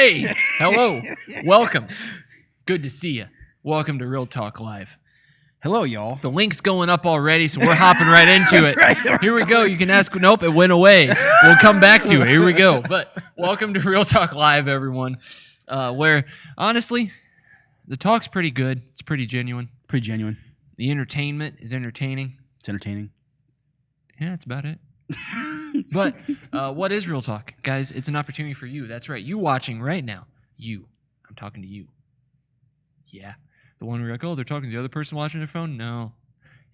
Hey, hello, welcome. Good to see you. Welcome to Real Talk Live. Hello, y'all. The link's going up already, so we're hopping right into it. Here we go. You can ask. Nope, it went away. We'll come back to it. Here we go. But welcome to Real Talk Live, everyone. Where honestly, the talk's pretty good. It's pretty genuine. Pretty genuine. The entertainment is entertaining. It's entertaining. Yeah, that's about it. But what is Real Talk? Guys, it's an opportunity for you. That's right. You watching right now. You. I'm talking to you. Yeah. The one where you're like, oh, they're talking to the other person watching their phone? No.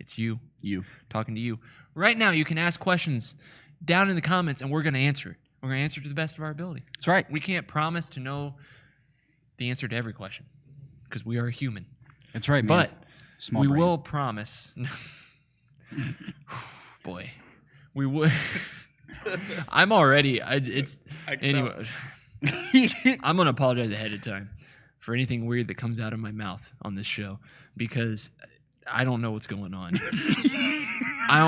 It's you. You. Talking to you. Right now, you can ask questions down in the comments, and we're going to answer it. We're going to answer to the best of our ability. That's right. We can't promise to know the answer to every question because we are human. That's right, man. But Small we brain. will promise. Boy. We would. I'm already. Anyway. I'm gonna apologize ahead of time for anything weird that comes out of my mouth on this show because I don't know what's going on. I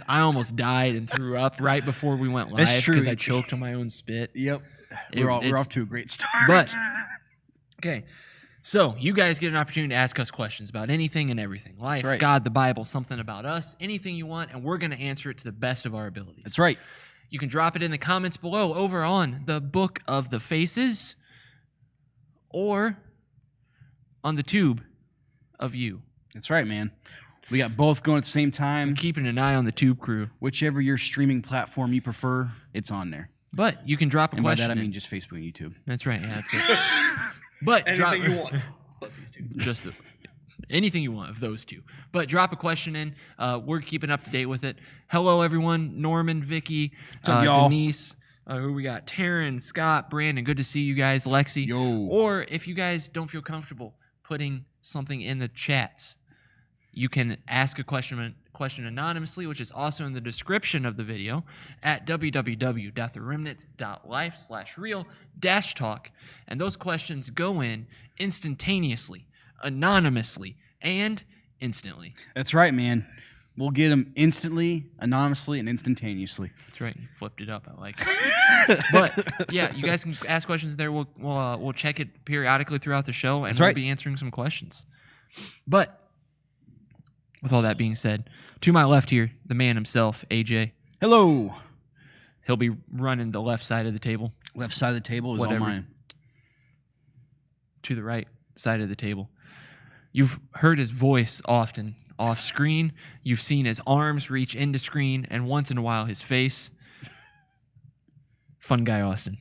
almost died and threw up right before we went live because I choked on my own spit. Yep. We're off to a great start. But okay. So, you guys get an opportunity to ask us questions about anything and everything. Life, right. God, the Bible, something about us, anything you want, and we're going to answer it to the best of our abilities. That's right. You can drop it in the comments below over on the Book of the Faces or on the Tube of You. That's right, man. We got both going at the same I'm time. keeping an eye on the Tube crew. Whichever your streaming platform you prefer, it's on there. But you can drop a And by question. that, I in. mean just Facebook and YouTube. That's right. Yeah, that's it. But Anything you want. But these two. Just anything you want of those two. But drop a question in. We're keeping up to date with it. Hello, everyone. Norman, Vicky, What's up, y'all? Denise. Who we got? Taryn, Scott, Brandon. Good to see you guys. Lexi. Yo. Or if you guys don't feel comfortable putting something in the chats, you can ask a question anonymously, which is also in the description of the video at www.theremnant.life/real-talk. And those questions go in instantaneously, anonymously, and instantly. That's right, man. We'll get them instantly, anonymously, and instantaneously. That's right. You flipped it up. I like it. But yeah, you guys can ask questions there. We'll check it periodically throughout the show, and That's we'll right. be answering some questions. But with all that being said, to my left here, the man himself, AJ. Hello. He'll be running the left side of the table. Left side of the table is all Whatever. mine. To the right side of the table. You've heard his voice often off screen. You've seen his arms reach into screen, and once in a while his face. Fun guy Austin.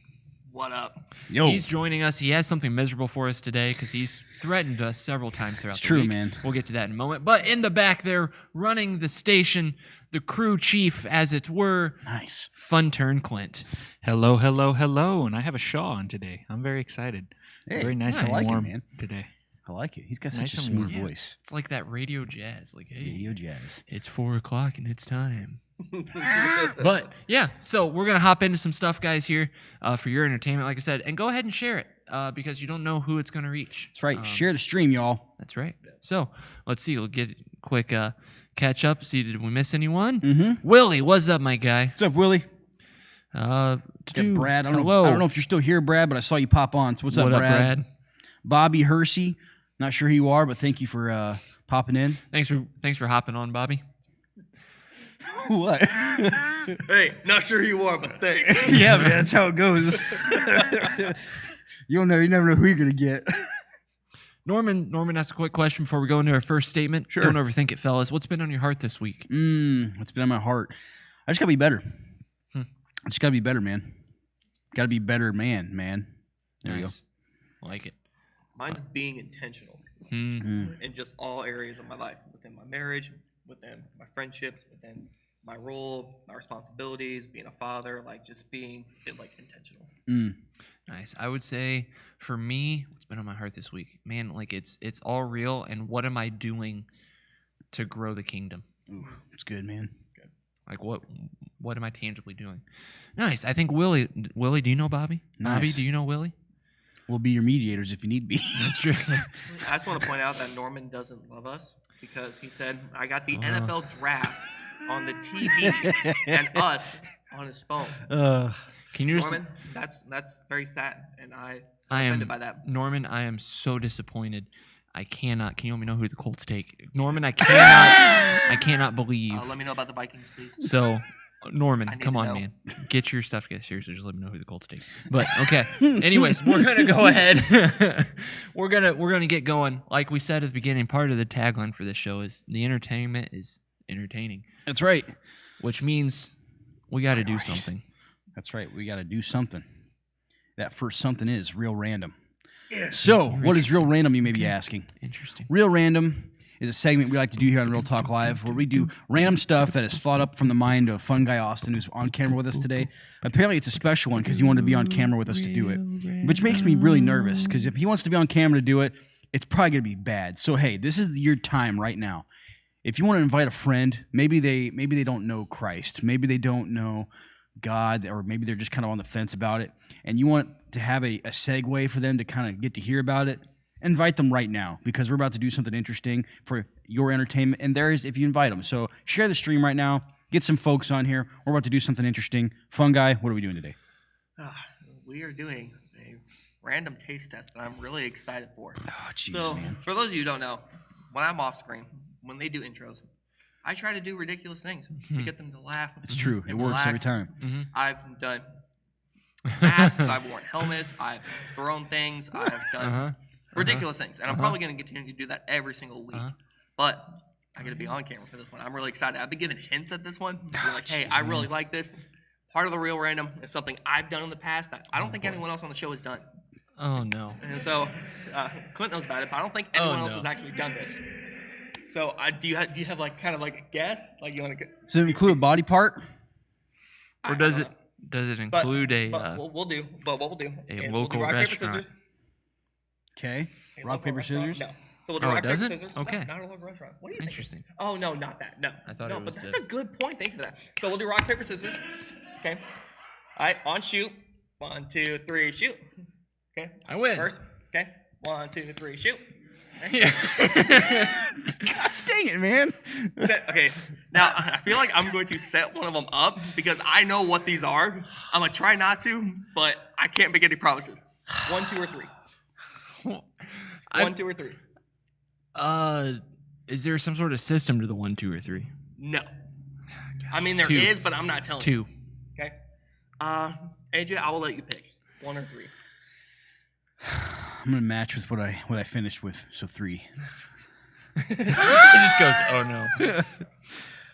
What up? Yo. He's joining us. He has something miserable for us today because he's threatened us several times throughout It's the true, week. man. We'll get to that in a moment. But in the back there, running the station, the crew chief, as it were, Nice. Fun Turn Clint. Hello, hello, hello. And I have a shawl on today. I'm very excited. Hey, Very nice I and like it, warm man. today. I like it. He's got Nice such a and smooth warm. voice. It's like that radio jazz. Like, hey, Radio jazz. it's 4:00 and it's time. But yeah, so we're gonna hop into some stuff, guys, here for your entertainment, like I said, and go ahead and share it because you don't know who it's gonna reach. That's right. Share the stream, y'all. That's right. So let's see. We'll get a quick catch up. See, did we miss anyone? Mm-hmm. Willie, what's up, my guy? What's up, Willie? To Got Brad. I don't hello. know if you're still here, Brad, but I saw you pop on. So what's What up, up, Brad? Brad? Bobby Hersey. Not sure who you are, but thank you for popping in. Thanks for hopping on, Bobby. What? Hey, not sure who you are, but thanks. Yeah, man, that's how it goes. You don't know. You never know who you're gonna get. Norman asked a quick question before we go into our first statement. Sure. Don't overthink it, fellas. What's been on your heart this week? What's been on my heart? I just gotta be better. Hmm. I just gotta be better, man. Gotta be better, man. There you go. Nice. Like it. Mine's being intentional in just all areas of my life, within my marriage, within my friendships, within my role, my responsibilities, being a father, like just being intentional. Nice. I would say for me, what's been on my heart this week, man, like it's all real. And what am I doing to grow the kingdom? Ooh, it's good, man. Like what am I tangibly doing? Nice. I think Willie, do you know Bobby? Nice. Bobby, do you know Willie? We'll be your mediators if you need be. That's true. I just want to point out that Norman doesn't love us because he said, I got the NFL draft on the TV and us on his phone. Can you just Norman, that's very sad, and I I am offended by that. Norman. I am so disappointed. I cannot. Can you let me know who the Colts take? Norman, I cannot. I cannot believe. Let me know about the Vikings, please. So, Norman, I need come to on, know. man. Get your stuff together. Seriously, just let me know who the Colts take. But okay. Anyways, we're gonna go ahead. we're gonna get going. Like we said at the beginning, part of the tagline for this show is the entertainment is entertaining, That's right. which means we got to do Nice. something. That's right. We got to do something. That first something is real random. Yes. So, what is real Interesting. random, you may be asking? Interesting. Real Random is a segment we like to do here on Real Talk Live where we do random stuff that is thought up from the mind of Fun Guy Austin, who's on camera with us today. Apparently, it's a special one because he wanted to be on camera with us to do it, which makes me really nervous because if he wants to be on camera to do it, it's probably going to be bad. So, hey, this is your time right now. If you want to invite a friend, maybe they don't know Christ, maybe they don't know God, or maybe they're just kind of on the fence about it, and you want to have a segue for them to kind of get to hear about it, invite them right now because we're about to do something interesting for your entertainment, and there is if you invite them. So share the stream right now, get some folks on here. We're about to do something interesting. Fun Guy, what are we doing today? We are doing a random taste test that I'm really excited for. Oh, jeez, So, man. for those of you who don't know, when I'm off screen, when they do intros, I try to do ridiculous things to get them to laugh. It's true. It and works every relax. time. Mm-hmm. I've done masks, I've worn helmets, I've thrown things, I've done ridiculous things, and I'm probably going to continue to do that every single week. But I got to be on camera for this one. I'm really excited. I've been given hints at this one. Be like, hey, I really like this. Part of the Real Random is something I've done in the past that I don't think anyone else on the show has done. Oh no. And so Clint knows about it, but I don't think anyone else no. has actually done this. So do you have like kind of like a guess? Like you want to? Does it include a body part? Or does it include But what we'll do is we'll local do rock, paper, restaurant? scissors. Okay. A Rock, local paper, restaurant? scissors? No. So we'll do Oh, it rock, paper, doesn't? scissors. Okay. No, not a local restaurant. What do you think? Interesting. Oh no, not that. No. I thought no, it was but that's the- a good point. Thank you for that. So we'll do rock, paper, scissors. Okay. All right. On shoot. 1, 2, 3, shoot. Okay. I win. First. Okay. 1, 2, 3, shoot. Yeah. God dang it, man. Okay, now I feel like I'm going to set one of them up because I know what these are. I'm gonna try not to, but I can't make any promises. 1, 2, or 3. 1, 2, or 3. Is there some sort of system to the 1, 2, or 3? No. I mean there 2. is, but I'm not telling you. 2. Okay. AJ, I will let you pick 1 or 3. I'm gonna match with what I finished with, so 3. It just goes, oh no.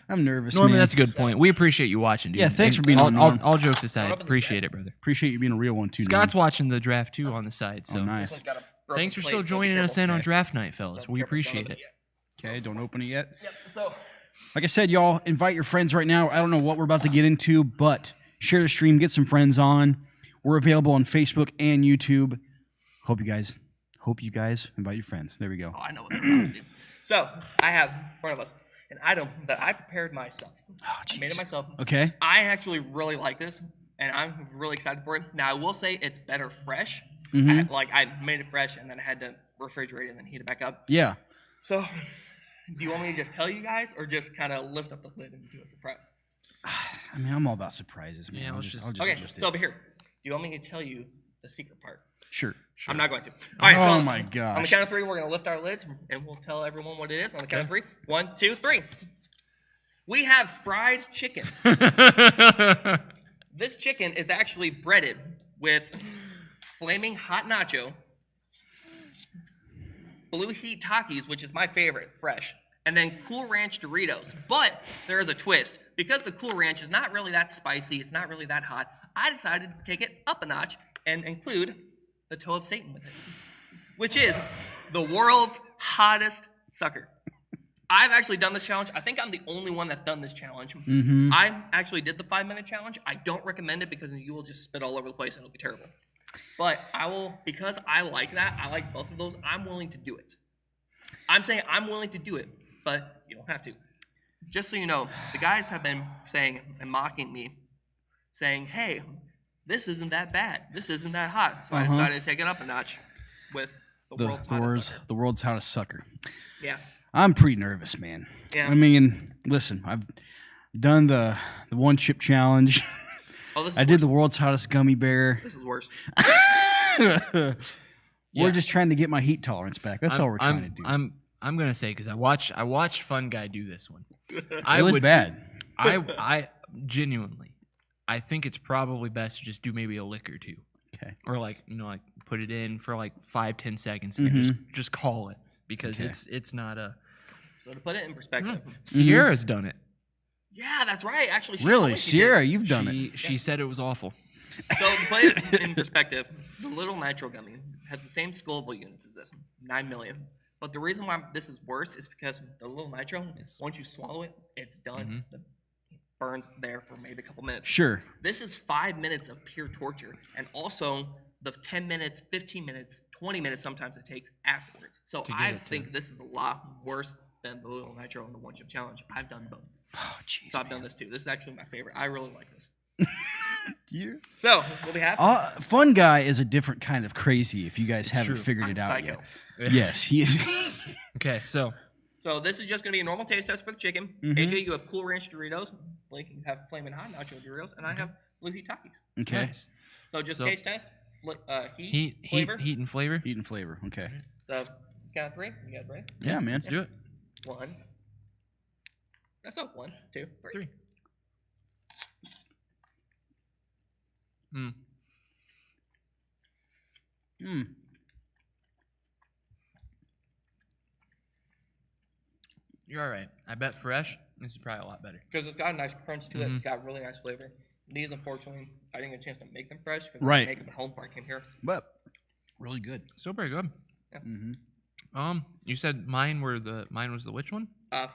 I'm nervous, Norman, man. that's a good point. We appreciate you watching, dude. Yeah, thanks And for being on, Norm. all jokes aside, Throw it up in the appreciate chat. it, brother. Appreciate you being a real one too. Scott's Norm. watching the draft too on the side, so Oh, nice. This one's got a broken thanks for plate, still so be joining us careful. in on Okay. draft night, fellas. So We careful, don't appreciate open it. yet. Okay, don't open it yet. Yep. So Like I said, y'all, invite your friends right now. I don't know what we're about to get into, but share the stream, get some friends on. We're available on Facebook and YouTube. Hope you guys invite your friends. There we go. I know what they're about to do. So I have in front of us an item that I prepared myself. Oh, I made it jeez. myself. Okay. I actually really like this, and I'm really excited for it. Now, I will say it's better fresh. Mhm. I made it fresh, and then I had to refrigerate it and then heat it back up. Yeah. So, do you want me to just tell you guys, or just kind of lift up the lid and do a surprise? I mean, I'm all about surprises, man. Yeah, I'll let's just, just- I'll just Okay, adjust so it. over here. Do you want me to tell you the secret part? Sure. I'm not going to. All right, Oh so my on the gosh. count of 3, we're going to lift our lids, and we'll tell everyone what it is. On the count of 3. 1, 2, 3. We have fried chicken. This chicken is actually breaded with flaming hot nacho, Blue Heat Takis, which is my favorite, fresh, and then Cool Ranch Doritos. But there is a twist. Because the Cool Ranch is not really that spicy, it's not really that hot, I decided to take it up a notch and include the Toe of Satan with it, which is the world's hottest sucker. I've actually done this challenge. I think I'm the only one that's done this challenge. Mm-hmm. I actually did the 5-minute challenge. I don't recommend it because you will just spit all over the place and it'll be terrible. But I will, because I like that, I like both of those, I'm willing to do it. I'm saying I'm willing to do it, but you don't have to. Just so you know, the guys have been saying and mocking me, saying, hey, this isn't that bad. This isn't that hot. So I decided to take it up a notch with the world's hottest sucker. The world's hottest sucker. Yeah. I'm pretty nervous, man. Yeah. I mean, listen, I've done the one chip challenge. Oh, this is I did worse. the world's hottest gummy bear. This is worse. We're Yeah. just trying to get my heat tolerance back. That's all we're trying to do. I'm gonna say because I watched Fun Guy do this one. it was bad. I genuinely, I think it's probably best to just do maybe a lick or two. Okay. Or like put it in for like 5-10 seconds and just call it because Okay. it's not a. So to put it in perspective, Sierra's done it. yeah, that's right. Actually, she Really, told me she Sierra, did. you've done it. She said it was awful. So to put it in perspective, the little nitro gummy has the same skullable units as this, 9 million. But the reason why this is worse is because the little nitro, once you swallow it, it's done. The burns there for maybe a couple minutes. Sure. This is 5 minutes of pure torture, and also the 10 minutes, 15 minutes, 20 minutes sometimes it takes afterwards. So To get I it to- think this is a lot worse than the little nitro and the one chip challenge. I've done both. Oh, jeez. So I've done this too. This is actually my favorite. I really like this. Yeah. So what we have? Fun Guy is a different kind of crazy. If you guys haven't true. figured I'm it out psycho. yet. Yes, he is. Okay, so So this is just gonna be a normal taste test for the chicken. Mhm. AJ, you have Cool Ranch Doritos. Blake, you have Flamin' Hot Nacho Doritos, and I have Blue Heat Takis. Okay. nice. So just So- taste test, heat, Heat, flavor. heat and flavor. Heat and flavor. Okay. So count of 3. You guys ready? Yeah, man. Let's do it. 1. That's up. 1, 2, 3. 3. Mm. Mm. You're all right. I bet fresh. This is probably a lot better. Because it's got a nice crunch to it. Mhm. It's got really nice flavor. These, unfortunately, I didn't get a chance to make them fresh because Right. I make them at home before I came here. But really good. Still pretty good. Mm-hmm. You said mine was the which one?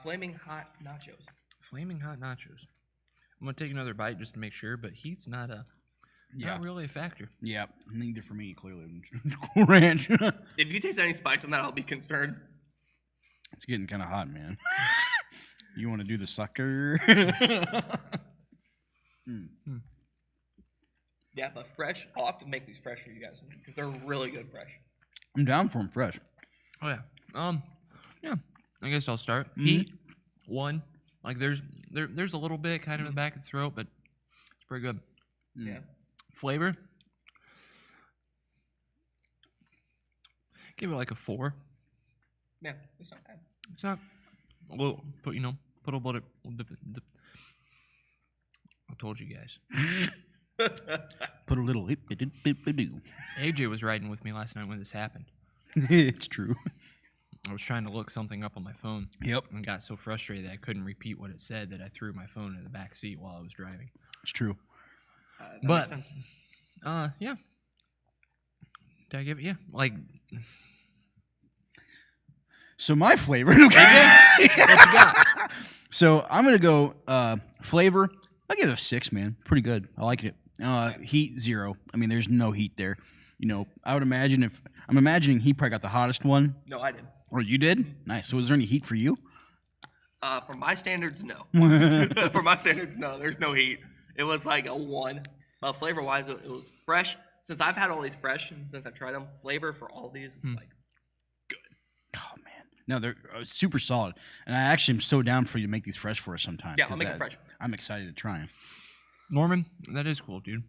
Flaming Hot Nachos. Flaming hot nachos. I'm gonna take another bite just to make sure, but heat's not really a factor. Yeah. Neither for me, clearly. Cool Ranch. If you taste any spice in that, I'll be concerned. It's getting kind of hot, man. You want to do the sucker? Yeah, but fresh. I'll have to make these fresh for you guys because they're really good fresh. I'm down for them fresh. Oh yeah. Yeah. I guess I'll start. Mhm. Heat 1. Like there's a little bit kind of in the back of the throat, but it's pretty good. Yeah. Flavor. Give it like a 4. Yeah, it's not bad. It's not. Well, put a little bit. I told you guys. Put a little. AJ was riding with me last night when this happened. It's true. I was trying to look something up on my phone. Yep. And got so frustrated that I couldn't repeat what it said that I threw my phone in the back seat while I was driving. It's true. That But makes sense. yeah. Did I give it? Yeah. Like, So my flavor. Okay. what you got? So I'm gonna go flavor. I give it a 6, man. Pretty good. I like it. Heat 0. I mean, there's no heat there. I would imagine I'm imagining he probably got the hottest one. No, I did. Or you did? Nice. So is there any heat for you? For my standards, no. For my standards, no. There's no heat. It was like a 1. But flavor-wise, it was fresh. Since I've had all these fresh, and since I've tried them, flavor for all these is like Oh man. No, they're super solid. And I actually am so down for you to make these fresh for us sometime. Yeah, I'll 'cause make them fresh. I'm excited to try them. Norman, that is cool, dude.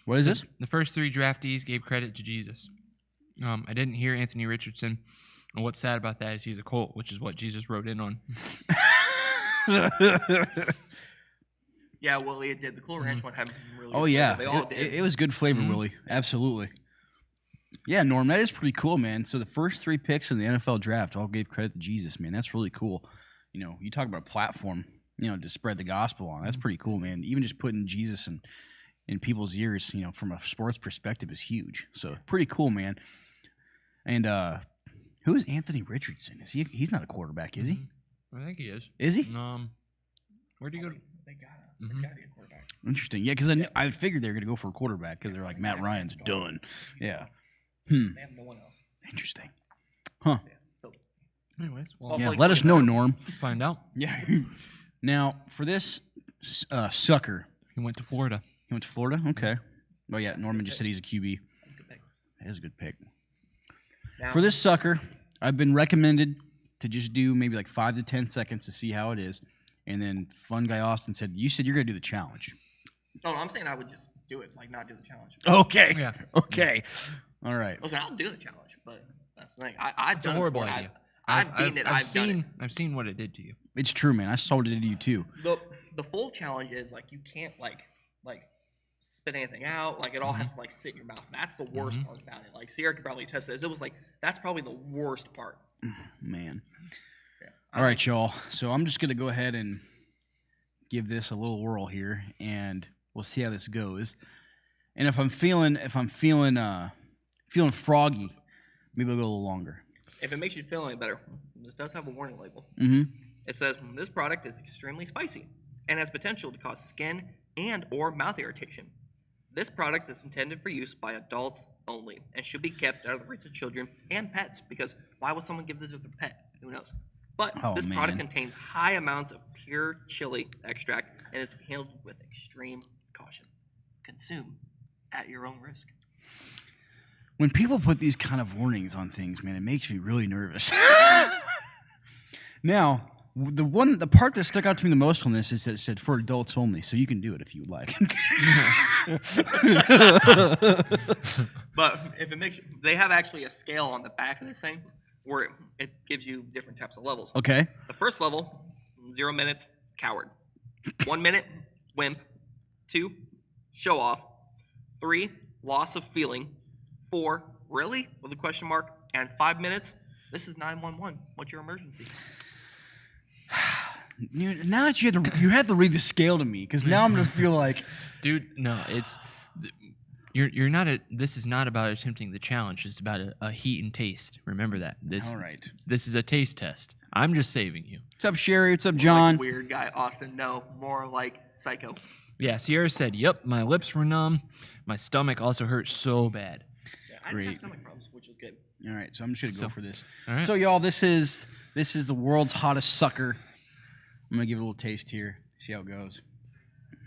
What is So this? The first 3 draftees gave credit to Jesus. I didn't hear Anthony Richardson. And what's sad about that is he's a cult, which is what Jesus wrote in on. Yeah, Willie did. The Cool Ranch one had really good Oh yeah, flavor. They all did. it was good flavor, Mhm. Willie. Absolutely. Yeah, Norm, that is pretty cool, man. So the first 3 picks in the NFL draft all gave credit to Jesus, man. That's really cool. You talk about a platform, to spread the gospel on. That's pretty cool, man. Even just putting Jesus in people's ears, from a sports perspective is huge. So pretty cool, man. And who is Anthony Richardson? Is he? He's not a quarterback, is he? I think he is. Is he? Where'd he go? They gotta be a quarterback. Interesting. Yeah, because I figured they were gonna go for a quarterback because they're like Matt Ryan's done. Yeah. They have no one else. Interesting. Huh. Yeah. So Anyways, well, Oh, Yeah. Blake's Let us looking know, better. Norm. find out. Yeah. Now for this sucker, He went to Florida. he went to Florida. Okay. Oh yeah, Norman just said he's a QB. that's a good pick. That is a good pick. Now, For this sucker, I've been recommended to just do maybe like 5 to 10 seconds to see how it is. And then Fun Guy Austin said, "You said you're gonna do the challenge." no, I'm saying I would just do it, like not do the challenge. Okay. Yeah. Okay. All right. Listen, I'll do the challenge, but that's the thing. I've It's a done horrible it before. idea. I've beaten it. I've done it. I've seen what it did to you. It's true, man. I saw what it did to you too. The full challenge is like you can't like spit anything out. Like it all has to like sit in your mouth. That's the worst part about it. Like Sierra could probably attest to this. It was like that's probably the worst part. Man. Yeah. All right, y'all. So I'm just gonna go ahead and give this a little whirl here, and we'll see how this goes. And if I'm feeling froggy, maybe I'll go a little longer. If it makes you feel any better, this does have a warning label. Mm-hmm. It says this product is extremely spicy and has potential to cause skin and or mouth irritation. This product is intended for use by adults only and should be kept out of the reach of children and pets because why would someone give this to their pet? Who knows? But this product contains high amounts of pure chili extract and is to be handled with extreme caution. Consume at your own risk. When people put these kind of warnings on things, man, it makes me really nervous. Now, the part that stuck out to me the most on this is that it said for adults only, so you can do it if you like. But if it makes you, they have actually a scale on the back of this thing where it gives you different types of levels. Okay. The first level, 0 minutes, coward. 1 minute, wimp. 2, show off. 3, loss of feeling. 4, really? With a question mark. And 5 minutes, this is 911. What's your emergency? Now that you have to read the scale to me, because now I'm gonna feel like, dude, no, it's you're not this is not about attempting the challenge. It's about a heat and taste. Remember that. All right. This is a taste test. I'm just saving you. What's up, Sherry? What's up, John? Like weird guy, Austin. No, more like psycho. Yeah, Sierra said, "Yep, my lips were numb. My stomach also hurt so bad." Yeah, I didn't Great. have stomach problems, which is good. All right, so I'm just gonna go for this. All right. So, y'all, this is the world's hottest sucker. I'm gonna give it a little taste here. See how it goes.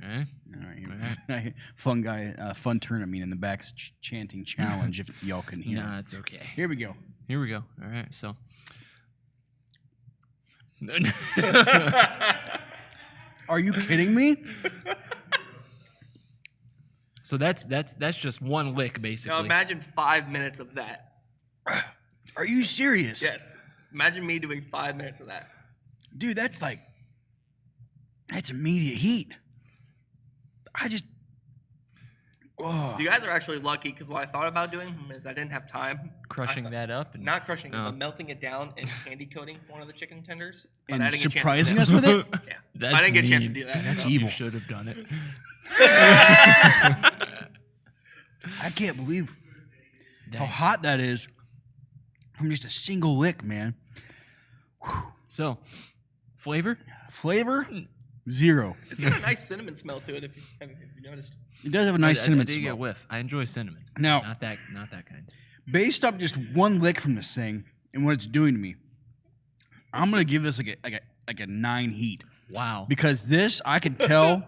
All right. All right. Fun guy, fun turn. I mean, in the back is chanting challenge. If y'all can hear. Nah, it's okay. Here we go. Here we go. All right. So. Are you kidding me? So that's just one lick, basically. Now imagine 5 minutes of that. Are you serious? Yes. Imagine me doing 5 minutes of that. Dude, that's immediate heat. You guys are actually lucky because what I thought about doing is I didn't have time. Crushing that up. And, Not crushing it, but melting it down and candy coating one of the chicken tenders. But And I didn't get a chance surprising to us do with it? that. Yeah. That's I didn't get a chance to mean. do that. That's so. evil. You should have done it. I can't believe how Dang. hot that is from just a single lick, man. So, flavor? Flavor? 0. It's got a nice cinnamon smell to it if you noticed. It does have a nice cinnamon I did get a smell. whiff. I enjoy cinnamon. Now- not that kind. Based off just one lick from this thing and what it's doing to me, I'm gonna give this like a 9 heat. Wow. Because this, I can tell,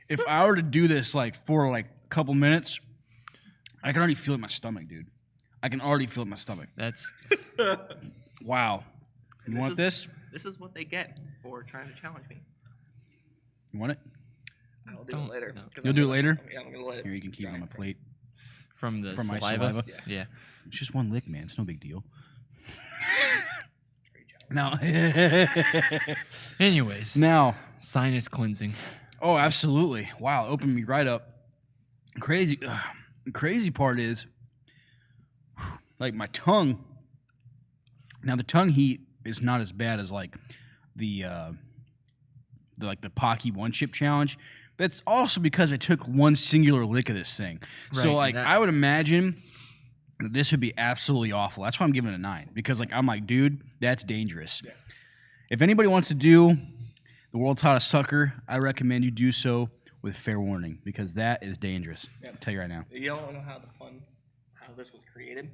if I were to do this for a couple minutes, I can already feel it in my stomach, dude. I can already feel it in my stomach. That's Wow. You This want is- this? This is what they get for trying to challenge me. You want it? I'll do Don't- it later. no. 'cause You'll I'm do it gonna- later? Yeah, I'm gonna let it. Here, you can keep it on my plate. from the From my saliva. saliva? Yeah. It's just one lick, man. It's no big deal. Great challenge. Now, Anyways, now, sinus cleansing. oh, absolutely. Wow, opened me right up. Crazy. The crazy part is, my tongue. Now, the tongue heat is not as bad as the Pocky One Chip Challenge. That's also because I took one singular lick of this thing. So, Right, that- I would imagine that this would be absolutely awful. That's why I'm giving it a 9. Because, I'm like, dude, that's dangerous. Yeah. If anybody wants to do the world's hottest sucker, I recommend you do so with fair warning. Because that is dangerous. Yeah. I'll tell you right now. You don't know how this was created.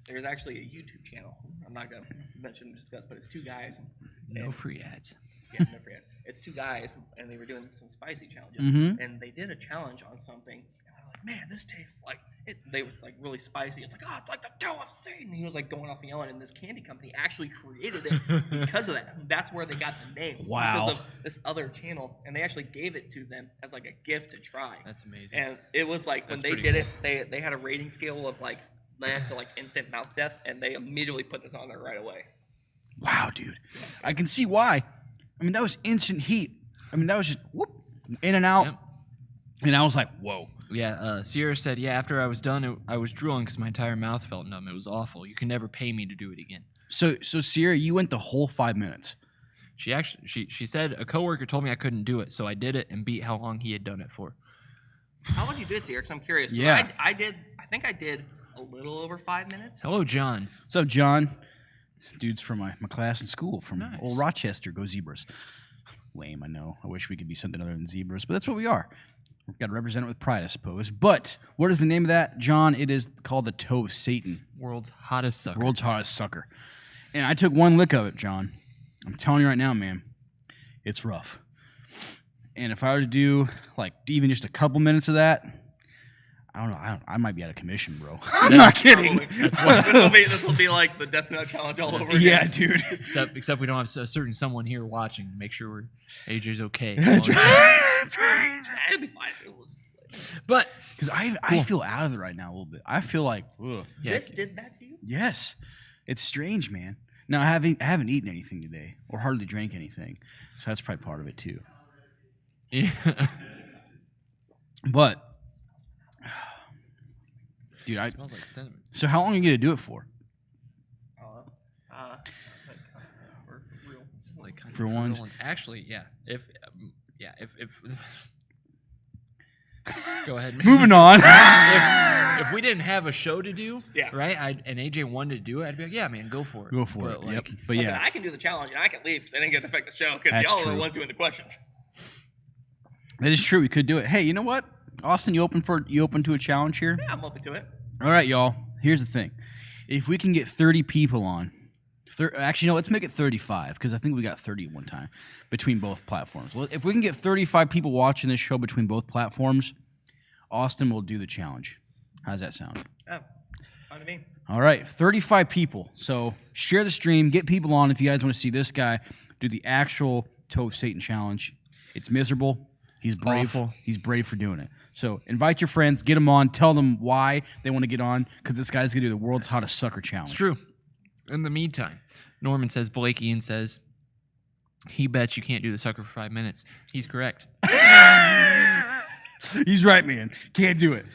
There's actually a YouTube channel. I'm not gonna mention this, but it's 2 guys. No and- free ads. Yeah, no free ads. It's 2 guys, and they were doing some spicy challenges. Mhm. And they did a challenge on something. And I'm like, man, this tastes like they was like really spicy. It's like, oh, it's like the dough of Satan. He was like going off and yelling, and this candy company actually created it because of that. That's where they got the name. Wow. Because of this other channel, and they actually gave it to them as like a gift to try. That's amazing. And it was like when That's they pretty did it, they had a rating scale of like that to like instant mouth death, and they immediately put this on there right away. Wow, dude. I can see why. I mean, that was instant heat. I mean, that was just whoop, in and out. Yep. And I was like, whoa. Yeah, Sierra said, yeah, after I was done, I was drooling because my entire mouth felt numb. It was awful. You can never pay me to do it again. So Sierra, you went the whole 5 minutes. She said a coworker told me I couldn't do it, so I did it and beat how long he had done it for. How long did you do it, Sierra? 'Cause I'm curious. 'Cause Yeah. I think I did a little over 5 minutes. Hello, John. What's up, John? This dude's from my class in school, from Nice. old Rochester. Go Zebras. Lame, I know. I wish we could be something other than zebras, but that's what we are. We've got to represent it with pride, I suppose. But what is the name of that, John? It is called the toe of Satan. World's hottest sucker. World's hottest sucker. And I took one lick of it, John. I'm telling you right now, man, it's rough. And if I were to do like even just a couple minutes of that, I don't know. I might be out of commission, bro. I'm not kidding. This will be like the Death Note challenge all over again. Yeah, dude. Except we don't have a certain someone here watching to make sure AJ's okay. That's right. That's right. It'll be fine. But Because I feel out of it right now a little bit. I feel like, ugh. yeah, This did that to you? Yes, it's strange, man. Now I haven't eaten anything today, or hardly drank anything, so that's probably part of it too. yeah. But, dude, It smells like cinnamon. so how long are you gonna do it for? For real. It's like kind For of once. real ones. Actually, yeah. If go ahead. Moving on. If we didn't have a show to do, Yeah. right? And AJ wanted to do it, I'd be like, yeah, man, go for it. Go for But, it. like, Yep. But Listen, yeah, I can do the challenge and I can leave because I didn't get to affect the show because That's y'all are true. the ones doing the questions. that is true. We could do it. Hey, you know what, Austin? You open to a challenge here? Yeah, I'm open to it. All right, y'all. Here's the thing: if we can get 30 people on, actually, no, let's make it 35 because I think we got 30 at one time between both platforms. Well, if we can get 35 people watching this show between both platforms, Austin will do the challenge. How's that sound? Yeah, fine to me. All right, 35 people. So share the stream, get people on if you guys want to see this guy do the actual Toe of Satan challenge. It's miserable. He's brave. awful. He's brave for doing it. So invite your friends, get them on, tell them why they want to get on because this guy's going to do the world's hottest sucker challenge. It's true. In the meantime, Norman says, Blake Ian says, he bets you can't do the sucker for 5 minutes. He's correct. He's right, man. Can't do it.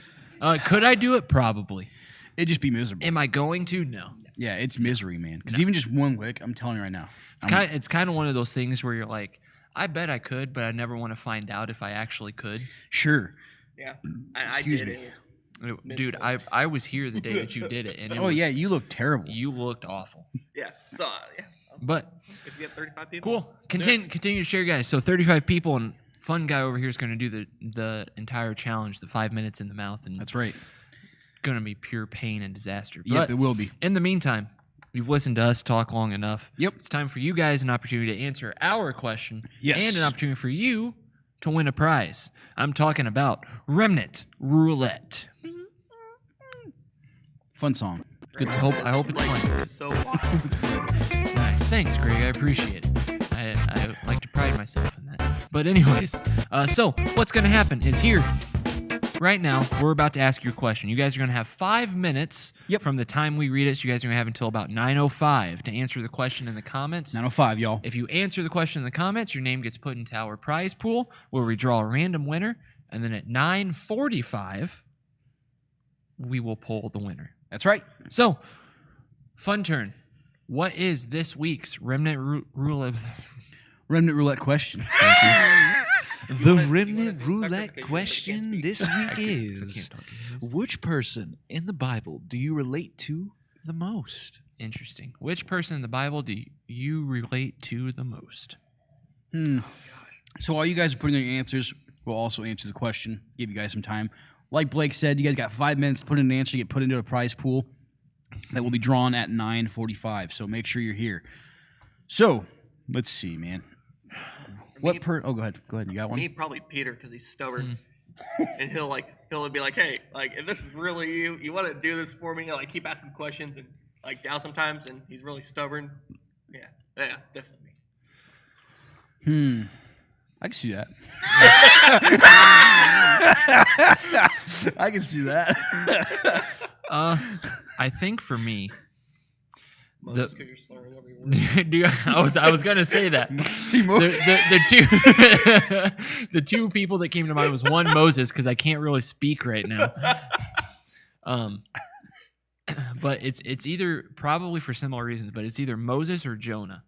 Could I do it? Probably. It'd just be miserable. Am I going to? No. Yeah, it's misery, man. Because even just one lick, I'm telling you right now. It's kind of one of those things where you're like, I bet I could, but I never want to find out if I actually could. Sure. Yeah, I Excuse did me. it. Dude, I was here the day that you did it, and it Oh, was, yeah, you look terrible. you looked awful. Yeah, so yeah. But If you get 35 people, cool. Continue to share, guys. So 35 people, and fun guy over here is going to do the entire challenge, the 5 minutes in the mouth, and That's right. it's going to be pure pain and disaster. Yep, But it will be. in the meantime, you've listened to us talk long enough. Yep. It's time for you guys an opportunity to answer our question Yes. and an opportunity for you to win a prize. I'm talking about Remnant Roulette. Fun song. Good. I hope it's fun. It's so wise. Nice. Thanks, Greg. I appreciate it. I like to pride myself in that. But anyways, so what's going to happen is here, right now, we're about to ask you a question. You guys are going to have 5 minutes from the time we read it. So you guys are going to have until about 9:05 to answer the question in the comments. 9:05, y'all. If you answer the question in the comments, your name gets put into our prize pool where we draw a random winner. And then at 9:45, we will poll the winner. That's right. So, fun turn. What is this week's Remnant Roulette? Remnant Roulette question. The wanna- remnant do roulette sacrifice, but you can't question speak. this week is: talk to you. which person in the Bible do you relate to the most? Interesting. Which person in the Bible do you relate to the most? So while you guys are putting in your answers, we'll also answer the question, give you guys some time. Like Blake said, you guys got 5 minutes to put in an answer, get put into a prize pool that will be drawn at 9:45. So make sure you're here. So let's see, man. Oh, go ahead. Go ahead. You got one? Me, probably Peter, because he's stubborn. And he'll like he'll be like, hey, like if this is really you want to do this for me? Like keep asking questions and like doubt sometimes, and he's really stubborn. Yeah, definitely. I can see that. I can see that. I think for me, Moses, because you're slurring over your words. dude, I was gonna say that. See, The two people that came to mind was one, Moses, because I can't really speak right now. But it's either, probably for similar reasons, but it's either Moses or Jonah.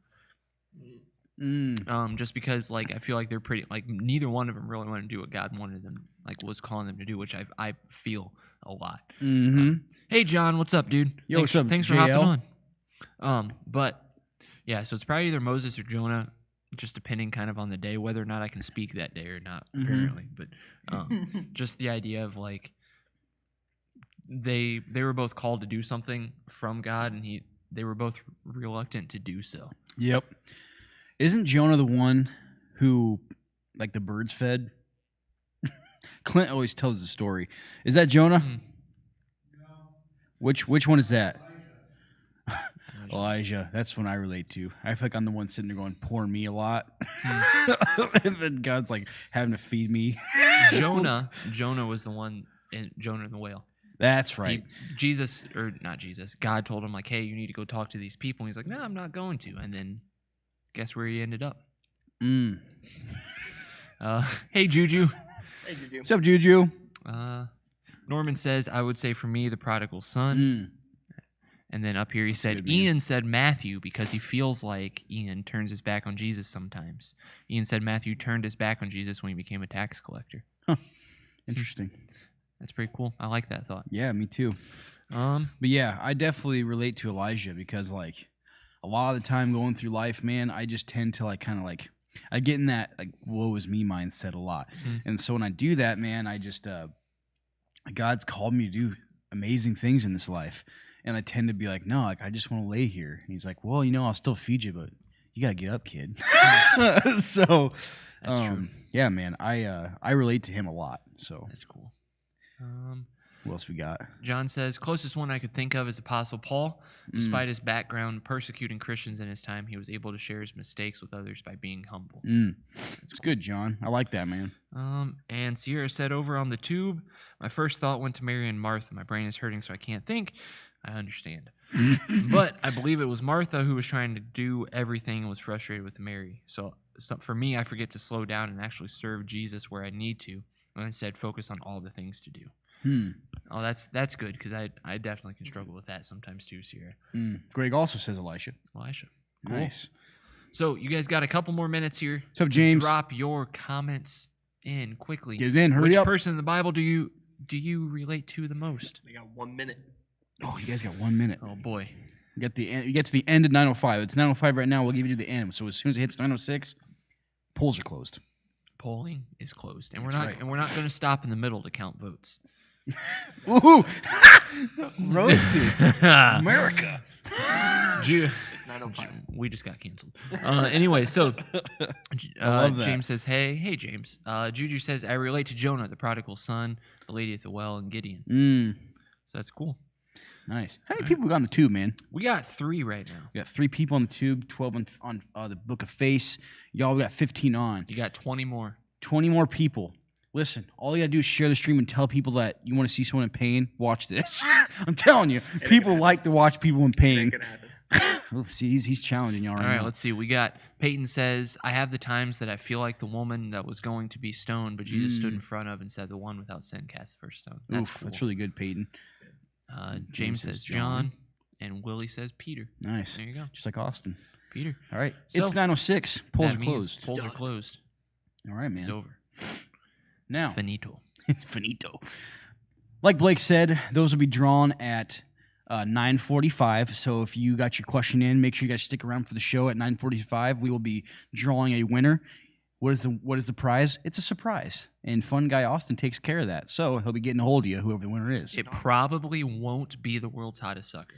Just because like I feel like they're pretty, like neither one of them really wanted to do what God wanted them, like was calling them to do, which I feel a lot. Hey John, what's up, dude? Yo, what's up, Thanks for JL? hopping on. But yeah, so it's probably either Moses or Jonah, just depending kind of on the day, whether or not I can speak that day or not, apparently. But just the idea of like they were both called to do something from God, and they were both reluctant to do so. Yep. Isn't Jonah the one who, like, the birds fed? Clint always tells the story. Is that Jonah? Which one is that? Elijah. That's one I relate to. I feel like I'm the one sitting there going, "Poor me" a lot. And then God's like having to feed me. Jonah was the one in Jonah and the whale. That's right. God told him like, hey, you need to go talk to these people. And he's like, no, I'm not going to. And then guess where he ended up? Hey, Juju. Hey, Juju. What's up, Juju? Norman says, I would say for me, the prodigal son. And then up here he said, Ian said Matthew because he feels like Ian turns his back on Jesus sometimes. Ian said Matthew turned his back on Jesus when he became a tax collector. Huh. Interesting. That's pretty cool. I like that thought. Yeah, me too. But yeah, I definitely relate to Elijah because like a lot of the time going through life, man, I just tend to like kind of like I get in that like woe is me mindset a lot. And so when I do that, man, I just God's called me to do amazing things in this life. And I tend to be like, no, like I just want to lay here. And he's like, well, I'll still feed you, but you gotta get up, kid. So that's true. Yeah, man, I relate to him a lot. So that's cool. What else we got? John says, closest one I could think of is Apostle Paul. Despite his background persecuting Christians in his time, he was able to share his mistakes with others by being humble. That's cool. Good, John. I like that, man. And Sierra said, over on the tube, my first thought went to Mary and Martha. My brain is hurting, so I can't think. I understand. But I believe it was Martha who was trying to do everything and was frustrated with Mary. So for me, I forget to slow down and actually serve Jesus where I need to. And instead focus on all the things to do. Oh, that's good because I definitely can struggle with that sometimes too, Sierra. Greg also says Elisha. Cool. Nice. So you guys got a couple more minutes here. What's up, James? Drop your comments in quickly. Get it in. Hurry Which up. Which person in the Bible do you relate to the most? They got 1 minute. Oh, you guys got 1 minute. Oh boy. You get to the end of 9:05. It's 9:05 right now. We'll give you to the end. So as soon as it hits 9:06, polls are closed. Polling is closed, and That's we're not right. and we're not going to stop in the middle to count votes. Woohoo! Roasted. America. It's 9:05. We just got canceled. Anyway, so love that. James says, hey James. Juju says, I relate to Jonah, the prodigal son, the lady at the well, and Gideon. So that's cool. Nice. How many people we got on the tube, man? We got 3 right now. We got 3 people on the tube, 12 on the Book of Face. Y'all got 15 on. You got 20 more. 20 more people. Listen, all you got to do is share the stream and tell people that you want to see someone in pain. Watch this. I'm telling you, people like to watch people in It pain. ain't gonna happen. Oh, see, he's challenging y'all All right right, now. let's see. We got Peyton says, I have the times that I feel like the woman that was going to be stoned, but Jesus stood in front of and said, the one without sin cast the first stone. That's Oof, cool. That's really good, Peyton. James says John, and Willie says Peter. Nice. There you go. Just like Austin. Peter. All right. So, it's 9:06. Polls that are means closed. Polls are closed. All right, man. It's over. Now, Finito. it's finito. Like Blake said, those will be drawn at 9:45. So if you got your question in, make sure you guys stick around for the show at 9:45. We will be drawing a winner. What is the prize? It's a surprise. And Fun Guy Austin takes care of that. So he'll be getting a hold of you, whoever the winner is. It probably won't be the world's hottest sucker.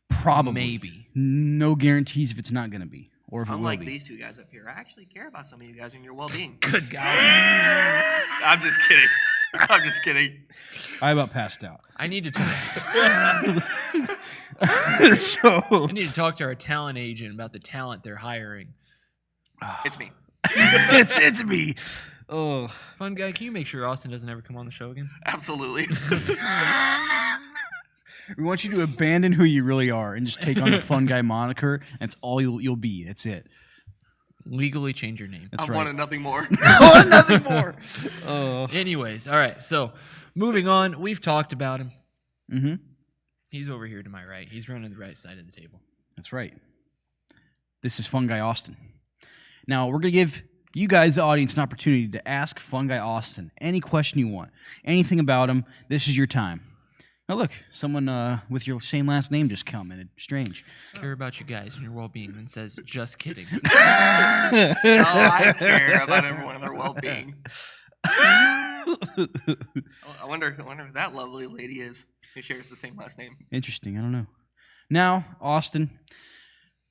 Probably. Maybe. No guarantees if it's not going to be. Or if it will Unlike be. these two guys up here, I actually care about some of you guys and your well-being. Good God. I'm just kidding. I'm just kidding. I about passed out. I need to talk. So I need to talk to our talent agent about the talent they're hiring. It's me. it's me. Oh, Fun guy, can you make sure Austin doesn't ever come on the show again? Absolutely. we want you to abandon who you really are and just take on the fun guy moniker. That's all you'll be. That's it. Legally change your name. That's I right. wanted nothing more. I want nothing more. Oh. Anyways, all right. So moving on, we've talked about him. Mm-hmm. He's over here to my right. He's running the right side of the table. That's right. This is Fun Guy Austin. Now, we're going to give you guys, the audience, an opportunity to ask Fun Guy Austin any question you want, anything about him. This is your time. Now, look, someone with your same last name just commented. Strange. Care about you guys and your well-being and says, just kidding. Oh, I care about everyone and their well-being. I wonder who that lovely lady is who shares the same last name. Interesting. I don't know. Now, Austin,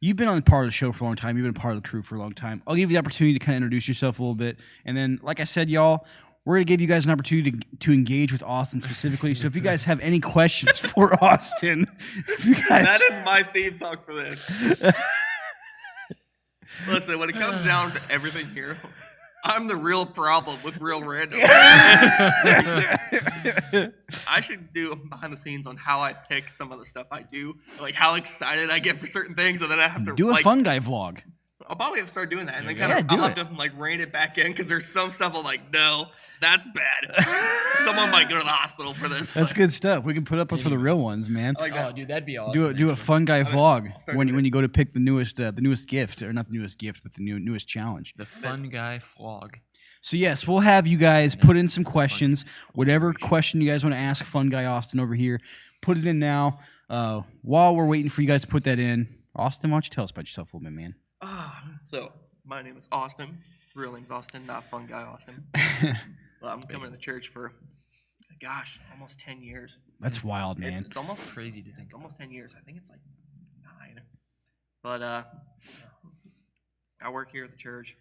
you've been on part of the show for a long time. You've been part of the crew for a long time. I'll give you the opportunity to kind of introduce yourself a little bit. And then, like I said, y'all, we're going to give you guys an opportunity to engage with Austin specifically. So if you guys have any questions for Austin, if you guys... That is my theme song for this. Listen, when it comes down to everything here, I'm the real problem with real random. I should do behind the scenes on how I pick some of the stuff I do, like how excited I get for certain things, and then I have to do a Fun Guy vlog. I'll probably have to start doing that, and then Yeah, kind of do I'll have it. to like rein it back in because there's some stuff I'm like, no, that's bad. Someone might go to the hospital for this. That's good stuff. We can put up for the real ones, man. I like Oh, that. dude, that'd be awesome. Do a Fun Guy I'll vlog start when doing you go to pick the newest gift, or not the newest gift, but the newest challenge. The Fun Guy vlog. So yes, we'll have you guys put in some questions. Whatever question you guys want to ask Fun Guy Austin over here, put it in now. While we're waiting for you guys to put that in, Austin, why don't you tell us about yourself a little bit, man? So my name is Austin. Real name's Austin, not Fun Guy Austin. Well, I'm coming to the church for, gosh, almost 10 years. That's wild, man. It's almost Crazy to think. almost 10 years. I think it's like 9. But I work here at the church.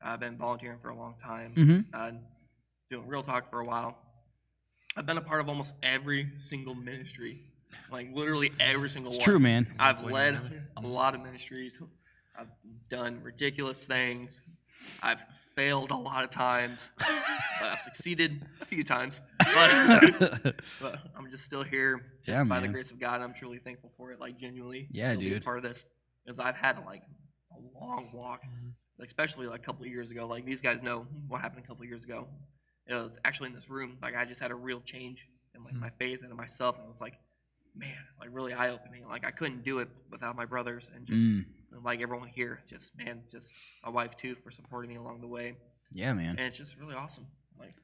I've been volunteering for a long time. Mm-hmm. Doing Real Talk for a while. I've been a part of almost every single ministry, like literally every single It's one. true, man. I've led a lot of ministries. I've done ridiculous things. I've failed a lot of times. I've succeeded a few times. But I'm just still here just Yeah, by the man. grace of God. I'm truly thankful for it, like genuinely. Yeah, still be a dude. part of this. Because I've had like a long walk, especially like a couple of years ago. Like these guys know what happened a couple of years ago. It was actually in this room. Like I just had a real change in like my faith and in myself. And it was like, man, like really eye-opening. Like I couldn't do it without my brothers and just like everyone here. Just man, just my wife too for supporting me along the way. Yeah, man. And it's just really awesome. Like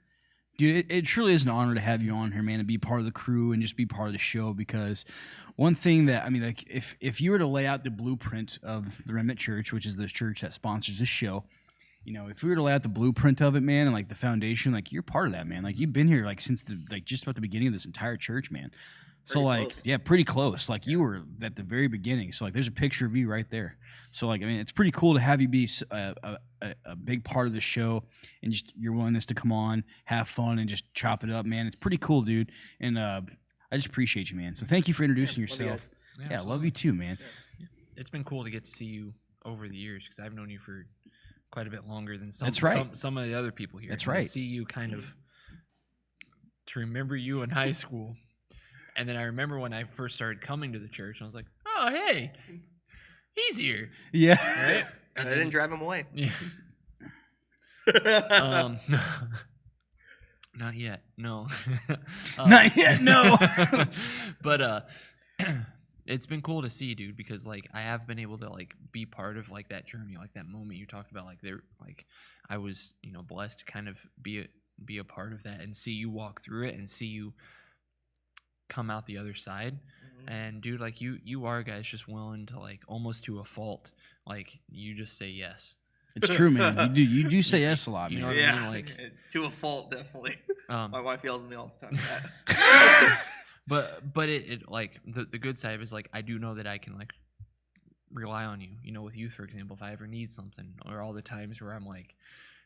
Dude, it truly is an honor to have you on here, man, and be part of the crew and just be part of the show. Because one thing that, I mean, like, if you were to lay out the blueprint of the Remnant Church, which is the church that sponsors this show, you know, if we were to lay out the blueprint of it, man, and like the foundation, like you're part of that, man. Like you've been here like since the just about the beginning of this entire church, man. So Pretty like, close. yeah, pretty close. Like you were at the very beginning. So like, there's a picture of you right there. So like, I mean, it's pretty cool to have you be a big part of the show and just your willingness to come on, have fun, and just chop it up, man. It's pretty cool, dude. And I just appreciate you, man. So thank you for introducing love you yourself. guys. Yeah, I love you too, man. It's been cool to get to see you over the years because I've known you for quite a bit longer than some. That's right. Some of the other people here. That's And to right. see you kind of to remember you in high school, and then I remember when I first started coming to the church, I was like, oh hey, he's here, Yeah. right? And I didn't drive him away. Yeah. Not yet. No. Not yet, no. But it's been cool to see, dude, because like I have been able to like be part of like that journey, like that moment you talked about, like there, like I was, you know, blessed to kind of be a part of that and see you walk through it and see you come out the other side. And dude, like you are guys just willing to like almost to a fault, like you just say yes. It's true, man. You do say yes a lot, You know man. what I Yeah, mean? Like, to a fault, definitely. My wife yells at me all the time for that. but it like the good side of it is like I do know that I can like rely on you. You know, with youth, for example, if I ever need something, or all the times where I'm like,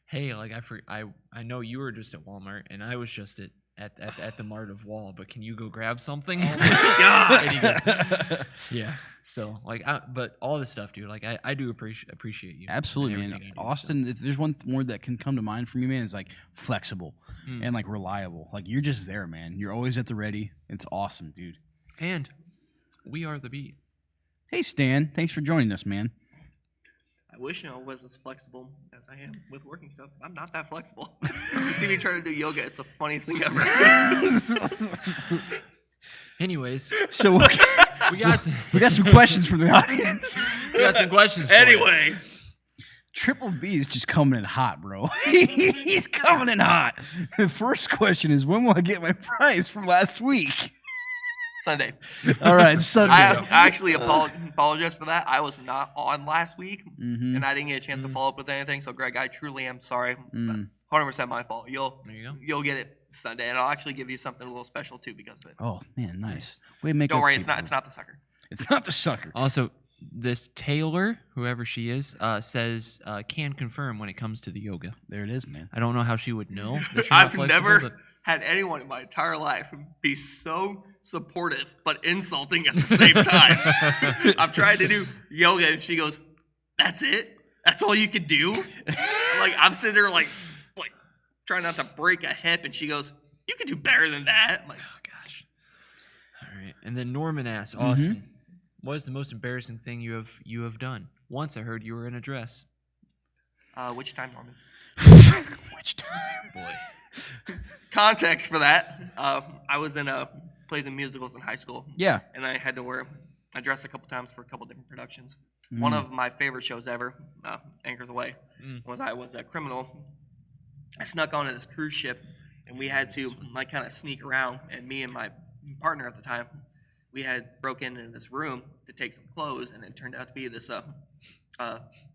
hey, like I know you were just at Walmart and I was just at the Mart of Wall, but can you go grab something? Oh my God. And he goes, yeah. So like, but all this stuff, dude. Like I do appreciate you. Absolutely, and man. everything you do, Austin, if there's one word that can come to mind from you, man, is like flexible and like reliable. Like you're just there, man. You're always at the ready. It's awesome, dude. And we are the beat. Hey, Stan. Thanks for joining us, man. I wish I was as flexible as I am with working stuff. I'm not that flexible. You see me try to do yoga, it's the funniest thing ever. Anyways, So we got some questions from the audience. we got some questions. For you. Anyway, Triple B is just coming in hot, bro. He's coming in hot. The first question is, when will I get my prize from last week? Sunday. All right, Sunday. I actually apologize for that. I was not on last week, Mhm. and I didn't get a chance to follow up with anything. So, Greg, I truly am sorry. Mm. 100% my fault. There you go. You'll get it Sunday, and I'll actually give you something a little special too because of it. Oh man, nice. Way to make Don't up worry, people. it's not the sucker. It's not the sucker. Also, this Taylor, whoever she is, says can confirm when it comes to the yoga. There it is, man. I don't know how she would know. That you're not I've flexible, never but- had anyone in my entire life be so supportive but insulting at the same time. I've tried to do yoga, and she goes, "That's it? That's all you can do?" I'm sitting there like trying not to break a hip, and she goes, "You can do better than that." I'm like, Oh gosh. All right. And then Norman asks, Austin, what is the most embarrassing thing you have done? Once I heard you were in a dress. which time, Norman? Which time? Boy. Context for that. I was in plays and musicals in high school, Yeah. and I had to wear a dress a couple times for a couple different productions. Mm. One of my favorite shows ever, Anchors Away, Mm. was I was a criminal. I snuck onto this cruise ship, and we had to kind of sneak around. And me and my partner at the time, we had broken into this room to take some clothes, and it turned out to be this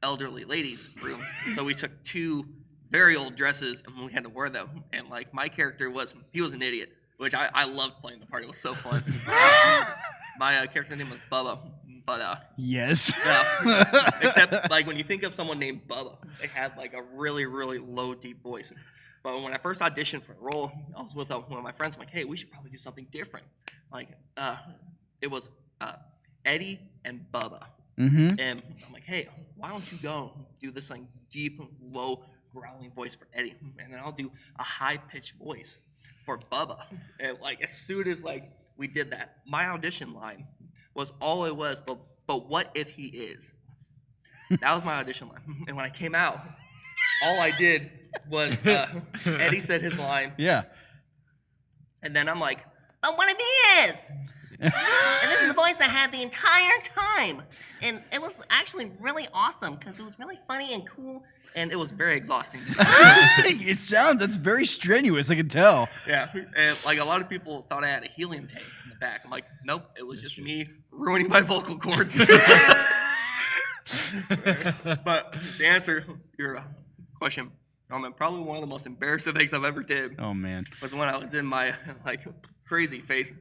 elderly lady's room. So we took two very old dresses, and we had to wear them. And my character was an idiot, which I loved playing the part. It was so fun. My character's name was Bubba, but Yes. yeah. Except when you think of someone named Bubba, they had a really, really low, deep voice. But when I first auditioned for the role, I was with one of my friends. I'm like, hey, we should probably do something different. It was Eddie and Bubba. Mm-hmm. And I'm like, hey, why don't you go do this deep, low, growling voice for Eddie, and then I'll do a high-pitched voice for Bubba. And as soon as we did that, my audition line was all it was, but what if he is? That was my audition line. And when I came out, all I did was Eddie said his line, Yeah. and then I'm like, but what if he is? And this is the voice I had the entire time. And it was actually really awesome because it was really funny and cool, and it was very exhausting. That's very strenuous, I can tell. Yeah, and a lot of people thought I had a helium tank in the back. I'm like, nope, it was just me ruining my vocal cords. But to answer your question, probably one of the most embarrassing things I've ever did Oh man. was when I was in my crazy phase.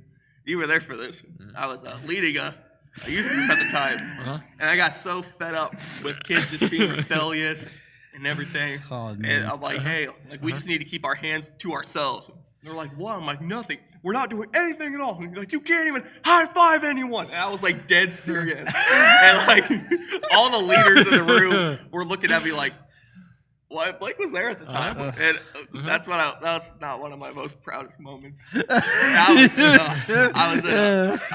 You were there for this. I was leading a youth group at the time, and I got so fed up with kids just being rebellious and everything. Oh, man. And I'm like, hey, we just need to keep our hands to ourselves. And they're like, what? I'm like, nothing. We're not doing anything at all. And you can't even high five anyone. And I was dead serious. And all the leaders in the room were looking at me like, what? Blake was there at the time, and that's not one of my most proudest moments. I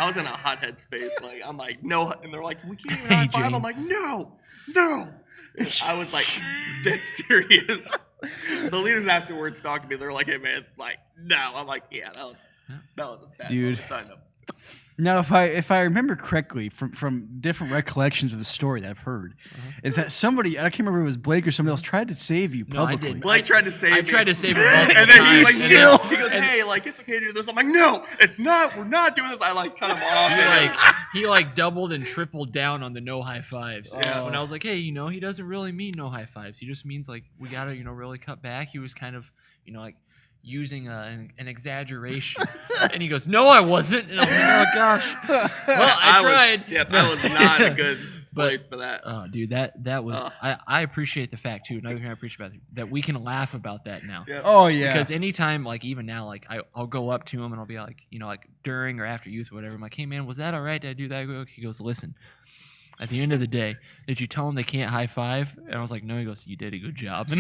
was in a hothead space. I'm like, no, and they're like, we can't even high five. Jane. I'm like, no. I was dead serious. The leaders afterwards talked to me. They're like, hey man, no. I'm like, yeah, that was a bad Dude. moment. I know. Now, if I remember correctly from different recollections of the story that I've heard, is that somebody, I can't remember if it was Blake or somebody else, tried to save you No, I publicly. didn't. Blake tried to save me. I tried to save him multiple And then times. he Still. he goes, hey, it's okay to do this. I'm like, no, it's not. We're not doing this. I cut him off. He doubled and tripled down on the no high fives. Yeah. When I was like, hey, he doesn't really mean no high fives. He just means we gotta, really cut back. He was kind of, using an exaggeration. And he goes, no, I wasn't. And I was like, oh gosh. Well, I tried. That was not a good place for that. Oh, dude, that was. Ugh. I appreciate the fact too. Another thing I appreciate about it, that we can laugh about that now. Yeah. Oh yeah. Because anytime, like even now, like I'll go up to him and I'll be like, like during or after youth or whatever, I'm like, hey man, was that all right? Did I do that? He goes, listen. At the end of the day, did you tell them they can't high five? And I was like, no. He goes, you did a good job. And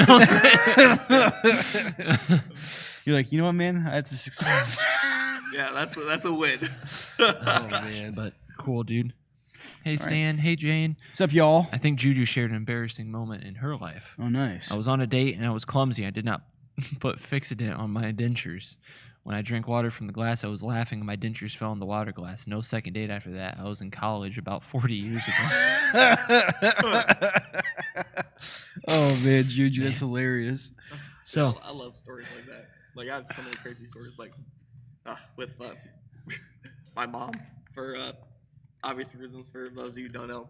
You're like, you know what, man? That's a success. Yeah, that's a win. oh man, but cool, dude. Hey Stan, hey Jane. What's up, y'all? I think Juju shared an embarrassing moment in her life. Oh, nice. I was on a date and I was clumsy. I did not put Fixodent on my dentures. When I drank water from the glass, I was laughing and my dentures fell in the water glass. No second date after that. I was in college about 40 years ago. Oh man, Juju, that's hilarious. So I love stories like that. Like I have so many crazy stories, like with my mom for obvious reasons. For those of you who don't know,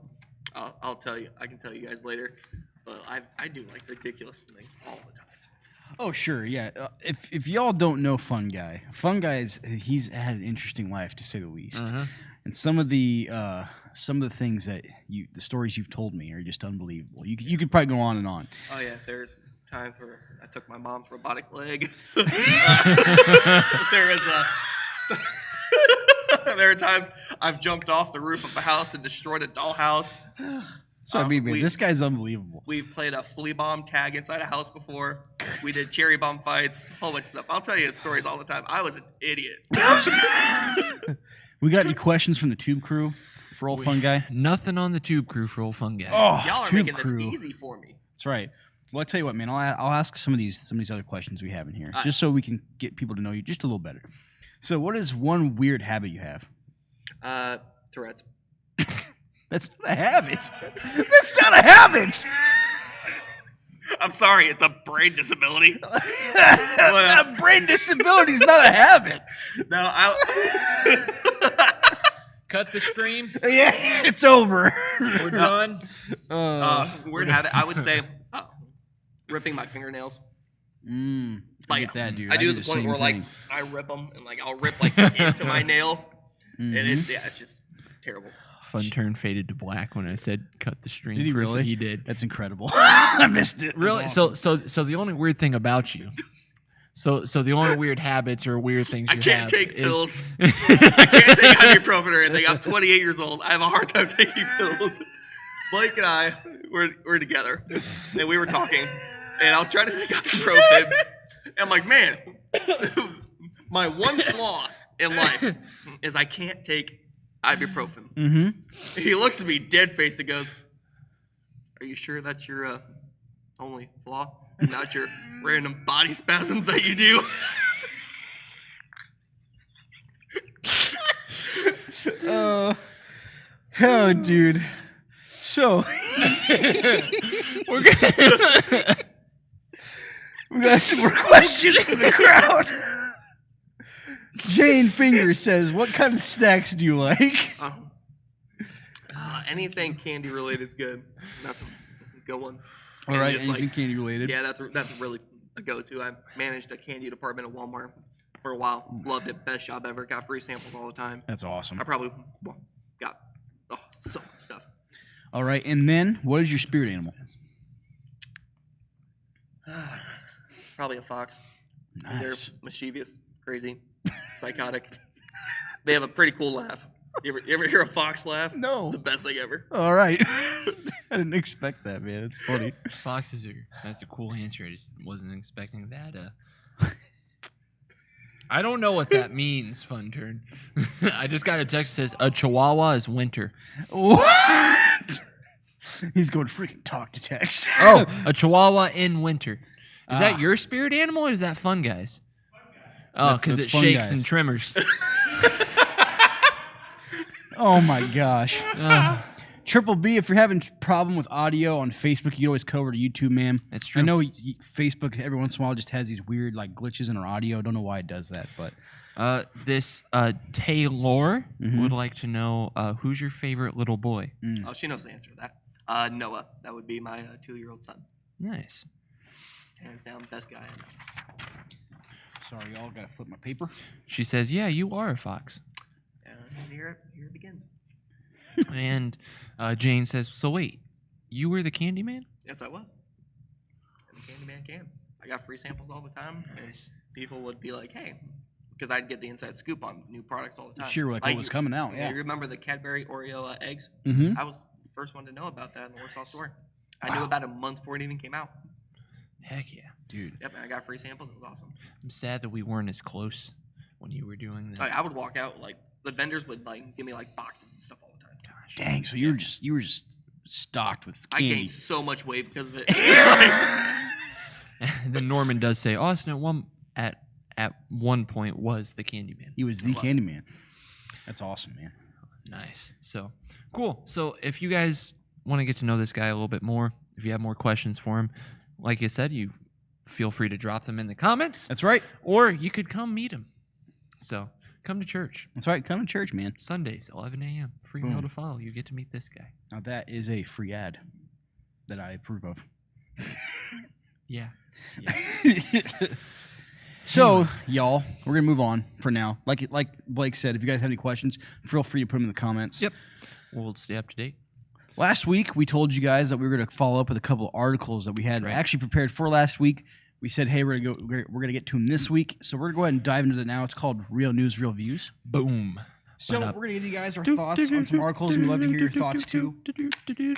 I'll tell you. I can tell you guys later. But I do like ridiculous things all the time. Oh sure, yeah. If y'all don't know Fun Guy he's had an interesting life to say the least. And some of the things that the stories you've told me are just unbelievable. You could probably go on and on. Oh yeah, there's times where I took my mom's robotic leg. There are times I've jumped off the roof of a house and destroyed a dollhouse. So I mean, man, this guy's unbelievable. We've played a flea bomb tag inside a house before. We did cherry bomb fights, a whole bunch of stuff. I'll tell you stories all the time. I was an idiot. We got any questions from the Tube Crew for Old Fun Guy? nothing on the Tube Crew for Old Fun Guy. Oh, Y'all are Tube making Crew. this easy for me. That's right. Well, I'll tell you what, man. I'll ask some of these other questions we have in here, All just so we can get people to know you just a little better. So, what is one weird habit you have? Tourette's. That's not a habit. That's not a habit. I'm sorry, it's a brain disability. A brain disability is not a habit. No, Cut the stream. Yeah, it's over. We're done. weird habit. I would say ripping my fingernails. I get that, dude. I do the the point same where thing. like I rip them and like I'll rip like into my nail, and it's just terrible. Fun turn faded to black when I said cut the stream. Did he first. really? He did. That's incredible. I missed it. Really? That's awesome. So the only weird thing about you. So the only weird habits or weird things I you can't have take is- pills. I can't take ibuprofen or anything. I'm 28 years old. I have a hard time taking pills. Blake and I were together, and we were talking, and I was trying to take ibuprofen. And I'm like, man, my one flaw in life is I can't take ibuprofen. Mm-hmm. He looks at me dead faced and goes, "Are you sure that's your only flaw and not your random body spasms that you do?" Oh, dude. So We're gonna. we got some more questions from the crowd. Jane Finger says, "What kind of snacks do you like?" Anything candy related is good. That's a good one. All And right, just, anything candy related. Yeah, that's really a go-to. I managed a candy department at Walmart for a while. Loved it. Best job ever. Got free samples all the time. That's awesome. I probably got so much stuff. All right, and then what is your spirit animal? Probably a fox. Nice. They're mischievous, crazy, psychotic. They have a pretty cool laugh. You ever hear a fox laugh? No. The best thing ever. All right. I didn't expect that, man. It's funny. Foxes are. That's a cool answer. I just wasn't expecting that. I don't know what that means. Fun turn. I just got a text that says a Chihuahua is winter. What? He's going to freaking talk to text. Oh, a Chihuahua in winter. Is that Ah. your spirit animal or is that Fun Guys? Oh, That's because it Fun shakes Guys. and tremors. Oh my gosh. Oh, Triple B, if you're having problem with audio on Facebook, you can always come over to YouTube, man. that's true. I know Facebook every once in a while just has these weird like glitches in our audio. Don't know why it does that, but This Taylor Mhm. would like to know who's your favorite little boy? Oh, she knows the answer to that. Noah. That would be my 2-year-old son. Nice. Hands down, best guy I know. sorry, y'all gotta flip my paper. She says, "Yeah, you are a fox." And here it begins. And Jane says, "So wait, you were the Candyman?" Yes, I was. And the Candyman can. I got free samples all the time, and people would be like, "Hey," because I'd get the inside scoop on new products all the time. Sure, like what was coming out. Yeah. You remember the Cadbury Oreo eggs? Mm-hmm. I was the first one to know about that in the Warsaw store. I knew about it months before it even came out. Heck yeah, Dude. Yep, and I got free samples. It was awesome. I'm sad that we weren't as close when you were doing that. I would walk out like the vendors would like give me like boxes and stuff all the time. Gosh. Dang, so you were just stocked with I candy. gained so much weight because of it. Then Norman does say Austin at one point was the Candyman. He was the Candyman. That's awesome, man. Nice. So cool. So if you guys want to get to know this guy a little bit more, if you have more questions for him, like I said, you feel free to drop them in the comments, That's right. or you could come meet him. So come to church That's right. Come to church, man. Sundays, 11 a.m. Free Boom. meal to follow. You get to meet this guy. Now that is a free ad that I approve of. Yeah. So, y'all, we're gonna move on for now. Like Blake said, if you guys have any questions, feel free to put them in the comments. Yep. We'll stay up to date. Last week, we told you guys that we were going to follow up with a couple of articles that we had actually prepared for last week. We said, hey, we're gonna get to them this week. So we're going to go ahead and dive into that now. It's called Real News, Real Views. Boom. So we're going to give you guys our thoughts on some articles, and we'd love to hear your thoughts, too.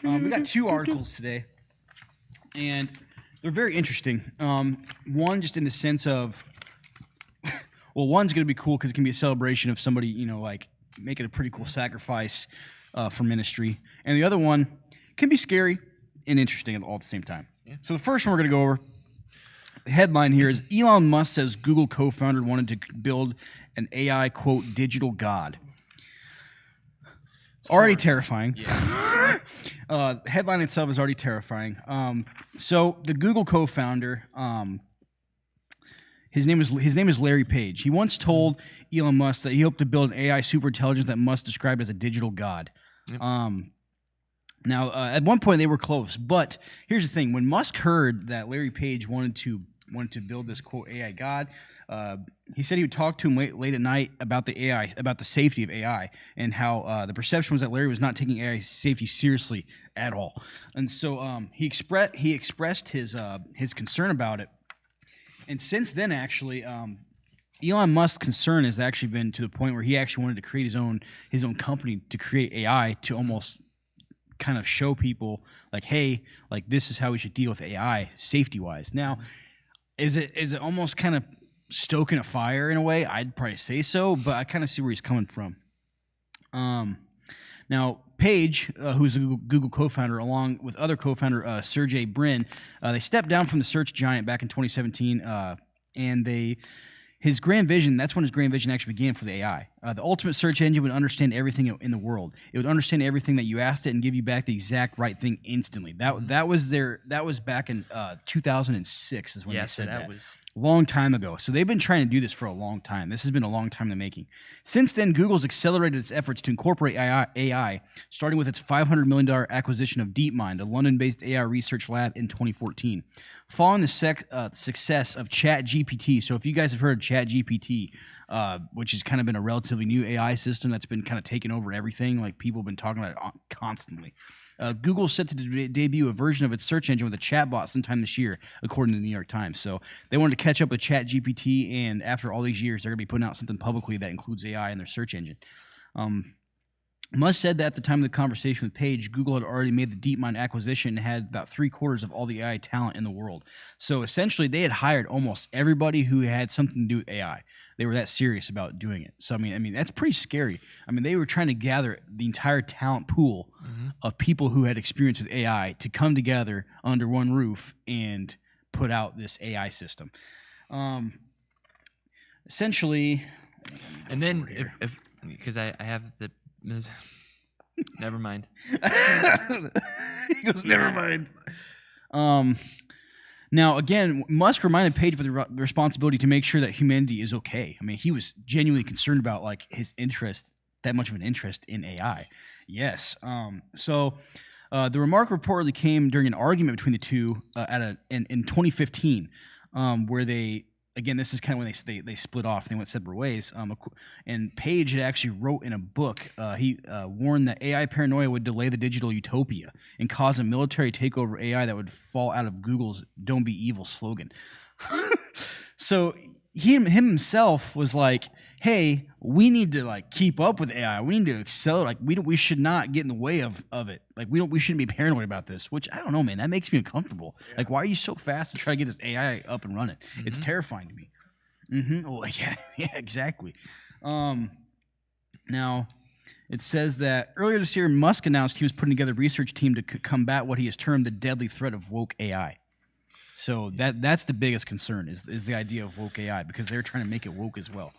We got 2 articles today, and they're very interesting. One, just in the sense of, well, one's going to be cool because it can be a celebration of somebody, like making a pretty cool sacrifice for ministry. And the other one can be scary and interesting all at the same time. Yeah. So the first one we're going to go over, the headline here is Elon Musk says Google co-founder wanted to build an AI, quote, digital god. It's already terrifying. Yeah. Headline itself is already terrifying. So the Google co-founder, his name is Larry Page. He once told Elon Musk that he hoped to build an AI superintelligence that Musk described as a digital god. Yep. Now, at one point they were close, but here's the thing: when Musk heard that Larry Page wanted to build this quote AI god, he said he would talk to him late at night about the AI, about the safety of AI, and how the perception was that Larry was not taking AI safety seriously at all. And so he expressed his concern about it. And since then, actually, Elon Musk's concern has actually been to the point where he actually wanted to create his own company to create AI to almost kind of show people like, hey, like this is how we should deal with AI safety wise. Now, is it almost kind of stoking a fire in a way? I'd probably say so, but I kind of see where he's coming from. Now, Page, who's a Google co-founder, along with other co-founder Sergey Brin, they stepped down from the search giant back in 2017, and his grand vision, that's when his grand vision actually began for the AI. The ultimate search engine would understand everything in the world. It would understand everything that you asked it and give you back the exact right thing instantly. That was back in 2006 is when they said that. Was a long time ago. So they've been trying to do this for a long time. This has been a long time in the making. Since then, Google's accelerated its efforts to incorporate AI, starting with its $500 million acquisition of DeepMind, a London-based AI research lab, in 2014. Following the success of ChatGPT, so if you guys have heard of ChatGPT, which has kind of been a relatively new AI system that's been kind of taking over everything, like people have been talking about it constantly. Google is set to debut a version of its search engine with a chatbot sometime this year, according to the New York Times. So they wanted to catch up with ChatGPT, and after all these years, they're going to be putting out something publicly that includes AI in their search engine. Musk said that at the time of the conversation with Page, Google had already made the DeepMind acquisition and had about 3/4 of all the AI talent in the world. So essentially, they had hired almost everybody who had something to do with AI. They were that serious about doing it. So I mean, that's pretty scary. I mean, they were trying to gather the entire talent pool of people who had experience with AI to come together under one roof and put out this AI system. Essentially, and then if because I have the. Never mind. He goes, never mind. Now, again, Musk reminded Page of the responsibility to make sure that humanity is okay. I mean, he was genuinely concerned about like his interest, that much of an interest in AI. Yes. So the remark reportedly came during an argument between the two in 2015, where they again, this is kind of when they split off. They went separate ways. And Page had actually wrote in a book. He warned that AI paranoia would delay the digital utopia and cause a military takeover of AI that would fall out of Google's "Don't be evil" slogan. So himself was like, hey, we need to like keep up with AI. We need to accelerate. Like we should not get in the way of it. Like we shouldn't be paranoid about this. Which I don't know, man. That makes me uncomfortable. Yeah. Like, why are you so fast to try to get this AI up and running? Mm-hmm. It's terrifying to me. Mm-hmm. Oh yeah, exactly. Now, it says that earlier this year, Musk announced he was putting together a research team to combat what he has termed the deadly threat of woke AI. So that's the biggest concern is the idea of woke AI, because they're trying to make it woke as well.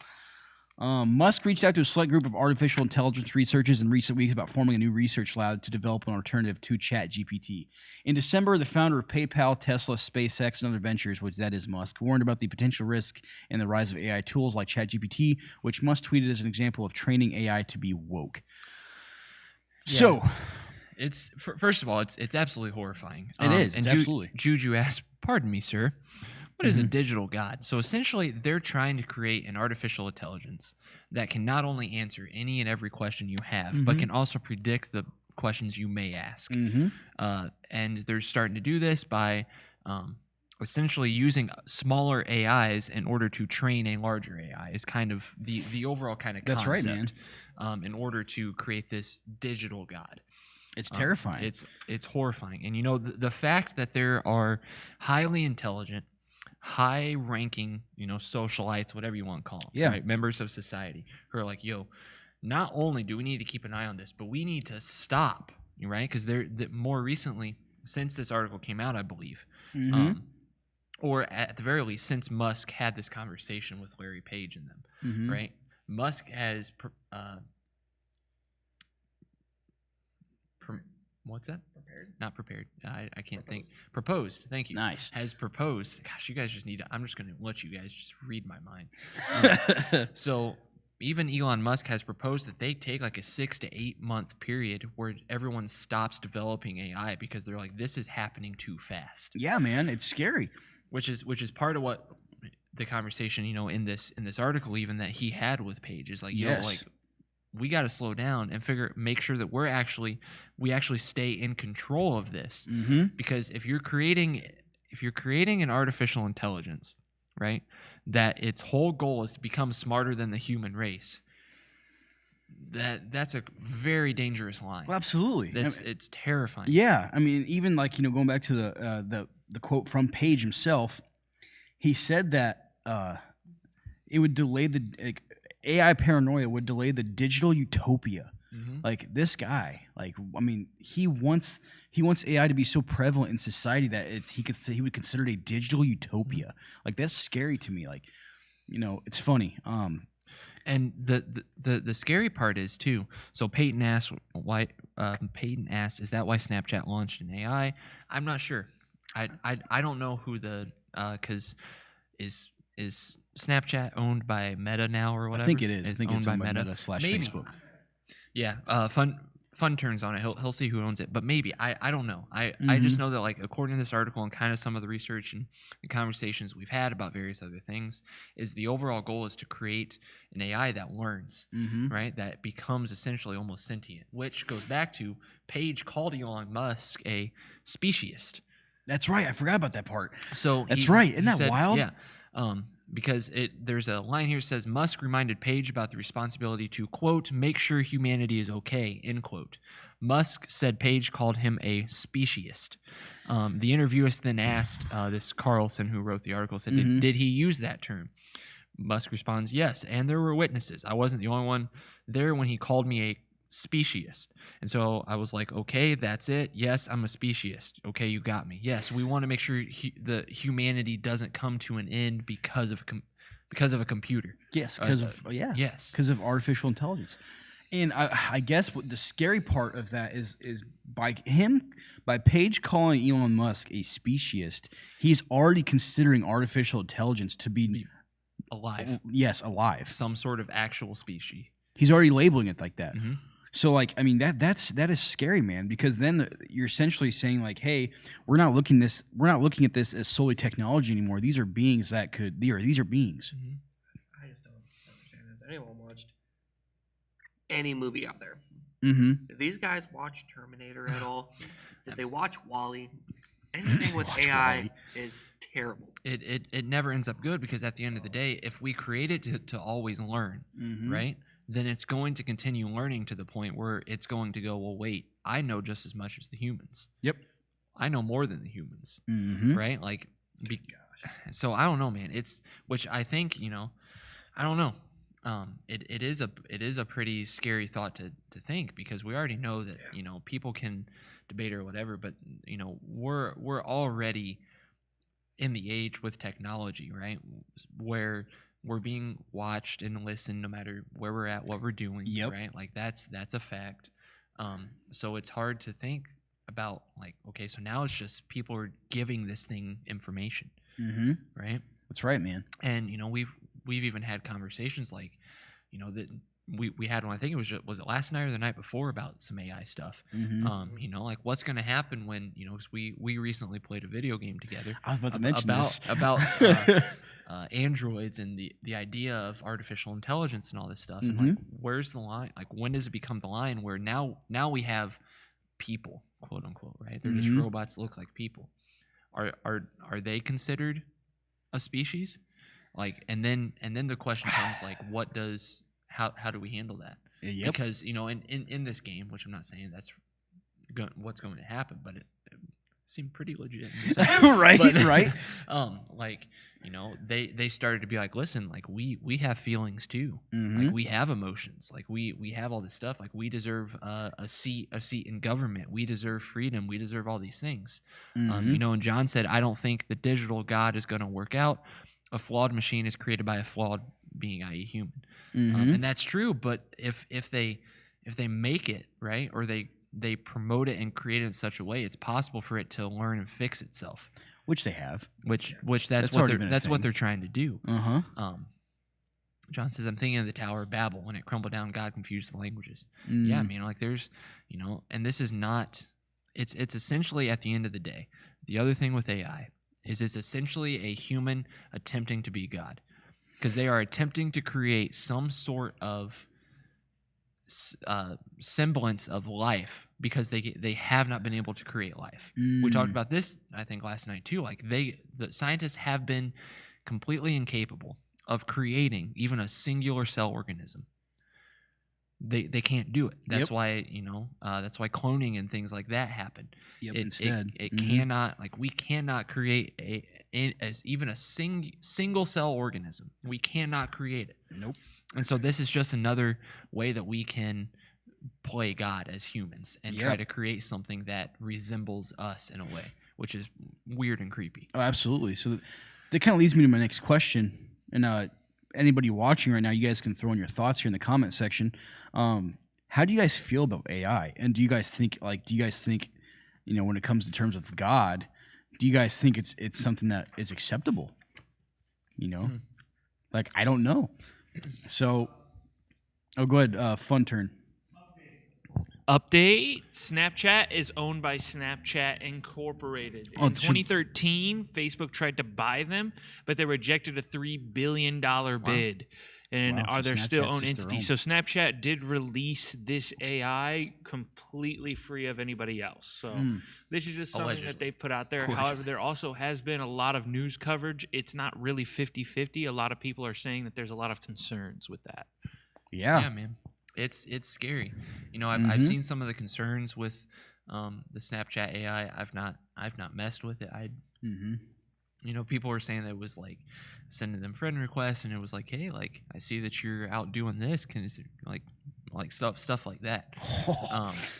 Musk reached out to a select group of artificial intelligence researchers in recent weeks about forming a new research lab to develop an alternative to ChatGPT. In December, the founder of PayPal, Tesla, SpaceX, and other ventures, which that is Musk, warned about the potential risk in the rise of AI tools like ChatGPT, which Musk tweeted as an example of training AI to be woke. Yeah. So, it's first of all, it's absolutely horrifying. It is. It's absolutely. Juju asked, "Pardon me, sir. What is a digital god?" So essentially, they're trying to create an artificial intelligence that can not only answer any and every question you have, but can also predict the questions you may ask. And they're starting to do this by essentially using smaller AIs in order to train a larger AI. Is kind of the overall kind of concept. That's right, man. In order to create this digital god. It's terrifying. It's horrifying. And the fact that there are highly intelligent, high-ranking, socialites, whatever you want to call them, right? Members of society who are like, yo, not only do we need to keep an eye on this, but we need to stop, right? Because more recently, since this article came out, I believe, or at the very least, since Musk had this conversation with Larry Page and them, right? Musk has what's that? Prepared? Not prepared. I can't think. Proposed. Thank you. Nice. Has proposed. Gosh, you guys just need to. I'm just going to let you guys just read my mind. So even Elon Musk has proposed that they take like a 6 to 8 month period where everyone stops developing AI because they're like, this is happening too fast. Yeah, man, it's scary. Which is part of what the conversation, in this article even that he had with Page is like, we got to slow down and make sure that we actually stay in control of this. Because if you're creating an artificial intelligence, right, that its whole goal is to become smarter than the human race, that's a very dangerous line. Well, absolutely. It's terrifying. Yeah, I mean, even like going back to the quote from Page himself, he said that it would delay AI paranoia would delay the digital utopia. Like this guy, he wants AI to be so prevalent in society that he would consider it a digital utopia. Like that's scary to me. Like, it's funny. And the scary part is too. So Peyton asked, "Why?" Peyton asked, "Is that why Snapchat launched an AI?" I'm not sure. I don't know who because is Snapchat owned by Meta now or whatever? I think it is. I think it's owned by Meta / Facebook. Yeah. Fun turns on it. He'll see who owns it, but maybe I don't know. I just know that like according to this article and kind of some of the research and the conversations we've had about various other things, is the overall goal is to create an AI that learns, right? That becomes essentially almost sentient, which goes back to Page called Elon Musk a speciesist. That's right. I forgot about that part. So that's right. Isn't that said, wild? Yeah. Because there's a line here that says Musk reminded Page about the responsibility to, quote, make sure humanity is okay, end quote. Musk said Page called him a speciesist. The interviewist then asked this Carlson, who wrote the article, said, did he use that term? Musk responds, yes, and there were witnesses. I wasn't the only one there when he called me a speciesist. And so I was like, okay, that's it. Yes, I'm a speciesist. Okay, you got me. Yes, we want to make sure the humanity doesn't come to an end because of a computer. Yes, because of artificial intelligence. And I guess what the scary part of that is by Page calling Elon Musk a speciesist, he's already considering artificial intelligence to be alive. Yes, alive. Some sort of actual species. He's already labeling it like that. So like, I mean, that is scary, man, because then you're essentially saying like, hey, we're not looking at this as solely technology anymore. These are beings that these are beings. I just don't understand this. Anyone watched any movie out there? Mm-hmm. Did these guys watch Terminator at all? Did they watch WALL-E? Anything with AI WALL-E. is terrible. It never ends up good, because at the end of the day, if we create it to always learn, right, then it's going to continue learning to the point where it's going to go, well, wait, I know just as much as the humans. Yep. I know more than the humans, Mm-hmm. right? Like, so I don't know, man. Which I think, I don't know. It is a pretty scary thought to think, because we already know that people can debate or whatever, but we're already in the age with technology, right, where we're being watched and listened no matter where we're at, what we're doing, right? Like that's a fact. So it's hard to think about, like, okay, so now it's just people are giving this thing information, right? That's right, man. And we've even had conversations like, that we had one. I think was it last night or the night before, about some AI stuff. Like what's going to happen when 'cause we recently played a video game together. I was about to mention about androids and the idea of artificial intelligence and all this stuff. And like, where's the line? Like, when does it become the line where now we have people, quote unquote, right? They're just robots that look like people. Are they considered a species? Like, and then the question comes like, how do we handle that? Because in this game, which I'm not saying that's what's going to happen, but it seemed pretty legit. Right, but, right. Like, they started to be like, listen, like we have feelings too. Mm-hmm. Like we have emotions. Like we have all this stuff. Like we deserve a seat in government. We deserve freedom. We deserve all these things. And John said, I don't think the digital God is going to work out. A flawed machine is created by a flawed being, i.e. human. And that's true, but if they make it right, or they promote it and create it in such a way, it's possible for it to learn and fix itself, which they have. Which that's what they're trying to do. John says, I'm thinking of the Tower of Babel. When it crumbled down, God confused the languages. Yeah, I mean, like there's and this is not. It's essentially, at the end of the day, the other thing with AI is it's essentially a human attempting to be God. Because they are attempting to create some sort of semblance of life, because they have not been able to create life. We talked about this, I think, last night too. Like the scientists have been completely incapable of creating even a singular cell organism. They can't do it. That's why that's why cloning and things like that happen. It cannot, like, we cannot create even a single cell organism. We cannot create it. Nope. And so this is just another way that we can play God as humans and try to create something that resembles us in a way, which is weird and creepy. Oh, absolutely. So that kind of leads me to my next question. And anybody watching right now, you guys can throw in your thoughts here in the comment section. How do you guys feel about AI? And do you guys think, when it comes to terms of God, do you guys think it's something that is acceptable? Like, I don't know. So, go ahead. Fun turn. Update: Snapchat is owned by Snapchat Incorporated. In 2013, Facebook tried to buy them, but they rejected a $3 billion bid. And are their still own entity. So Snapchat did release this AI completely free of anybody else. So this is just something that they put out there. However, there also has been a lot of news coverage. It's not really 50-50. A lot of people are saying that there's a lot of concerns with that. Yeah, man. It's scary. I've seen some of the concerns with the Snapchat AI. I've not messed with it. People were saying that it was like sending them friend requests, and it was like, hey, like, I see that you're out doing this. Can you like stuff like that?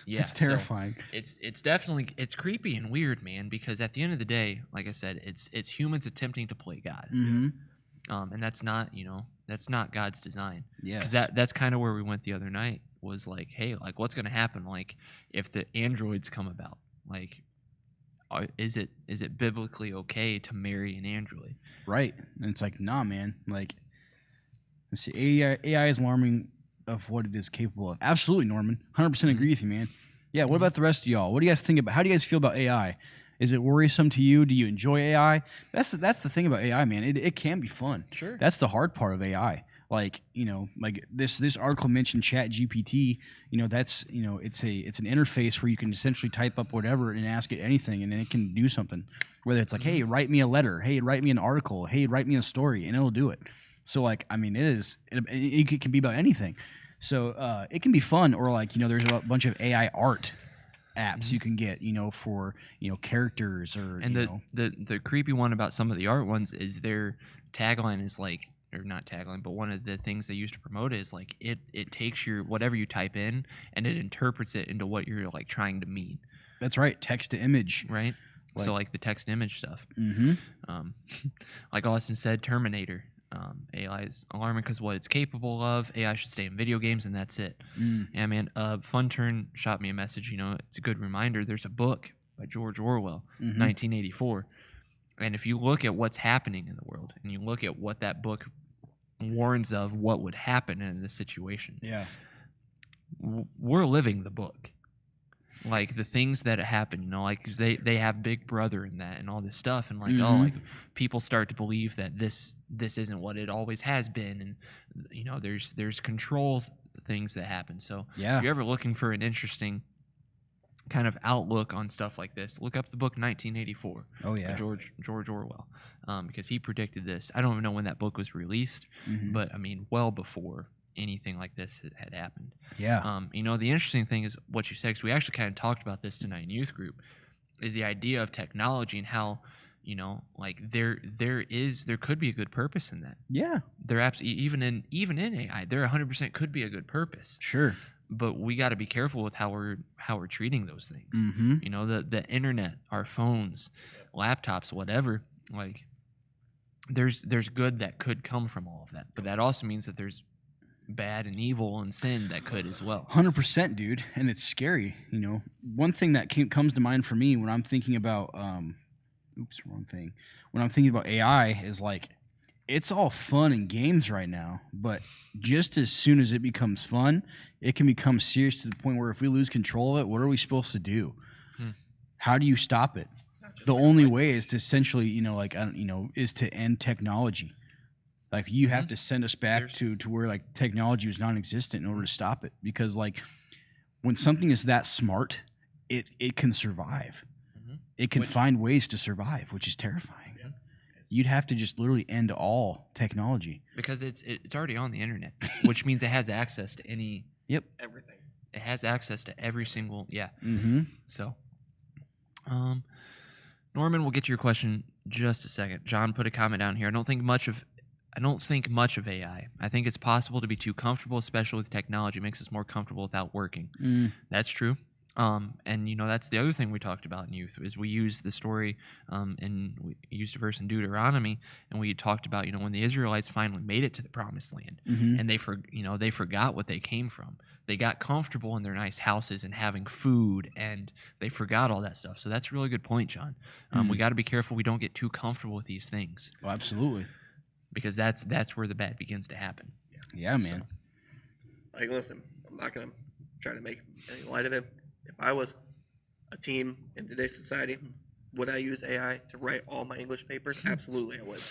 Yeah, it's terrifying. So it's definitely creepy and weird, man. Because at the end of the day, like I said, it's humans attempting to play God. And that's not God's design. Yes. Because that's kind of where we went the other night. Was like, hey, like, what's going to happen? Like, if the androids come about, like, is it biblically okay to marry an android? Right. And it's like, nah, man. Like, AI is alarming of what it is capable of. Absolutely, Norman. 100% agree with you, man. Yeah. What about the rest of y'all? What do you guys think about? How do you guys feel about AI? Is it worrisome to you? Do you enjoy AI? That's the thing about AI, man. It can be fun. Sure. That's the hard part of AI. Like, like this article mentioned ChatGPT. That's it's an interface where you can essentially type up whatever and ask it anything, and then it can do something. Whether it's like, hey, write me a letter. Hey, write me an article. Hey, write me a story, and it'll do it. So like, I mean, it can be about anything. So it can be fun, or like there's a bunch of AI art apps you can get for characters or the creepy one about some of the art ones is their tagline is like, or not tagline, but one of the things they use to promote it is like it takes your whatever you type in and it interprets it into what you're like trying to mean. That's right, text to image, right? So like the text to image stuff. Mm-hmm. Like Austin said, Terminator. AI is alarming because what it's capable of. AI should stay in video games, and that's it. Yeah, man. Fun Turn shot me a message. It's a good reminder. There's a book by George Orwell, 1984, and if you look at what's happening in the world, and you look at what that book warns of, what would happen in this situation, we're living the book. Like the things that happen, like 'cause they have Big Brother in that and all this stuff, and like like people start to believe that this isn't what it always has been, and there's control things that happen. So if you're ever looking for an interesting kind of outlook on stuff like this, look up the book 1984. Oh yeah, George Orwell, because he predicted this. I don't even know when that book was released, but I mean well before anything like this had happened. Yeah. The interesting thing is what you said, because we actually kind of talked about this tonight in youth group, is the idea of technology and how, like there could be a good purpose in that. Yeah. There even in AI, there 100% could be a good purpose. Sure. But we got to be careful with how we're treating those things. Mm-hmm. The internet, our phones, laptops, whatever. Like, there's good that could come from all of that, but that also means that there's bad and evil and sin that could as well. 100%, dude, and it's scary. One thing that comes to mind for me when I'm thinking about when I'm thinking about AI is like, it's all fun and games right now, but just as soon as it becomes fun, it can become serious to the point where if we lose control of it, what are we supposed to do? How do you stop it? The only way is to essentially, is to end technology. Like, you have to send us back to where like technology was non-existent in order to stop it, because like when something is that smart, it can survive. It can find ways to survive, which is terrifying. Yeah. You'd have to just literally end all technology, because it's already on the internet, which means it has access to everything. It has access to every single So, Norman, we'll get to your question just a second. John put a comment down here. I don't think much of AI. I think it's possible to be too comfortable, especially with technology. It makes us more comfortable without working. That's true. And that's the other thing we talked about in youth, is we used the story, and we used a verse in Deuteronomy, and we talked about when the Israelites finally made it to the Promised Land, and they forgot what they came from. They got comfortable in their nice houses and having food, and they forgot all that stuff. So that's a really good point, John. We got to be careful we don't get too comfortable with these things. Oh, absolutely. Because that's where the bad begins to happen. Yeah, man. So, like, listen, I'm not gonna try to make any light of it. If I was a teen in today's society, would I use AI to write all my English papers? Absolutely, I would.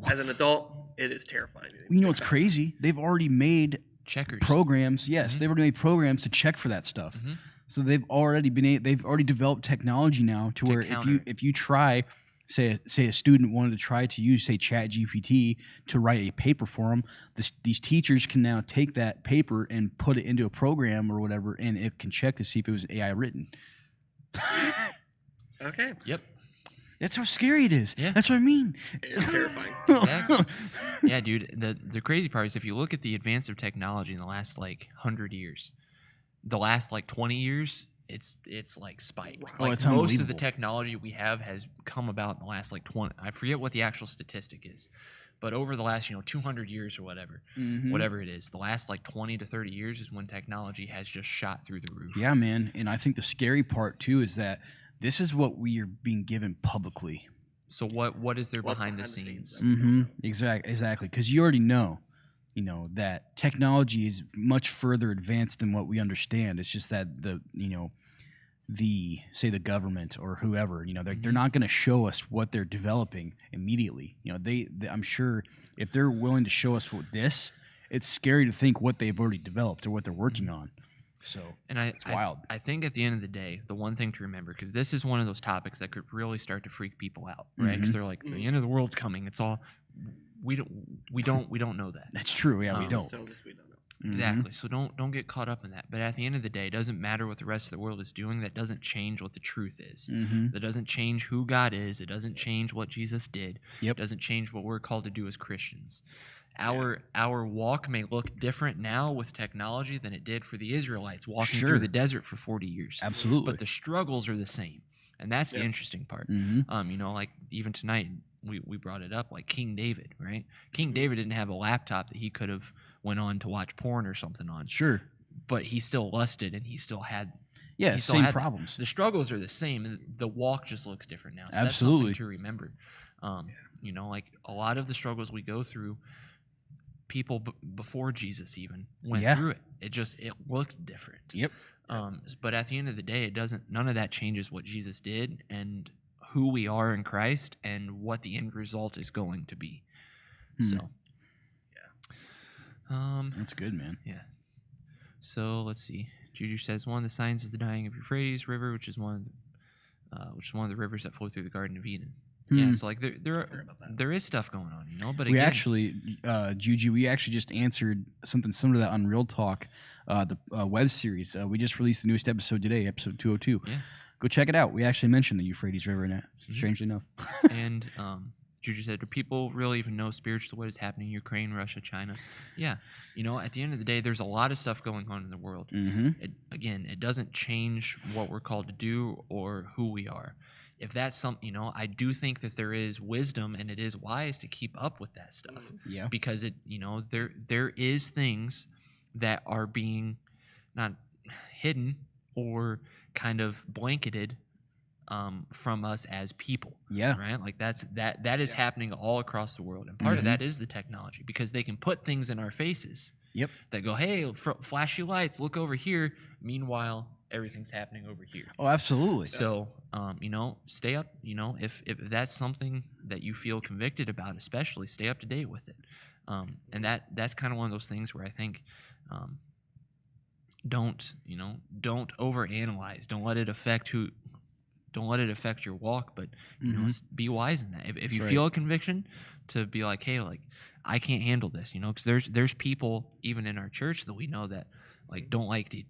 As an adult, it is terrifying. What's crazy? They've already made checkers programs. Yes, they've already made programs to check for that stuff. So they've already developed technology now to where if you try. Say a student wanted to try to use, say, ChatGPT to write a paper for them. These teachers can now take that paper and put it into a program or whatever, and it can check to see if it was AI written. Okay. Yep. That's how scary it is. Yeah. That's what I mean. It is terrifying. Exactly. Yeah, dude. The crazy part is if you look at the advance of technology in the last 100 years, the last 20 years. It's like spiked. It's most of the technology we have has come about in the last 20. I forget what the actual statistic is, but over the last 200 years or whatever it is, the last 20 to 30 years is when technology has just shot through the roof. Yeah, man. And I think the scary part too is that this is what we are being given publicly. So what is there behind the scenes? Exactly. Because you already know that technology is much further advanced than what we understand. It's just that the government or whoever, they're not going to show us what they're developing immediately. I'm sure if they're willing to show us this, it's scary to think what they've already developed or what they're working on. So, and it's wild. I think at the end of the day, the one thing to remember, because this is one of those topics that could really start to freak people out, right? Because they're like, the end of the world's coming. It's all we don't know that. That's true. Yeah, we don't. Tells us we don't know. Exactly. So don't get caught up in that. But at the end of the day, it doesn't matter what the rest of the world is doing. That doesn't change what the truth is. That doesn't change who God is. It doesn't change what Jesus did. It doesn't change what we're called to do as Christians. Our walk may look different now with technology than it did for the Israelites walking through the desert for 40 years. Absolutely. But the struggles are the same. And that's the interesting part. Like even tonight we brought it up, like King David, right? King David didn't have a laptop that he could have went on to watch porn or something on. Sure. But he still lusted and he still had same problems. The struggles are the same, and the walk just looks different now. So Absolutely. That's something to remember. Like a lot of the struggles we go through, people before Jesus even went through it. It looked different. Yep. But at the end of the day, none of that changes what Jesus did and who we are in Christ and what the end result is going to be. So, that's good, man. Yeah. So let's see. Juju says one of the signs is the dying of Euphrates River, which is one of the rivers that flow through the Garden of Eden. Yeah, so like there is stuff going on, but we actually, Juju, we actually just answered something similar to that on Real Talk, the web series. We just released the newest episode today, episode 202. Yeah. Go check it out. We actually mentioned the Euphrates River in it, strangely enough. And Juju said, do people really even know spiritually what is happening in Ukraine, Russia, China? Yeah. At the end of the day, there's a lot of stuff going on in the world. It doesn't change what we're called to do or who we are. If that's something, I do think that there is wisdom and it is wise to keep up with that stuff. Yeah. Because there is things that are being not hidden or kind of blanketed from us as people. Yeah. Right? Like that is happening all across the world. And part of that is the technology, because they can put things in our faces. Yep. That go, hey, flashy lights, look over here. Meanwhile, everything's happening over here. Oh, absolutely. So, stay up. If that's something that you feel convicted about, especially, stay up to date with it. And that's kind of one of those things where I think, don't overanalyze. Don't let it affect your walk. But be wise in that. If you feel a conviction, to be like, hey, like I can't handle this. Because there's people even in our church that we know that like don't like to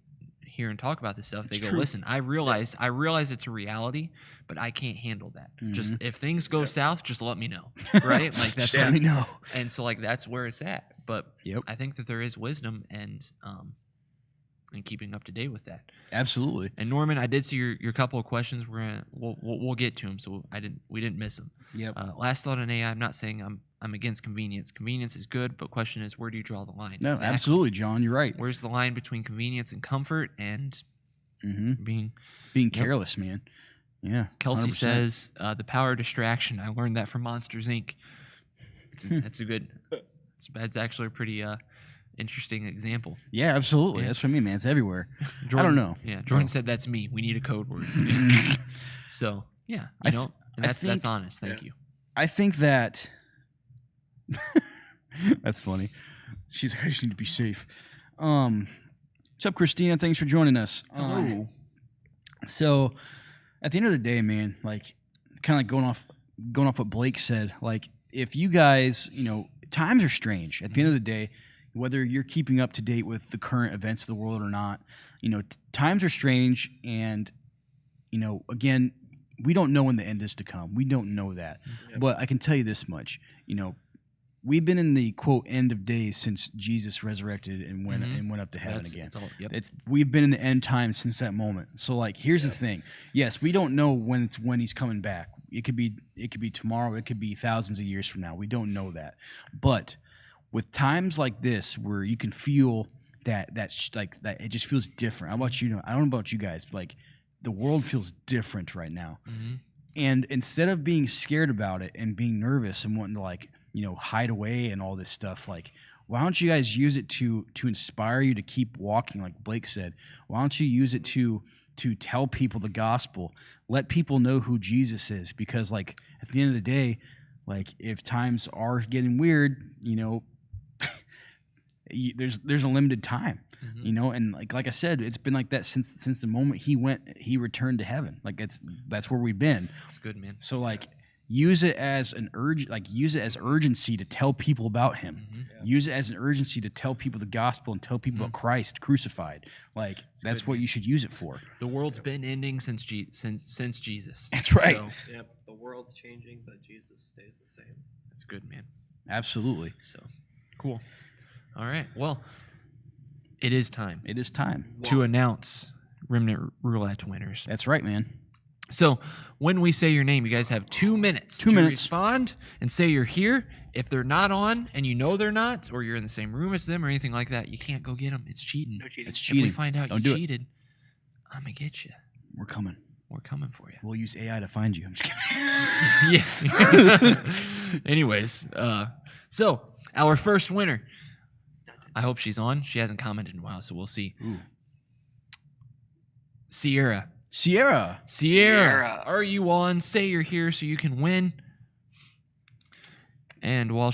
hear and talk about this stuff. They go, listen, I realize it's a reality, but I can't handle that. Just if things go south, just let me know, right? Like that's let me know. And so like that's where it's at. But I think that there is wisdom and keeping up to date with that. Absolutely. And Norman, I did see your couple of questions. We'll get to them, so we didn't miss them. Yep. Last thought on AI. I'm not saying I'm against convenience. Convenience is good, but question is, where do you draw the line? No, exactly. Absolutely, John. You're right. Where's the line between convenience and comfort and being careless, man? Yeah. Kelsey 100%. says the power of distraction. I learned that from Monsters Inc. That's a good. It's actually a pretty interesting example. Yeah, absolutely. That's what I mean, man. It's everywhere. Jordan, I don't know. Yeah, Jordan said that's me. We need a code word. So yeah, that's honest. Thank you. I think that that's funny. She's like, I just need to be safe. What's up, Christina? Thanks for joining us. So at the end of the day, man, like kind of like going off what Blake said, like if you guys, times are strange. At the end of the day, whether you're keeping up to date with the current events of the world or not, times are strange, and again, we don't know when the end is to come. We don't know that. Yep. But I can tell you this much, we've been in the quote end of days since Jesus resurrected and went up to heaven again. We've been in the end times since that moment. So like here's the thing. Yes, we don't know when he's coming back. It could be tomorrow, it could be thousands of years from now. We don't know that. But with times like this where you can feel that it just feels different. How about I don't know about you guys, but like the world feels different right now. And instead of being scared about it and being nervous and wanting to hide away and all this stuff, like Why don't you guys use it to inspire you to keep walking, like Blake said? Why don't you use it to tell people the gospel? Let people know who Jesus is, because like at the end of the day, like if times are getting weird, there's a limited time, and like I said, it's been like that since the moment he returned to heaven. Like that's where we've been. That's good, man. So like use it as an urgency to tell people about him. Use it as an urgency to tell people the gospel and tell people about Christ crucified. Like that's what you should use it for. The world's been ending since Jesus. That's right. So, Yep. The world's changing, but Jesus stays the same. that's good, man. Absolutely. So cool. All right. Well, it is time It is time. to announce Remnant Roulette winners. That's right, man. So when we say your name, you guys have 2 minutes 2 to minutes. respond and say you're here. If they're not on and you know they're not, or you're in the same room as them or anything like that, you can't go get them. It's cheating. No cheating. It's If we cheating. find out Don't you do it. cheated, I'm going to get you. We're coming. We're coming for you. We'll use AI to find you. I'm just kidding. Yeah. Anyways, so our first winner. I hope she's on. She hasn't commented in a while, so we'll see. Ooh. Sierra. Sierra. Sierra. Are you on? Say you're here so you can win. And while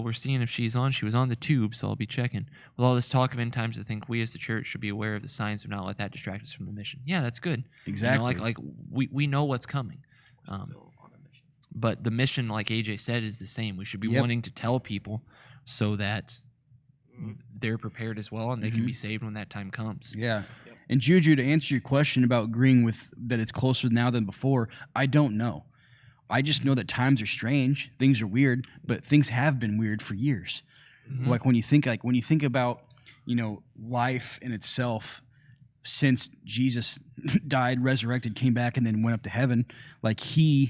we're seeing if she's on, she was on the tube, so I'll be checking. With all this talk of end times, I think we as the church should be aware of the signs and not let that distract us from the mission. Yeah, that's good. Exactly. Like we know what's coming. We're still on a mission. But the mission, like AJ said, is the same. We should be Yep. wanting to tell people so that they're prepared as well and they can be saved when that time comes. Yeah. Yep. And Juju, to answer your question about agreeing with that it's closer now than before, I don't know. I just know that times are strange, things are weird, but things have been weird for years. Mhm. Like when you think about, life in itself since Jesus died, resurrected, came back, and then went up to heaven, like the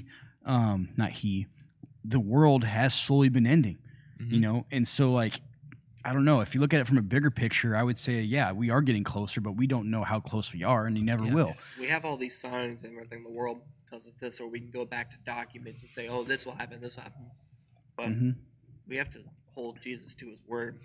world has slowly been ending, Mhm. and so like, I don't know. If you look at it from a bigger picture, I would say, yeah, we are getting closer, but we don't know how close we are, and you never Yeah. will. We have all these signs and everything. The world tells us this, or we can go back to documents and say, "Oh, this will happen. This will happen." But hmm we have to hold Jesus to His word.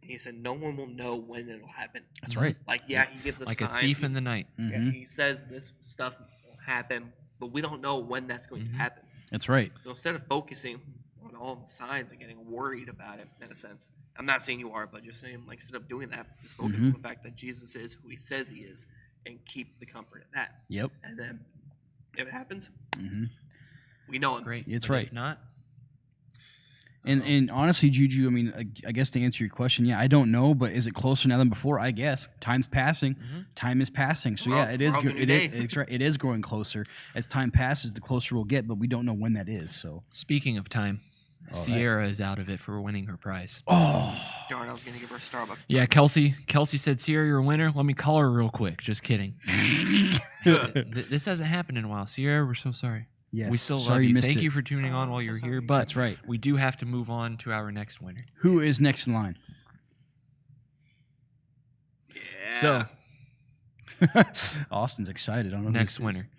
And He said, "No one will know when it'll happen." That's right. Like, yeah, He gives us Like signs. a thief in the night. Yeah, hmm He says this stuff will happen, but we don't know when that's going Mhm. to happen. That's right. So instead of focusing on all the signs and getting worried about it, in a sense, I'm not saying you are, but just saying, like, instead of doing that, just focus on the fact that Jesus is who He says He is, and keep the comfort of that. Yep. And then, if it happens, hmm we know Him. Great. It's But right. If not, And honestly, Juju, I mean, I guess to answer your question, yeah, I don't know, but is it closer now than before? I guess time's passing. Mhm. Time is passing. So Tomorrow's- yeah, it is. tomorrow's a new It is. day. It's right. It is growing closer. As time passes, the closer we'll get, but we don't know when that is. So. speaking of time, Oh, Sierra is out of it for winning her prize. Oh. Darn, I was going to give her a Starbucks. Yeah, Kelsey said, Sierra, you're a winner. Let me call her real quick. Just kidding. This hasn't happened in a while. Sierra, we're so sorry. Yes. We still Sorry love you. missed Thank it. you for tuning on Oh, while so you're sorry. here. But That's right. we do have to move on to our next winner. Who is next in line? Yeah. So, Austin's excited. I don't know. who next this is. winner.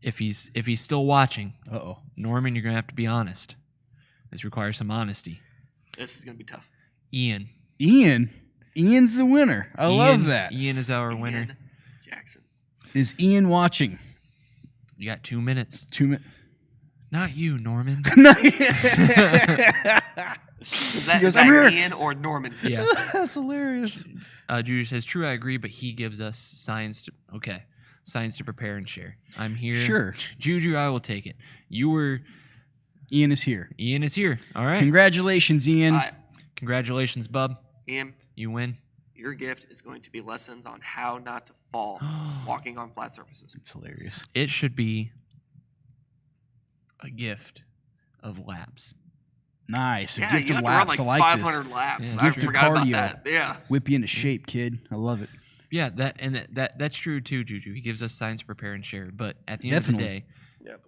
If he's still watching, Uh-oh. Norman, you're gonna have to be honest. This requires some honesty. This is going to be tough. Ian. Ian's the winner. I love Ian- that. Ian is our winner. Ian Jackson. Is Ian watching? You got 2 minutes. 2 minutes. Not you, Norman. Is that, goes, is "I'm that here." Ian or Norman? Yeah. That's hilarious. Judy says, true, I agree, but he gives us signs to prepare and share. I'm here. Sure. Juju, I will take it. Ian is here. Ian is here. All right. Congratulations, Ian. All right, Congratulations, bub. Ian, You win. your gift is going to be lessons on how not to fall walking on flat surfaces. It's hilarious. It should be a gift of laps. Nice. A Yeah, gift you of have to run laps. like I like 500 this. laps. Yeah. I Gift of forgot about cardio. that. Yeah. Whip you into shape, kid. I love it. Yeah, that's true too, Juju. He gives us signs to prepare and share. But at the end Definitely. of the day, Yep.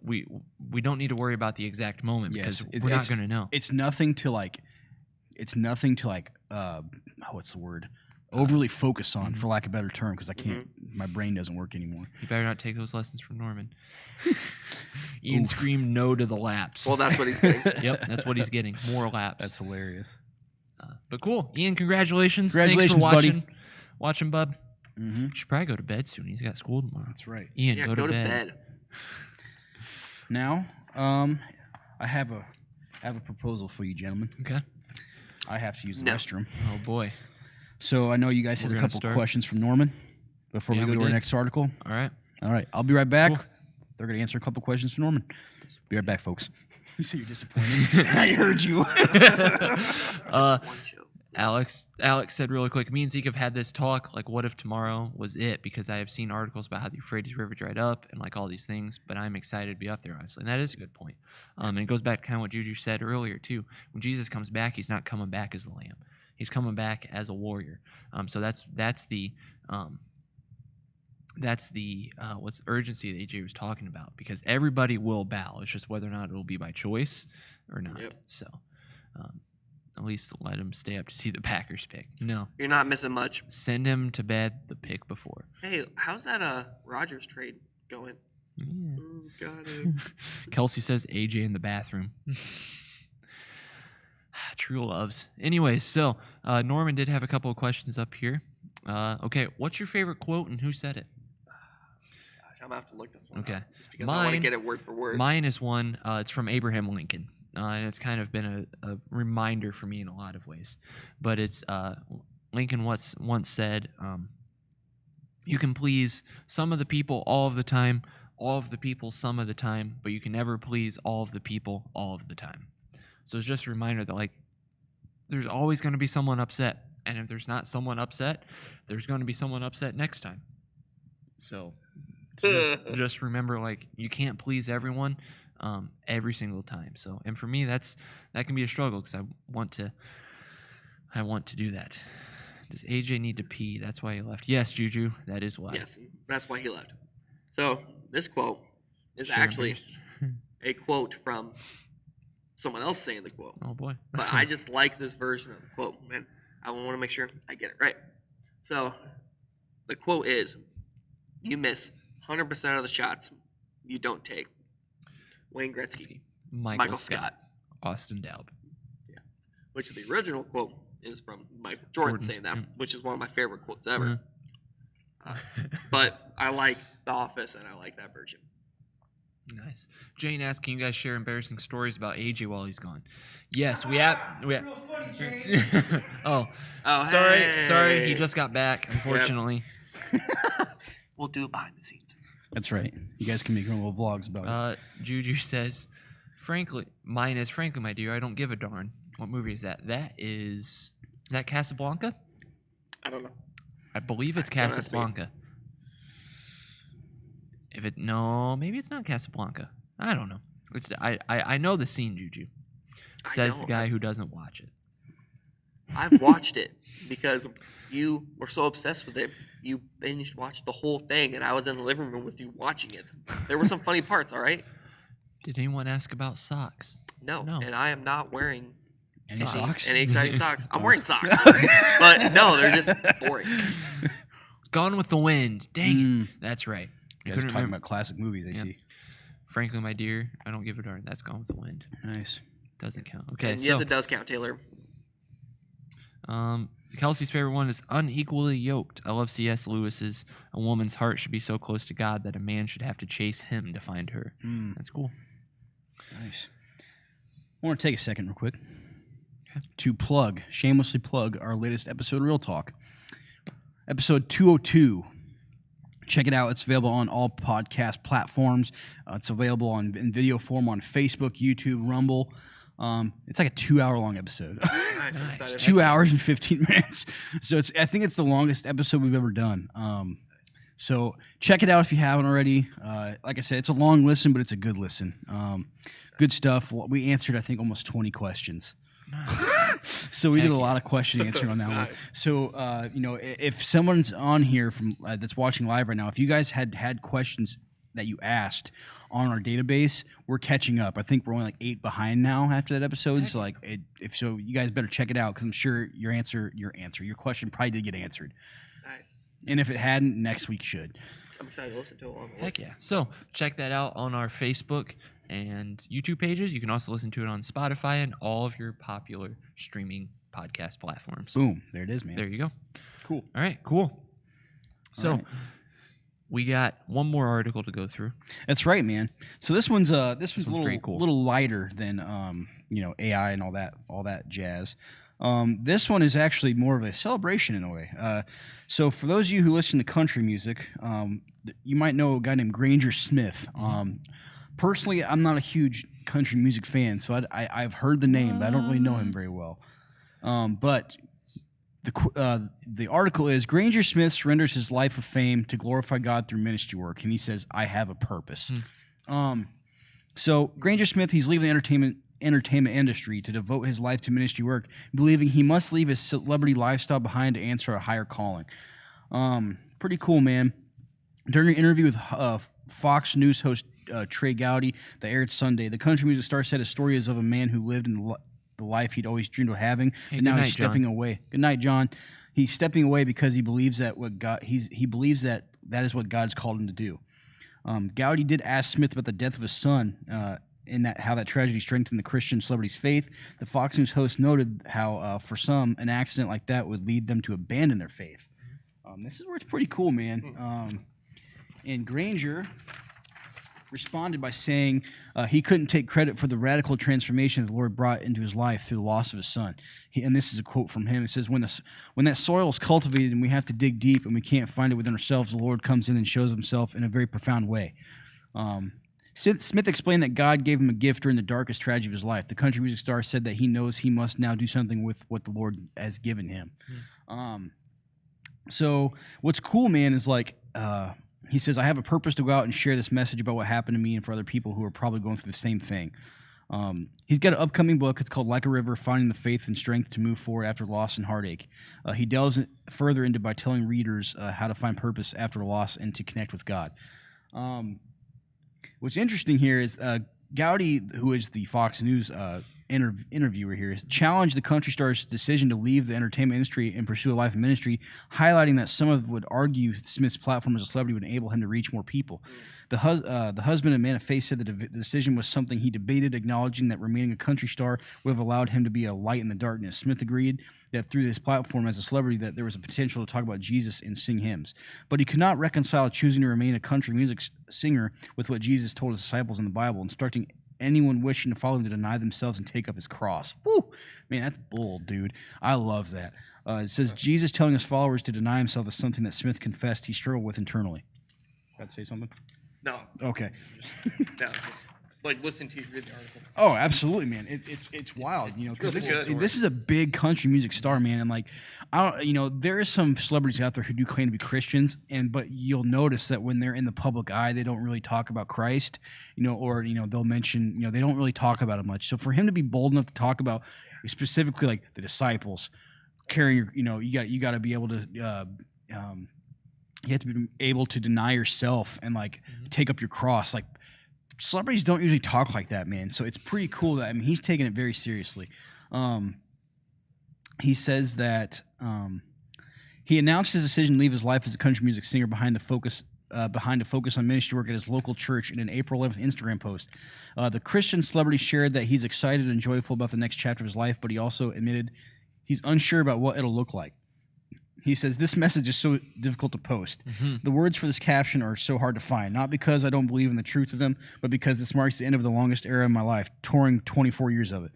we don't need to worry about the exact moment Yes, because we're not going to know. It's nothing to like. What's the word? Overly focus on, for lack of a better term, because I can't. My brain doesn't work anymore. You better not take those lessons from Norman. Ian Oof. screamed no to the laps. Well, that's what he's getting. Yep, that's what he's getting. More laps. That's hilarious. But cool, Ian. Congratulations. Congratulations, Thanks for watching. buddy. Watching, bub. Mm-hmm. Should probably go to bed soon. He's got school tomorrow. That's right. Ian, Yeah, go to bed. Now, I have a proposal for you, gentlemen. Okay. I have to use the No. restroom. Oh boy. So I know you guys We're had a gonna couple start. questions from Norman before Yeah, we go we to our did. next article. All right. All right, I'll be right back. Cool. They're going to answer a couple questions from Norman. Be right back, folks. You say you're disappointed. I heard you. Uh, Just one show. Alex said really quick, me and Zeke have had this talk, like what if tomorrow was it? Because I have seen articles about how the Euphrates River dried up and like all these things, but I'm excited to be up there, honestly. And that is a good point. And it goes back to kind of what Juju said earlier too. When Jesus comes back, he's not coming back as the lamb. He's coming back as a warrior. So that's the what's the urgency that AJ was talking about, because everybody will bow. It's just whether or not it will be by choice or not. Yep. So at least let him stay up to see the Packers pick. No, You're not missing much. send him to bed the pick before. Hey, how's that Rogers trade going? Yeah. Ooh, got it. Kelsey says AJ in the bathroom. True loves. Anyways, so Norman did have a couple of questions up here. Okay, what's your favorite quote and who said it? Gosh, I'm gonna have to look this one Okay. up. Just because I want to Mine- get it word for word. Mine is one. It's from Abraham Lincoln, and it's kind of been a reminder for me in a lot of ways. But it's Lincoln once said, "You can please some of the people all of the time, all of the people some of the time, but you can never please all of the people all of the time." So it's just a reminder that like there's always going to be someone upset, and if there's not someone upset, there's going to be someone upset next time. So just remember, like, you can't please everyone every single time. So, and for me, that can be a struggle because I want to do that. Does AJ need to pee? That's why he left. Yes, Juju, that is why. Yes, that's why he left. So this quote is Sure, actually maybe. a quote from someone else saying the quote. Oh boy. But I just like this version of the quote, man. I want to make sure I get it right. So the quote is, "You miss 100% of the shots you don't take." Wayne Gretzky, Michael Scott. Austin Daub. Which the original quote is from Michael Jordan Jordan, saying that, yeah. which is one of my favorite quotes ever. Mhm. But I like The Office and I like that version. Nice. Jane asked, "Can you guys share embarrassing stories about AJ while he's gone?" Yes, we have. Oh, Oh, sorry. He hey. just got back. Unfortunately. We'll do it behind the scenes. That's right. You guys can make your own little vlogs about it. Juju says, frankly, my dear, I don't give a darn. What movie is that? Is that Casablanca? I don't know. I believe it's Don't ask me. Casablanca. No, maybe it's not Casablanca. I don't know. I know the scene, Juju. I Says the don't. guy who doesn't watch it. I've watched it because you were so obsessed with it. You binged watched the whole thing, and I was in the living room with you watching it. There were some funny parts, all right? Did anyone ask about socks? No, No. and I am not wearing Any socks? any exciting socks. I'm wearing socks, but no, they're just boring. Gone with the Wind. Dang it. Mm. That's right. I You guys are couldn't talking remember. about classic movies, I Yep. see. Frankly, my dear, I don't give a darn. That's Gone with the Wind. Nice. Doesn't count. Okay, And so yes, it does count, Taylor. Kelsey's favorite one is Unequally Yoked. I love C.S. Lewis's "A woman's heart should be so close to God that a man should have to chase him to find her." Mm. That's cool. Nice. I want to take a second real quick to shamelessly plug our latest episode of Real Talk. Episode 202. Check it out. It's available on all podcast platforms. It's available in video form on Facebook, YouTube, Rumble. It's like a 2-hour-long episode. Nice, I'm Nice. excited. 2 hours and 15 minutes. So I think it's the longest episode we've ever done. So check it out if you haven't already. Like I said, it's a long listen, but it's a good listen. Good stuff. We answered, I think, almost 20 questions. So we did a Heck lot of question answering on that one. Nice. So if someone's on here from that's watching live right now, if you guys had questions that you asked on our database, we're catching up. I think we're only like 8 behind now after that episode. So you guys better check it out because I'm sure your question probably did get answered. Nice. And if it hadn't, next week should. I'm excited to listen to it on the way. Heck yeah. So check that out on our Facebook and YouTube pages. You can also listen to it on Spotify and all of your popular streaming podcast platforms. Boom. There it is, man. There you go. Cool. All right, cool. So right. we got one more article to go through. That's right, man. So this one's a one's little pretty cool. little lighter than AI and all that jazz. This one is actually more of a celebration in a way. So for those of you who listen to country music, you might know a guy named Granger Smith. Personally, I'm not a huge country music fan, so I've heard the name, but I don't really know him very well. But the article is Granger Smith surrenders his life of fame to glorify God through ministry work, and he says, "I have a purpose." So Granger Smith, he's leaving the entertainment industry to devote his life to ministry work, believing he must leave his celebrity lifestyle behind to answer a higher calling. Pretty cool, man. During an interview with Fox News host Trey Gowdy that aired Sunday, the country music star said his story is of a man who lived in the life he'd always dreamed of having, and now he's stepping away. Good night, John. He's stepping away because he believes that he believes that is what God's called him to do. Gowdy did ask Smith about the death of his son, and how that tragedy strengthened the Christian celebrity's faith. The Fox News host noted how, for some, an accident like that would lead them to abandon their faith. This is where it's pretty cool, man. And Granger responded by saying he couldn't take credit for the radical transformation the Lord brought into his life through the loss of his son. And this is a quote from him. It says, when that soil is cultivated and we have to dig deep and we can't find it within ourselves, the Lord comes in and shows himself in a very profound way. Smith explained that God gave him a gift during the darkest tragedy of his life. The country music star said that he knows he must now do something with what the Lord has given him. So what's cool, man, is he says, I have a purpose to go out and share this message about what happened to me and for other people who are probably going through the same thing. He's got an upcoming book. It's called Like a River, Finding the Faith and Strength to Move Forward After Loss and Heartache. He delves further into by telling readers how to find purpose after loss and to connect with God. What's interesting here is Gowdy, who is the Fox News interviewer here, challenged the country star's decision to leave the entertainment industry and pursue a life in ministry, highlighting that some would argue Smith's platform as a celebrity would enable him to reach more people. The husband and man of faith said that the decision was something he debated, acknowledging that remaining a country star would have allowed him to be a light in the darkness. Smith agreed that through his platform as a celebrity that there was a potential to talk about Jesus and sing hymns. But he could not reconcile choosing to remain a country music singer with what Jesus told his disciples in the Bible, instructing anyone wishing to follow him to deny themselves and take up his cross. Woo! Man, that's bold, dude. I love that. It says, Jesus telling his followers to deny himself is something that Smith confessed he struggled with internally. I'd say something? No. Okay. No, just listen to you read the article. Oh, absolutely, man. It's wild, because this is a big country music star, man, and there is some celebrities out there who do claim to be Christians, but you'll notice that when they're in the public eye, they don't really talk about Christ, or they'll mention, they don't really talk about it much. So for him to be bold enough to talk about specifically like the disciples carrying, you got to be able to. You have to be able to deny yourself and take up your cross. Celebrities don't usually talk like that, man. So it's pretty cool that he's taking it very seriously. He says that he announced his decision to leave his life as a country music singer behind to focus on ministry work at his local church in an April 11th Instagram post. The Christian celebrity shared that he's excited and joyful about the next chapter of his life, but he also admitted he's unsure about what it'll look like. He says, this message is so difficult to post. The words for this caption are so hard to find, not because I don't believe in the truth of them, but because this marks the end of the longest era of my life, touring 24 years of it.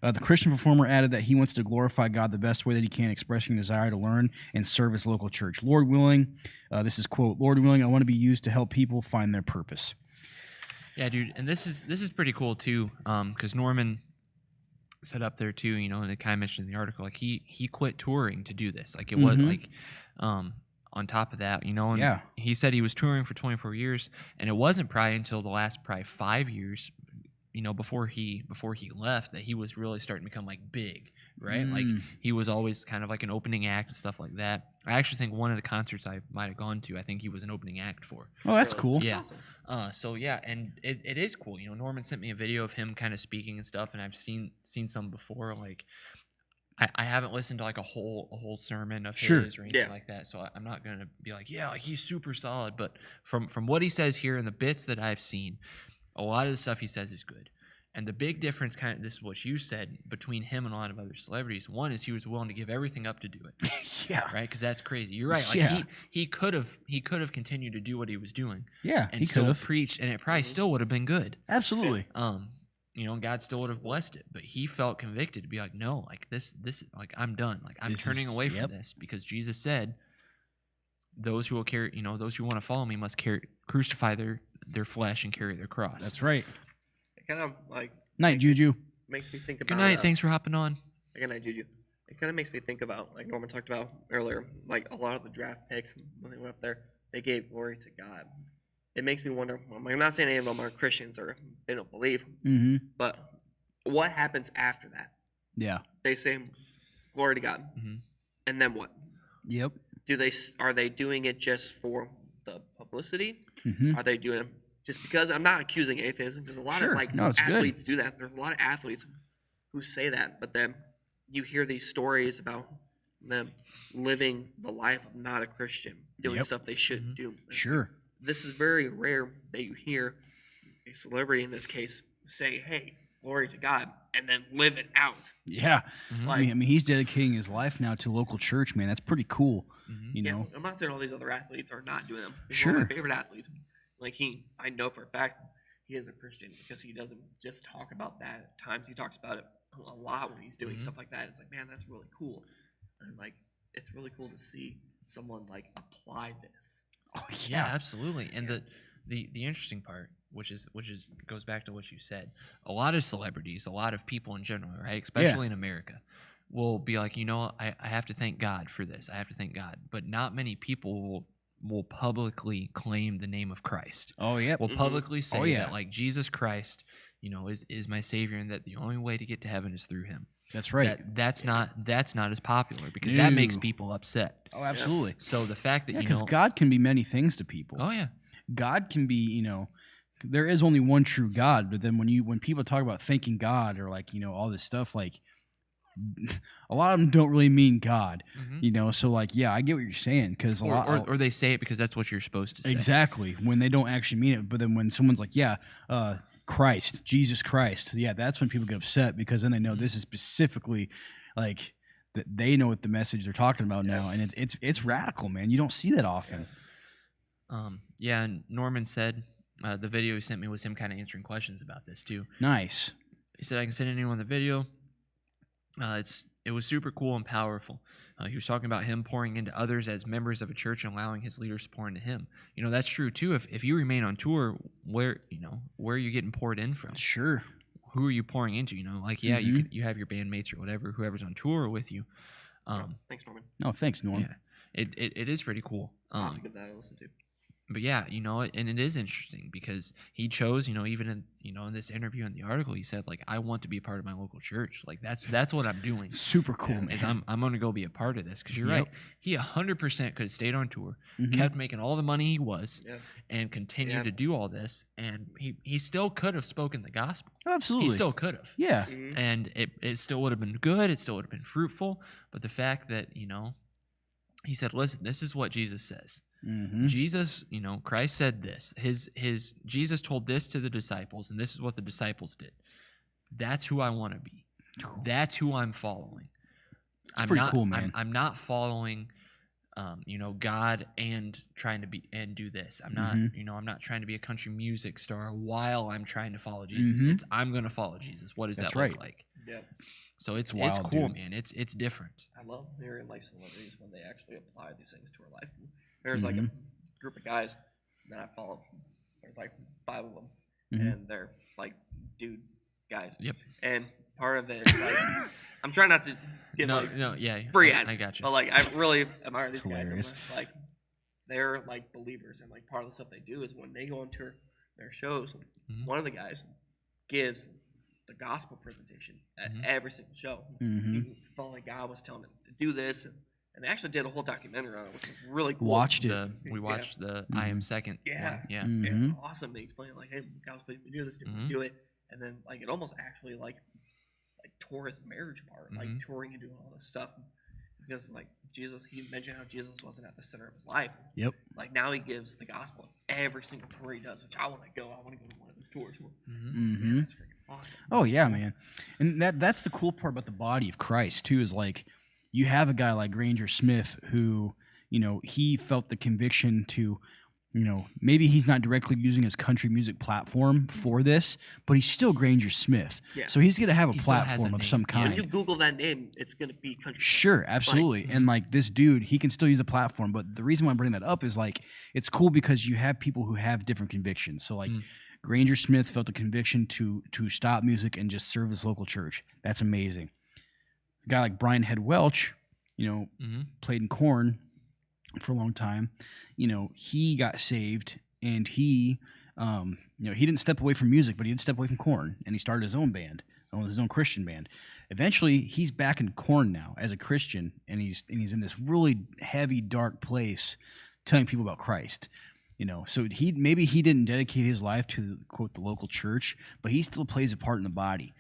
The Christian performer added that he wants to glorify God the best way that he can, expressing a desire to learn and serve his local church. Lord willing, this is quote, Lord willing, I want to be used to help people find their purpose. Yeah, dude, and this is pretty cool too, because Norman said up there too, and it kind of mentioned in the article, he quit touring to do this. It wasn't on top of that, and he said he was touring for 24 years, and it wasn't probably until the last 5 years, before he left, that he was really starting to become big, right? He was always kind of like an opening act and stuff like that. I actually think one of the concerts I might have gone to, I think he was an opening act for. Oh, that's cool. Yeah. That's awesome. So yeah, and it is cool. Norman sent me a video of him kind of speaking and stuff, and I've seen some before. I haven't listened to a whole sermon of his or anything like that, so I'm not gonna be he's super solid. But from what he says here and the bits that I've seen, a lot of the stuff he says is good. And the big difference, kind of, this is what you said, between him and a lot of other celebrities. One is he was willing to give everything up to do it. Yeah. Right? Because that's crazy. You're right. Like Yeah. he could have continued to do what he was doing Yeah, and he still could have. preached, and it probably still would have been good. Absolutely. And God still would have blessed it. But he felt convicted to be like, no, like this, like I'm done. Like I'm turning away from this, because Jesus said, those who will carry, those who want to follow me must crucify their flesh and carry their cross. That's right. It kind of like Night, Juju. makes me think about. Good night. Thanks for hopping on. Good night, Juju. It kind of makes me think about, like Norman talked about earlier, like a lot of the draft picks when they went up there, they gave glory to God. It makes me wonder. I'm not saying any of them are Christians or they don't believe, Mm-hmm. but what happens after that? Yeah. They say glory to God, and then what? Yep. Are they doing it just for the publicity? Mm-hmm. Are they doing it just because? I'm not accusing anything, because a lot of athletes do that. There's a lot of athletes who say that, but then you hear these stories about them living the life of not a Christian, doing stuff they shouldn't do. Sure. This is very rare that you hear a celebrity, in this case, say, "Hey, glory to God," and then live it out. Yeah. Like, I mean, he's dedicating his life now to local church, man. That's pretty cool. You know? I'm not saying all these other athletes are not doing them. He's one of my favorite athletes. Like I know for a fact he is a Christian, because he doesn't just talk about that. At times he talks about it a lot when he's doing stuff like that. It's like, man, that's really cool. And like, it's really cool to see someone like apply this. Oh, Yeah, absolutely. And the interesting part, which is goes back to what you said, a lot of celebrities, a lot of people in general, right, especially in America, will be like, I have to thank God for this. I have to thank God. But not many people will publicly claim the name of Christ. Oh, yeah. Will publicly say that, like, Jesus Christ, is my Savior, and that the only way to get to heaven is through Him. That's right. That's not as popular, because that makes people upset. Oh, absolutely. So the fact that because God can be many things to people. Oh yeah. God can be, there is only one true God. But then when people talk about thanking God, or like, all this stuff, like, a lot of them don't really mean God, So like, yeah, I get what you're saying, because or they say it because that's what you're supposed to say. Exactly, when they don't actually mean it. But then when someone's like, Christ, Jesus Christ, that's when people get upset, because then they know this is specifically like that they know what the message they're talking about now, and it's radical, man. You don't see that often. And Norman said the video he sent me was him kind of answering questions about this too. Nice. He said, I can send anyone the video. It was super cool and powerful. He was talking about him pouring into others as members of a church and allowing his leaders to pour into him. That's true too. If you remain on tour, where are you getting poured in from? Sure. Who are you pouring into? You have your bandmates or whatever, whoever's on tour with you. Thanks, Norman. No, thanks, Norm. Yeah, it is pretty cool. I'll have to give that a listen to. But yeah, and it is interesting, because he chose, even in this interview in the article, he said, like, I want to be a part of my local church. Like, that's what I'm doing. Super cool, man. Is I'm going to go be a part of this, because you're right. He 100% could have stayed on tour, kept making all the money he was, and continued to do all this, and he still could have spoken the gospel. Absolutely. He still could have. Yeah. And it still would have been good. It still would have been fruitful. But the fact that, he said, listen, this is what Jesus says. Jesus, Christ said this. Jesus told this to the disciples, and this is what the disciples did. That's who I want to be. That's who I'm following. It's pretty cool, man. I'm not following, God and trying to be and do this. I'm not, I'm not trying to be a country music star while I'm trying to follow Jesus. I'm going to follow Jesus. What does that look like? Yeah. So it's wild, cool, dude. man. It's different. I love hearing like celebrities when they actually apply these things to our life. There's like a group of guys that I follow. There's like 5 of them, and they're like dude guys. Yep. And part of it is like, I'm trying not to give free ads. I got you. But like, I really admire these That's hilarious. guys. Like, they're like believers, and like part of the stuff they do is when they go on tour, their shows, one of the guys gives the gospel presentation at every single show. He felt like God was telling him to do this, and they actually did a whole documentary on it, which was really cool. We watched the I Am Second. Yeah. It was awesome. They explained like, hey, God was putting me to do this, do it, and then like it almost actually like tore his marriage apart, like touring and doing all this stuff, because like Jesus, he mentioned how Jesus wasn't at the center of his life. Yep. Like now he gives the gospel every single tour he does, which I want to go. I want to go to one of his tours. Man, that's freaking awesome. Oh yeah, man. And that's the cool part about the body of Christ too, is like you have a guy like Granger Smith who, he felt the conviction to, maybe he's not directly using his country music platform for this, but he's still Granger Smith. Yeah. So he's gonna have a He still has platform a of name. some Yeah. kind. When you Google that name, it's gonna be country. Sure, absolutely. And like this dude, he can still use the platform. But the reason why I'm bringing that up is like it's cool because you have people who have different convictions. So like Granger Smith felt the conviction to stop music and just serve his local church. That's amazing. A guy like Brian Head Welch, played in Korn for a long time. He got saved and he didn't step away from music, but he did step away from Korn and he started his own band, his own Christian band. Eventually, he's back in Korn now as a Christian, and he's in this really heavy, dark place, telling people about Christ. So he didn't dedicate his life to quote the local church, but he still plays a part in the body.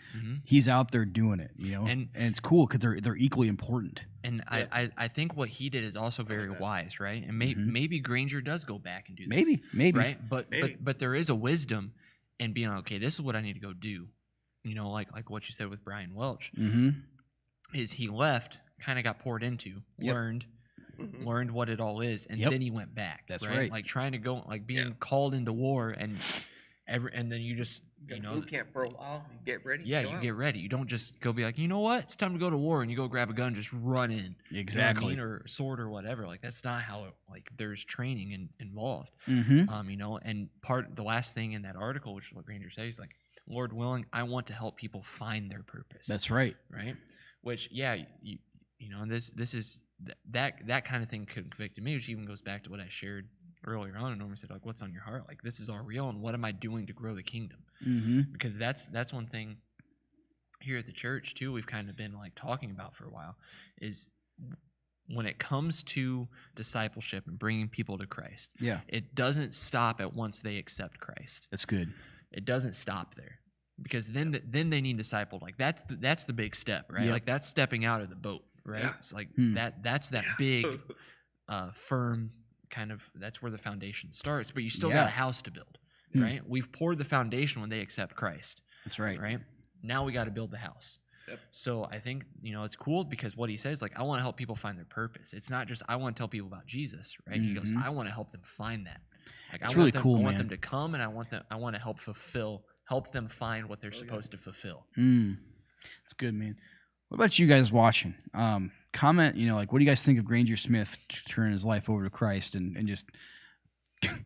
He's out there doing it, and it's cool because they're equally important. And I think what he did is also very wise, right? And maybe Granger does go back and do this. Maybe. Right? But there is a wisdom in being okay, this is what I need to go do. Like what you said with Brian Welch. Is he left, kind of got poured into, learned what it all is, and then he went back. That's right. Like trying to go, like being called into war, and then you just boot camp for a while. You get ready. Yeah, you get ready. You don't just go be like, you know what, it's time to go to war, and you go grab a gun, just run in. Exactly. You know what I mean? Or sword or whatever. Like that's not how it. Like there's training involved. And the last thing in that article, which is what Granger says, like, Lord willing, I want to help people find their purpose. That's right. Right. Which this is. That kind of thing convicted me, which even goes back to what I shared earlier on. And Norman said, like, what's on your heart? Like, this is all real, and what am I doing to grow the kingdom? Because that's one thing here at the church too. We've kind of been like talking about for a while is when it comes to discipleship and bringing people to Christ. Yeah, it doesn't stop at once they accept Christ. That's good. It doesn't stop there. Because then they need discipled. Like that's the big step, right? Yep. Like that's stepping out of the boat. Right, Yeah. it's like that's that big, firm kind of. That's where the foundation starts. But you still got a house to build, right? We've poured the foundation when they accept Christ. That's right. Right now we got to build the house. Yep. So I think it's cool because what he says, like, I want to help people find their purpose. It's not just I want to tell people about Jesus, right? He goes, I want to help them find that. Like, it's really cool, I man. want them to come, and I want to help them find what they're supposed to fulfill. It's good, man. What about you guys watching? Comment, like, what do you guys think of Granger Smith turning his life over to Christ and just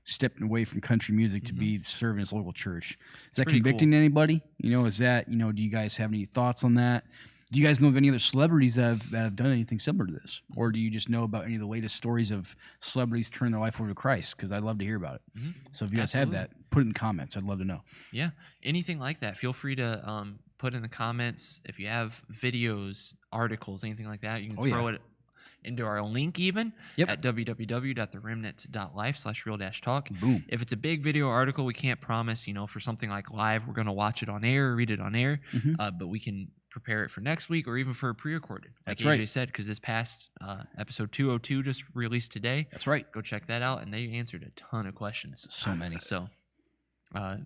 stepping away from country music to be serving his local church? Is that convicting to anybody? Is that, do you guys have any thoughts on that? Do you guys know of any other celebrities that have done anything similar to this? Or do you just know about any of the latest stories of celebrities turning their life over to Christ? Because I'd love to hear about it. So if you guys have that, put it in the comments. I'd love to know. Yeah, anything like that. Feel free to put in the comments. If you have videos, articles, anything like that, you can throw it into our link even at www.theremnant.life/real-talk. Boom. If it's a big video article, we can't promise, for something like live, we're going to watch it on air, read it on air, but we can prepare it for next week or even for a pre-recorded. Like AJ said, because this past episode 202 just released today. That's right. Go check that out, and they answered a ton of questions. So many. So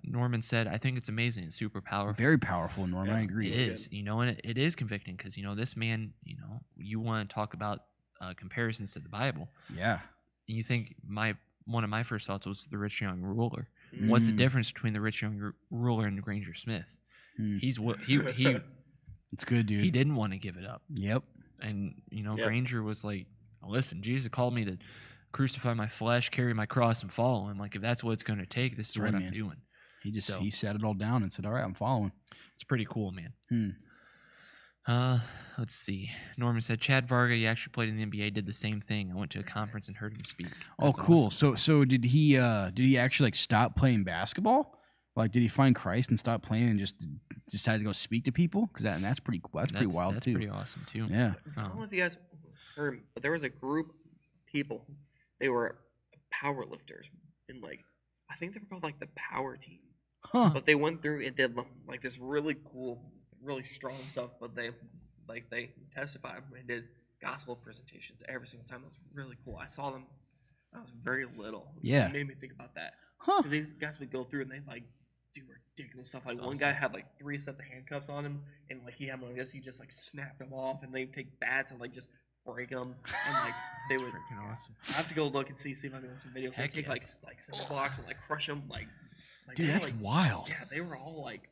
Norman said, I think it's amazing. It's super powerful. Very powerful, Norman. I agree. It is, and it is convicting because, this man, you want to talk about comparisons to the Bible. Yeah. And you think one of my first thoughts was the rich young ruler. What's the difference between the rich young ruler and Granger Smith? He It's good, dude. He didn't want to give it up. Yep. And Granger was like, listen, Jesus called me to crucify my flesh, carry my cross, and follow him. Like, if that's what it's going to take, this is what I'm doing. He sat it all down and said, all right, I'm following. It's pretty cool, man. Let's see. Norman said, Chad Varga, he actually played in the NBA, did the same thing. I went to a conference and heard him speak. That's cool. Awesome. So did he actually like stop playing basketball? Like, did he find Christ and stop playing and just decided to go speak to people? Because that's pretty wild too. That's pretty awesome too. Yeah. I don't know if you guys heard, but there was a group of people. They were power lifters, and I think they were called the Power Team. Huh. But they went through and did this really cool, really strong stuff. But they testified and did gospel presentations every single time. It was really cool. I saw them. I was very little. Yeah. It made me think about that. Huh. Because these guys would go through and they do ridiculous stuff. Like That's one awesome. guy had like 3 sets of handcuffs on him, and like he had one of this, he just like snapped them off, and they take bats and like just break them, and like they That's would. freaking awesome. I have to go look and see if I can get some videos. They Heck take yeah. like cinder blocks and like crush them, like Dude, they were, that's like, wild. yeah, they were all like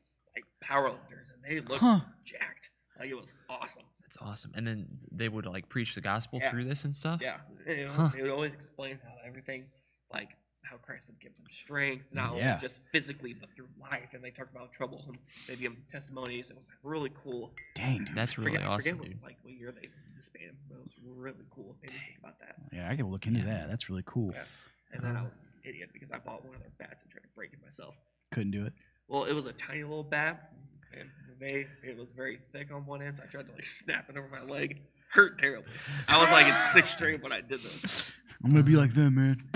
powerlifters, and they looked Huh. jacked. Like it was awesome. That's awesome. And then they would like preach the gospel Yeah. through this and stuff. Yeah, you know, Huh. they would always explain how everything, like how Christ would give them strength, not Yeah. only just physically but through life. And they talked about troubles and they give them testimonies. It was really cool. Dang, dude. That's really I awesome, forget dude. what year they disbanded, but it was really cool. Made me think about that. Yeah, I gotta look into Yeah. that. That's really cool. Yeah. And then I was an idiot because I bought one of their bats and tried to break it myself. Couldn't do it. Well, it was a tiny little bat, and it was very thick on one end, so I tried to like snap it over my leg. Hurt terribly. I was like in 6th grade when I did this. I'm gonna be like them, man.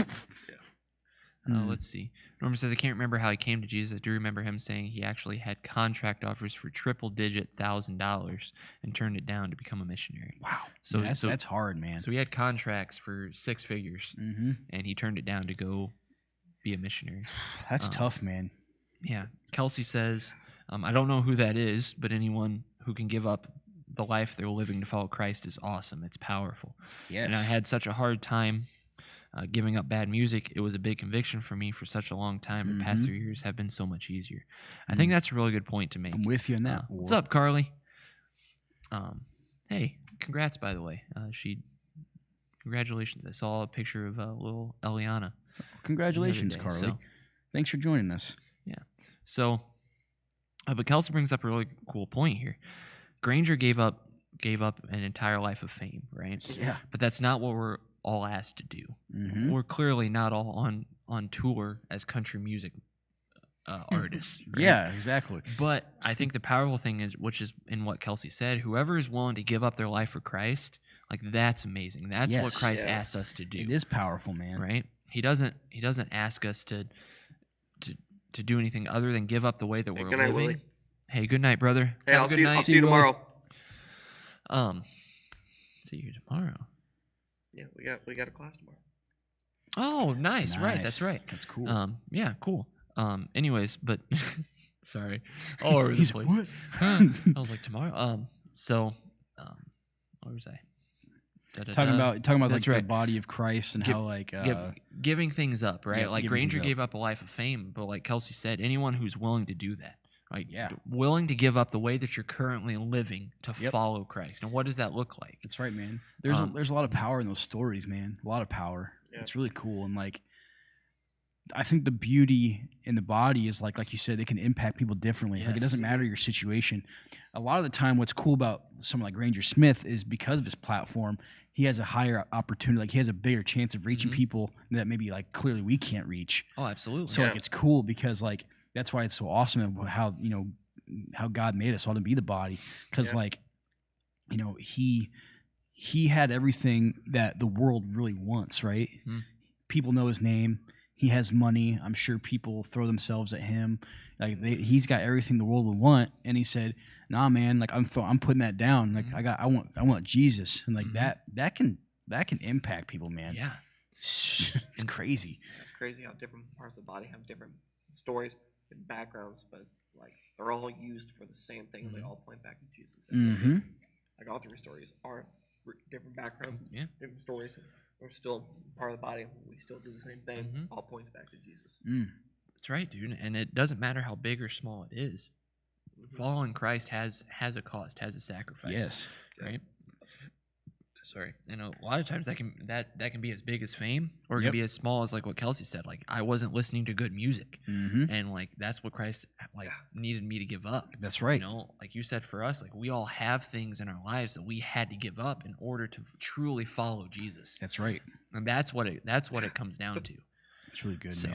Let's see. Norman says, I can't remember how he came to Jesus. I do remember him saying he actually had contract offers for triple-digit $1,000 and turned it down to become a missionary. Wow. So- Yeah, so- that's hard, man. So he had contracts for 6 figures, Mm-hmm. and he turned it down to go be a missionary. That's Um, tough, man. Yeah. Kelsey says, I don't know who that is, but anyone who can give up the life they're living to follow Christ is awesome. It's powerful. Yes. And I had such a hard time giving up bad music. It was a big conviction for me for such a long time. The past Mhm. 3 years have been so much easier. I think that's a really good point to make. I'm with you on that. What's up, Carly? Hey, congrats, by the way. Congratulations. I saw a picture of little Eliana. Congratulations, day, Carly. so- Thanks for joining us. So, but Kelsey brings up a really cool point here. Granger gave up an entire life of fame, right? Yeah. But that's not what we're all asked to do. Mm-hmm. We're clearly not all on tour as country music artists. Right? Yeah, exactly. But I think the powerful thing is, which is in what Kelsey said, whoever is willing to give up their life for Christ, like that's amazing. That's what Yes. Christ Yeah. asked us to do. It is powerful, man. Right? He doesn't ask us to do anything other than give up the way that Hey, we're good night, living. Willie. Hey, good night, brother. Hey, Have a I'll good see you. night. I'll see you tomorrow. See you tomorrow. Yeah, we got a class tomorrow. Oh, nice. Right, Nice. that's right. That's cool. Yeah, cool. Anyways, but sorry. All over the He's place. what? I was like tomorrow. Where was I? talking about like That's the right. body of Christ and Give- how like giving things up, right? yeah, Like giving Granger things up. gave up a life of fame, but like Kelsey said, anyone who's willing to do that, like Yeah. willing to give up the way that you're currently living to Yep. follow Christ. And what does that look like? That's right, man. There's a lot of power in those stories, man. A lot of power. Yeah. It's really cool, and like I think the beauty in the body is like you said, it can impact people differently. Like it Yes. doesn't matter your situation. A lot of the time, what's cool about someone like Granger Smith is because of his platform, he has a higher opportunity. Like he has a bigger chance of reaching Mhm. people that maybe like clearly we can't reach. Oh, absolutely. So like Yeah. it's cool because like that's why it's so awesome and how how God made us all to be the body, because Yeah. like he had everything that the world really wants, right? Mhm. People know his name. He has money. I'm sure people throw themselves at him. Like he's got everything the world would want, and he said, "Nah, man. Like I'm putting that down. Like Mhm. I want Jesus, and like Mhm. that can impact people, man. yeah. It's crazy. It's crazy how different parts of the body have different stories and backgrounds, but like they're all used for the same thing. And they Mhm. all point back to Jesus. Mm-hmm. Like all 3 stories are different backgrounds, Yeah. different stories. We're still part of the body. We still do the same thing. Mhm. All points back to Jesus. That's right, dude. And it doesn't matter how big or small it is. Mhm. Following Christ has a cost, has a sacrifice. Yes. Right. Sorry. And a lot of times that can be as big as fame, or it can Yep. be as small as like what Kelsey said. Like I wasn't listening to good music, Mm-hmm. and like that's what Christ like Yeah. needed me to give up. That's right. You know, like you said, for us, like we all have things in our lives that we had to give up in order to truly follow Jesus, That's right. and that's what it comes down to. It's really good, So,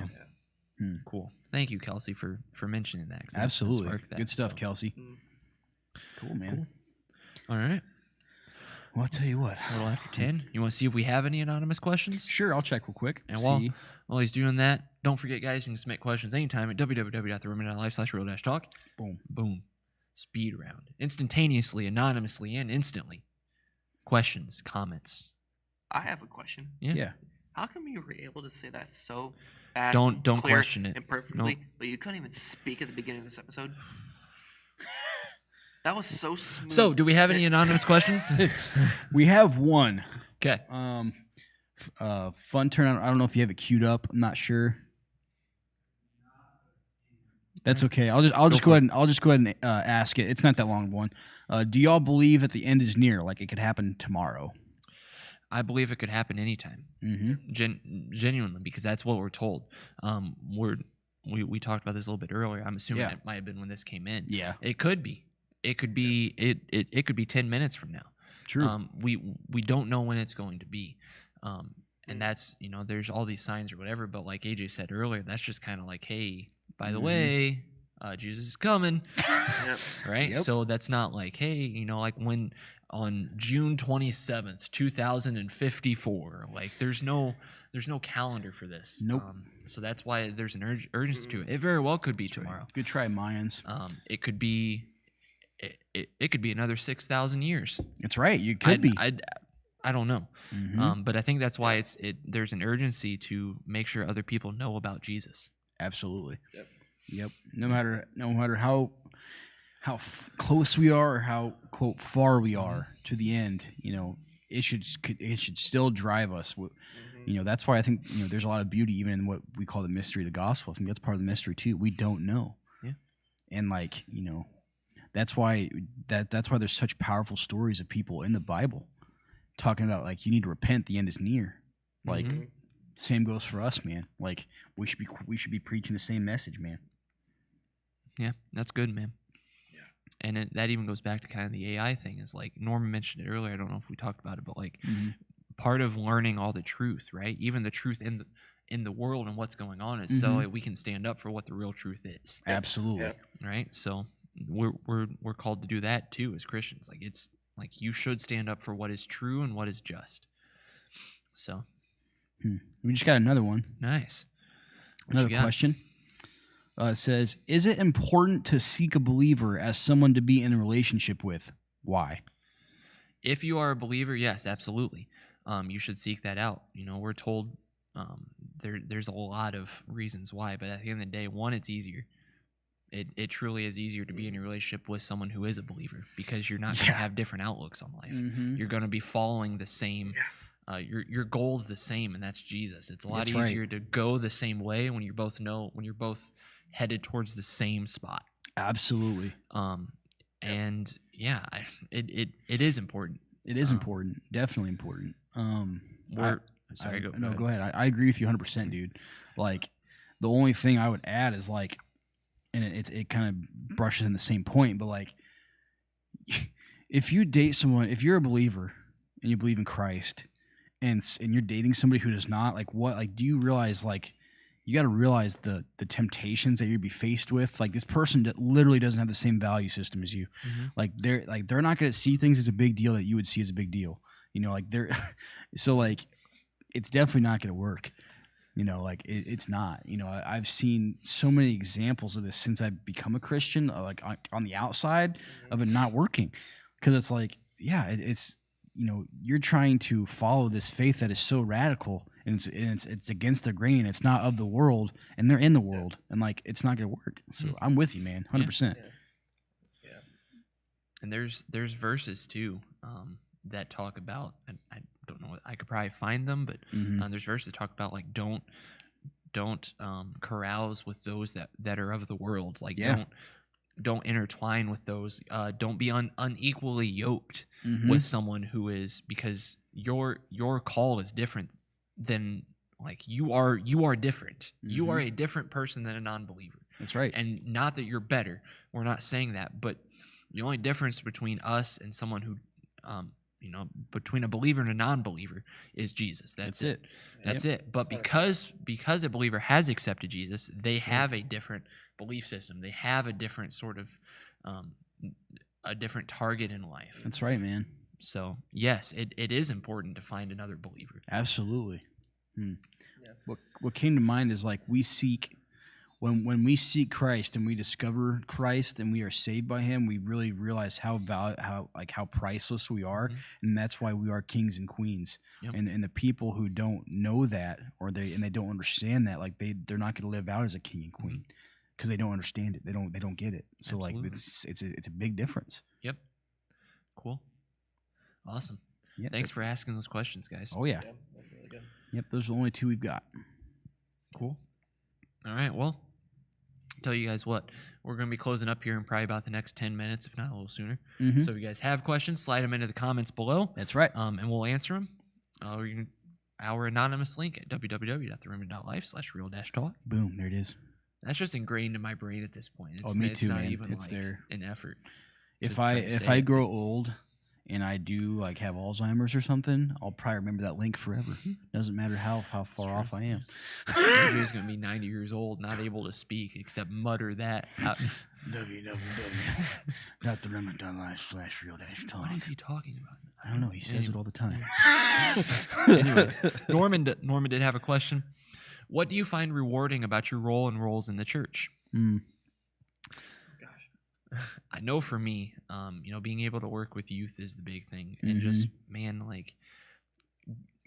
man. Cool. Thank you, Kelsey, for mentioning that. 'cause that Absolutely. sparked that, Good stuff, so. Kelsey. Mm. Cool, man. All right. Well, I'll tell you what. A little after 10. You want to see if we have any anonymous questions? Sure, I'll check real quick. And see. while he's doing that, don't forget, guys, you can submit questions anytime at www.theroman.life/real-talk. Boom. Boom. Speed round. Instantaneously, anonymously, and instantly. Questions, comments. I have a question. Yeah. Yeah. how come you were able to say that so fast, Don't and clear, question it. and perfectly, Nope. but you couldn't even speak at the beginning of this episode? That was so smooth. So, do we have any anonymous questions? We have one. Okay. Fun turn. I don't know if you have it queued up. I'm not sure. That's okay. I'll just go ahead and ask it. It's not that long of one. Do y'all believe that the end is near? Like it could happen tomorrow? I believe it could happen anytime. Genuinely, because that's what we're told. We talked about this a little bit earlier. I'm assuming it might have been when this came in. Yeah. It could be. It could be. It could be 10 minutes from now. True. We don't know when it's going to be. And that's, there's all these signs or whatever. But like AJ said earlier, that's just kind of like, hey, by the way, Jesus is coming. Right. Yep. So that's not like, hey, like when on June 27th, 2054, like there's no calendar for this. Nope. So that's why there's an urgency to it. It very well could be tomorrow. Good try, Mayans. It could be. It could be another 6,000 years. That's right. You could be. I don't know. But I think that's why there's an urgency to make sure other people know about Jesus. Absolutely. Yep. No matter how close we are or how quote far we are to the end, it should still drive us. That's why I think there's a lot of beauty even in what we call the mystery of the gospel. I think that's part of the mystery too. We don't know. Yeah. And that's why there's such powerful stories of people in the Bible talking about like you need to repent, the end is near. Like same goes for us, man. Like we should be preaching the same message, man. Yeah, that's good, man. Yeah. And that even goes back to kind of the AI thing. Is like Norman mentioned it earlier. I don't know if we talked about it, but like part of learning all the truth, right? Even the truth in the world and what's going on is so that we can stand up for what the real truth is. Absolutely. Right. So we're called to do that too as Christians. Like it's like you should stand up for what is true and what is just. So we just got another one. Nice. Another question. It says, is it important to seek a believer as someone to be in a relationship with? Why? If you are a believer, yes, absolutely. You should seek that out. We're told there's a lot of reasons why, but at the end of the day, one, it's easier. It truly is easier to be in a relationship with someone who is a believer because you're not going to have different outlooks on life. You're going to be following the same. Your goal's the same, and that's Jesus. It's a lot easier to go the same way when you're both headed towards the same spot. Absolutely. And yeah, it is important. It is important. Definitely important. Go ahead. I agree with you 100%, dude. Like the only thing I would add is like, and it kind of brushes in the same point, but like if you date someone, if you're a believer and you believe in Christ and you're dating somebody who does not, do you realize you got to realize the temptations that you'd be faced with. Like this person that literally doesn't have the same value system as you. They're not going to see things as a big deal that you would see as a big deal. So it's definitely not going to work. It's not. I've seen so many examples of this since I've become a Christian, on the outside of it not working, because it's like, it's you're trying to follow this faith that is so radical. And it's against the grain. It's not of the world, and they're in the world, and it's not gonna work. So I'm with you, man, 100%. Yeah. And there's verses too that talk about, and I don't know, I could probably find them, but there's verses that talk about like don't carouse with those that are of the world. Like don't intertwine with those. Don't be unequally yoked with someone who is, because your call is different. Then you are different. You are a different person than a non-believer. That's right. And not that you're better. We're not saying that, but the only difference between us and someone who between a believer and a non-believer is Jesus. That's it. That's it. But because a believer has accepted Jesus, they have a different belief system. They have a different sort of a different target in life. That's right, man. So yes, it is important to find another believer. Absolutely. What came to mind is we seek when we seek Christ and we discover Christ and we are saved by Him, we really realize how priceless we are, and that's why we are kings and queens. Yep. And the people who don't know that they don't understand that, like they're not going to live out as a king and queen because they don't understand it. They don't get it. So Absolutely. like it's a big difference. Yep. Cool. Awesome. Yeah. Thanks for asking those questions, guys. Oh yeah. Yeah, that's really good. Yep. Those are the only two we've got. Cool. All right. Well, tell you guys what, we're going to be closing up here in probably about the next 10 minutes, if not a little sooner. Mhm. So if you guys have questions, slide them into the comments below, That's right. and we'll answer them. Or you can our anonymous link at www.theremnant.life/real-talk. Boom. There it is. That's just ingrained in my brain at this point. It's, Me it's too, not man. even It's like there. an effort. If to try to say I it. grow old and I do like have Alzheimer's or something, I'll probably remember that link forever. Doesn't matter how far true. off I am. Andrew's going to be 90 years old, not able to speak except mutter that out. www.theremnant.life/real-talk. What is he talking about? I don't know. He says it all the time. Anyways, Norman did have a question. What do you find rewarding about your role and roles in the church? Gosh. I know for me, being able to work with youth is the big thing, and just like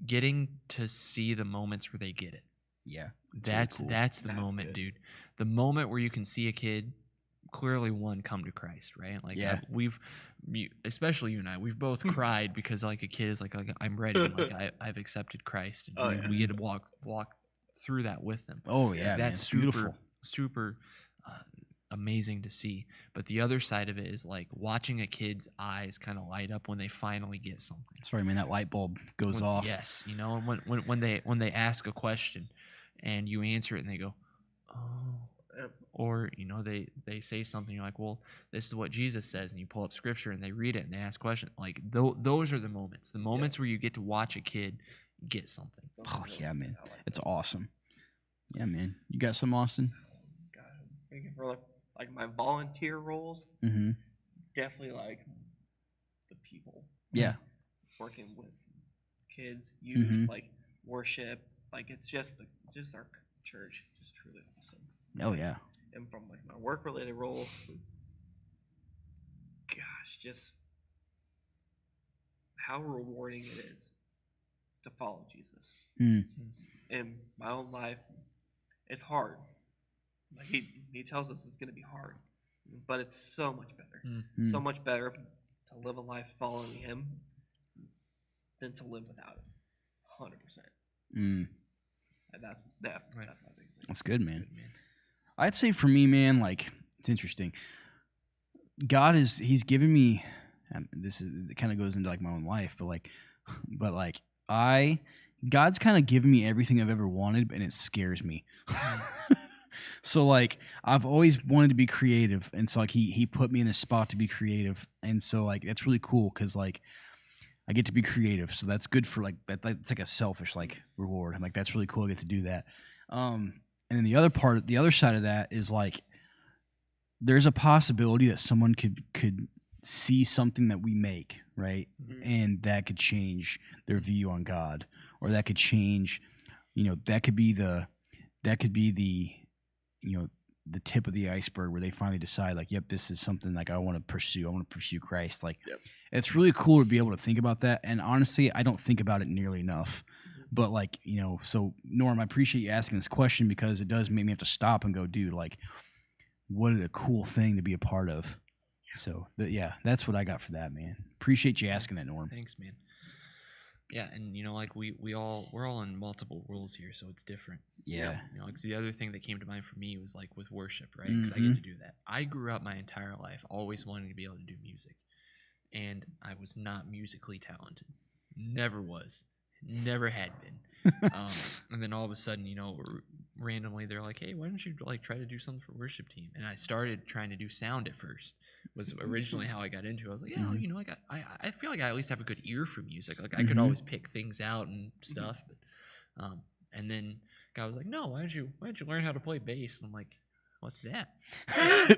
getting to see the moments where they get it. Yeah. That's cool. that's the That's moment, good. dude. The moment where you can see a kid clearly come to Christ, right? Like Yeah. especially you and I, we've both cried because like a kid is like I'm ready, like I've accepted Christ, and Oh, yeah. we get to walk through that with them. Oh yeah, man. That's It's super beautiful. super amazing to see. But the other side of it is like watching a kid's eyes kind of light up when they finally get something. That's right, man. That light bulb goes When- off. Yes, and when they ask a question and you answer it and they go, oh. Yep. Or they say something, you're like, well, this is what Jesus says, and you pull up scripture and they read it and they ask questions. Like those are the moments where you get to watch a kid get something. Oh yeah, man. It's awesome. Yeah, man. You got some, Austin? God, I'm thinking for like my volunteer roles, Mm-hmm. definitely like the people Yeah. working with kids, youth, Mhm. like worship, like it's just our church, just truly awesome. Oh yeah. And from like my work related role, gosh, just how rewarding it is to follow Jesus. Mm. In my own life, it's hard. Like he tells us it's going to be hard, but it's so much better. So much better to live a life following him than to live without him. 100%. Mm. And that's Right. that's my biggest thing. That's good, man. Good, man. I'd say for me, man, like it's interesting. He's given me. This is it kind of goes into like my own life, but God's kind of given me everything I've ever wanted, and it scares me. So like I've always wanted to be creative, and so like he put me in this spot to be creative, and so like that's really cool because like I get to be creative, so that's good for like that's like a selfish like reward. I'm like that's really cool. I get to do that. And then the other side of that is like there's a possibility that someone could see something that we make, right? Mhm. And that could change their view on God, or that could change, that could be the the tip of the iceberg where they finally decide like, yep, this is something like I want to pursue Christ. Like Yep. It's really cool to be able to think about that. And honestly, I don't think about it nearly enough. But like, so Norm, I appreciate you asking this question because it does make me have to stop and go, dude, like, what a cool thing to be a part of. So yeah, that's what I got for that, man. Appreciate you asking that, Norm. Thanks, man. Yeah, and like we're all in multiple roles here, so it's different. Yeah. Because the other thing that came to mind for me was like with worship, right? Because I get to do that. I grew up my entire life always wanting to be able to do music, and I was not musically talented. Never was. Never had been. And then all of a sudden, randomly they're like, "Hey, why don't you like try to do something for worship team?" And I started trying to do sound at first. Was originally how I got into it. I was like, yeah, I feel like I at least have a good ear for music. Like I could always pick things out and stuff. But, and then guy was like, no, why don't you learn how to play bass? And I'm like, what's that?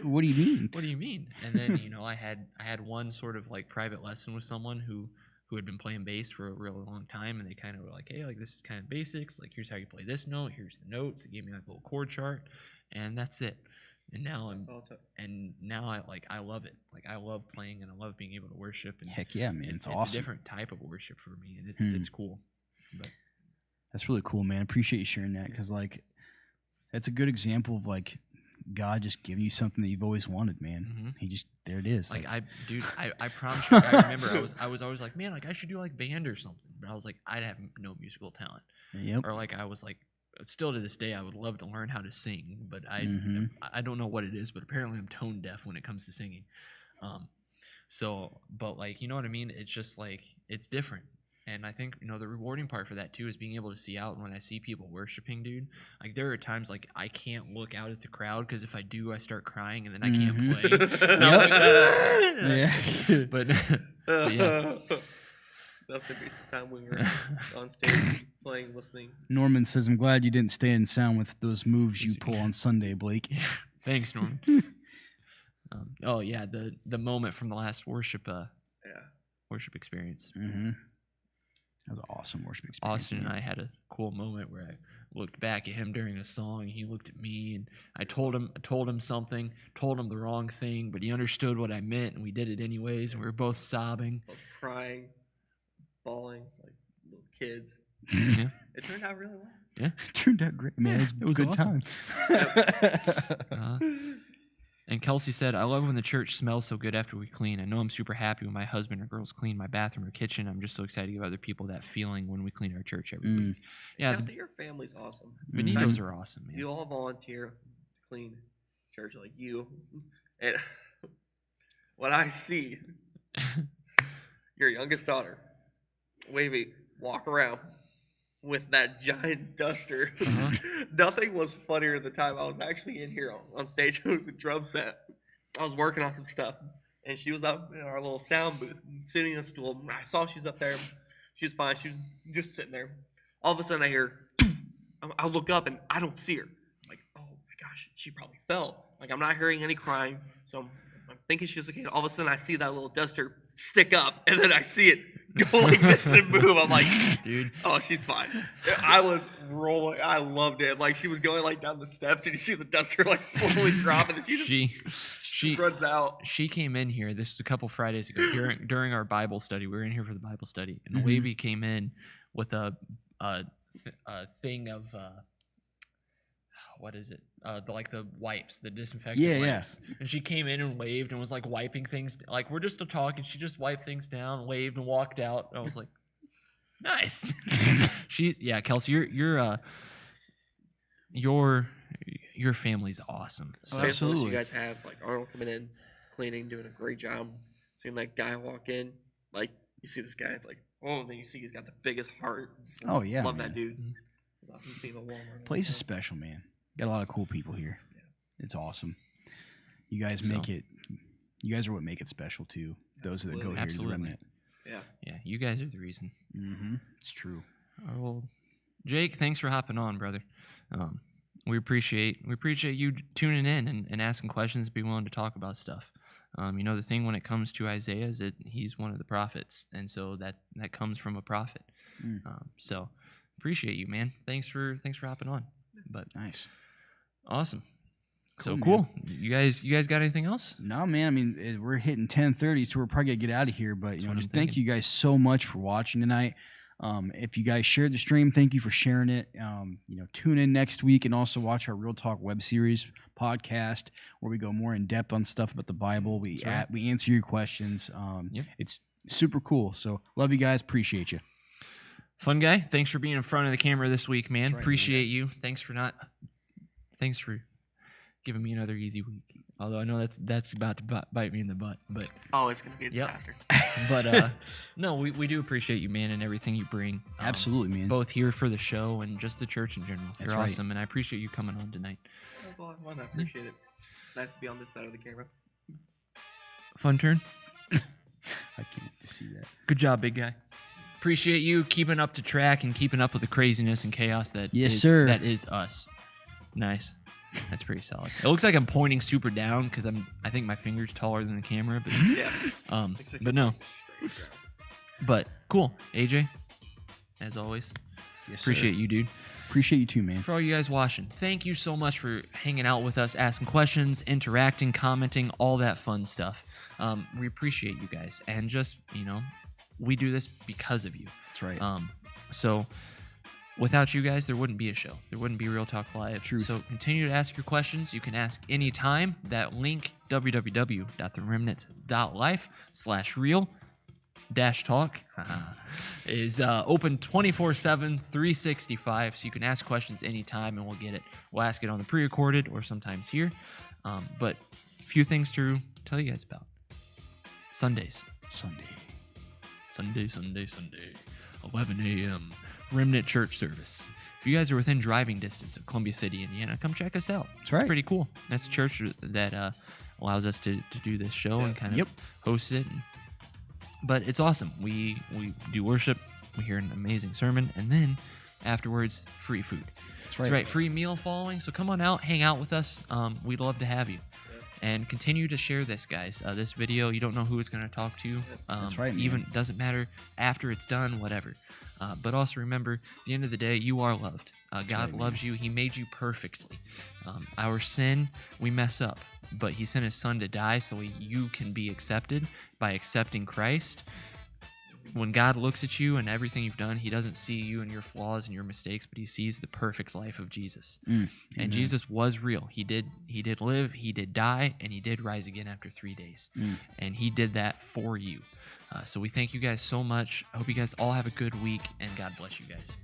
What do you mean? What do you mean? And then I had one sort of like private lesson with someone who had been playing bass for a really long time, and they kind of were like, hey, like this is kind of basics. Like here's how you play this note. Here's the notes. They gave me like a little chord chart. and that's it. And now That's all it took. I love it. Like I love playing and I love being able to worship. And Heck yeah, man. it's awesome. a different type of worship for me, and it's cool. But That's really cool, man. Appreciate you sharing that because, like, that's a good example of, like, God just giving you something that you've always wanted, man. He just, there it is. like I promise you, I remember I was always like, man, like I should do like band or something. But I was like, I'd have no musical talent. Yep. Or like I was like, still to this day, I would love to learn how to sing, but I don't know what it is. But apparently, I'm tone deaf when it comes to singing. But like, you know what I mean? It's just like it's different. And I think, the rewarding part for that, too, is being able to see out. And when I see people worshiping, dude, like there are times like I can't look out at the crowd because if I do, I start crying and then I can't play. And I'm like, but yeah. Nothing beats the time when we're on stage playing, listening. Norman says, I'm glad you didn't stay in sound with those moves you pull on Sunday, Blake. Thanks, Norman. Oh, yeah, the moment from the last worship experience. That was an awesome worship experience. Austin and I had a cool moment where I looked back at him during a song. He looked at me, and I told him something, told him the wrong thing, but he understood what I meant, and we did it anyways. And we were both sobbing, Both crying, bawling like little kids. Yeah. It turned out really well. Yeah, It turned out great, man. It was a good awesome. time. And Kelsey said, I love when the church smells so good after we clean. I know I'm super happy when my husband or girls clean my bathroom or kitchen. I'm just so excited to give other people that feeling when we clean our church every week. Yeah, Kelsey, your family's awesome. Benitos are awesome, man. You all volunteer to clean church like you. And when I see your youngest daughter, Wavy, walk around with that giant duster, nothing was funnier the time I was actually in here on stage with the drum set. I was working on some stuff, and she was up in our little sound booth, sitting in a stool. I saw she's up there. She was fine. She was just sitting there. All of a sudden, I hear, I look up, and I don't see her. I'm like, oh my gosh, she probably fell. Like, I'm not hearing any crying, so I'm thinking she's okay. All of a sudden, I see that little duster stick up, and then I see it go like this and move. I'm like, dude, oh, she's fine. I was rolling. I loved it. Like, she was going like down the steps, and you see the duster like slowly drop, and then she runs out. She came in here. This was a couple Fridays ago during our Bible study. We were in here for the Bible study, and Wavy came in with a thing of what is it? The wipes, the disinfectant wipes. And she came in and waved and was like wiping things. Like, we're just talking. She just wiped things down, waved, and walked out. And I was like, nice. Kelsey, your family's awesome. So absolutely. You guys have like Arnold coming in, cleaning, doing a great job. Seeing that guy walk in, like you see this guy, it's like, oh, and then you see he's got the biggest heart. Oh yeah, love man. that dude. It's awesome seeing the Walmart. Place is special, man. Got a lot of cool people here. Yeah. It's awesome. You guys make it. You guys are what make it special too. Those that go here to the Remnant. Yeah, you guys are the reason. It's true. Well, Jake, thanks for hopping on, brother. We appreciate you tuning in and asking questions, being willing to talk about stuff. The thing when it comes to Isaiah is that he's one of the prophets, and so that comes from a prophet. So appreciate you, man. Thanks for hopping on. But nice, awesome. So cool. You guys got anything else? No, man. I mean, we're hitting 10:30, so we're probably gonna get out of here. But just thank you guys so much for watching tonight. If you guys shared the stream, thank you for sharing it. Tune in next week and also watch our Real Talk web series podcast where we go more in depth on stuff about the Bible. We answer your questions. It's super cool. So love you guys. Appreciate you. Fun guy. Thanks for being in front of the camera this week, man. Appreciate you. Thanks for giving me another easy week. Although I know that's about to bite me in the butt, but it's gonna be a disaster. But no, we do appreciate you, man, and everything you bring. Absolutely, man. Both here for the show and just the church in general. You're awesome, and I appreciate you coming on tonight. That was a lot of fun. I appreciate it. It's nice to be on this side of the camera. Fun turn. I can't wait to see that. Good job, big guy. Appreciate you keeping up to track and keeping up with the craziness and chaos that that is us. Nice. That's pretty solid. It looks like I'm pointing super down because I think my finger's taller than the camera, but but no. But cool, AJ. As always, appreciate you, dude. Appreciate you too, man. For all you guys watching, thank you so much for hanging out with us, asking questions, interacting, commenting, all that fun stuff. We appreciate you guys, and just we do this because of you. That's right. So without you guys, there wouldn't be a show. There wouldn't be Real Talk Live. Truth. So continue to ask your questions. You can ask anytime. That link, www.theremnant.life/real-talk is open 24/7, 365. So you can ask questions anytime, and we'll get it. We'll ask it on the pre-recorded or sometimes here. But a few things to tell you guys about. Sundays. Sunday, 11 a.m. Remnant Church service. If you guys are within driving distance of Columbia City, Indiana, come check us out. That's right. It's pretty cool. That's a church that allows us to do this show and kind of host it. But it's awesome. We do worship. We hear an amazing sermon. And then afterwards, free food. That's right. That's right. Free meal following. So come on out. Hang out with us. We'd love to have you. And continue to share this, guys. This video, you don't know who it's going to talk to. That's right, man. Even doesn't matter after it's done, whatever. But also remember, at the end of the day, you are loved. God loves you. He made you perfectly. Our sin, we mess up. But he sent his son to die so you can be accepted by accepting Christ. When God looks at you and everything you've done, he doesn't see you and your flaws and your mistakes, but he sees the perfect life of Jesus. And Jesus was real. He did live, he did die, and he did rise again after 3 days. And he did that for you. So we thank you guys so much. I hope you guys all have a good week, and God bless you guys.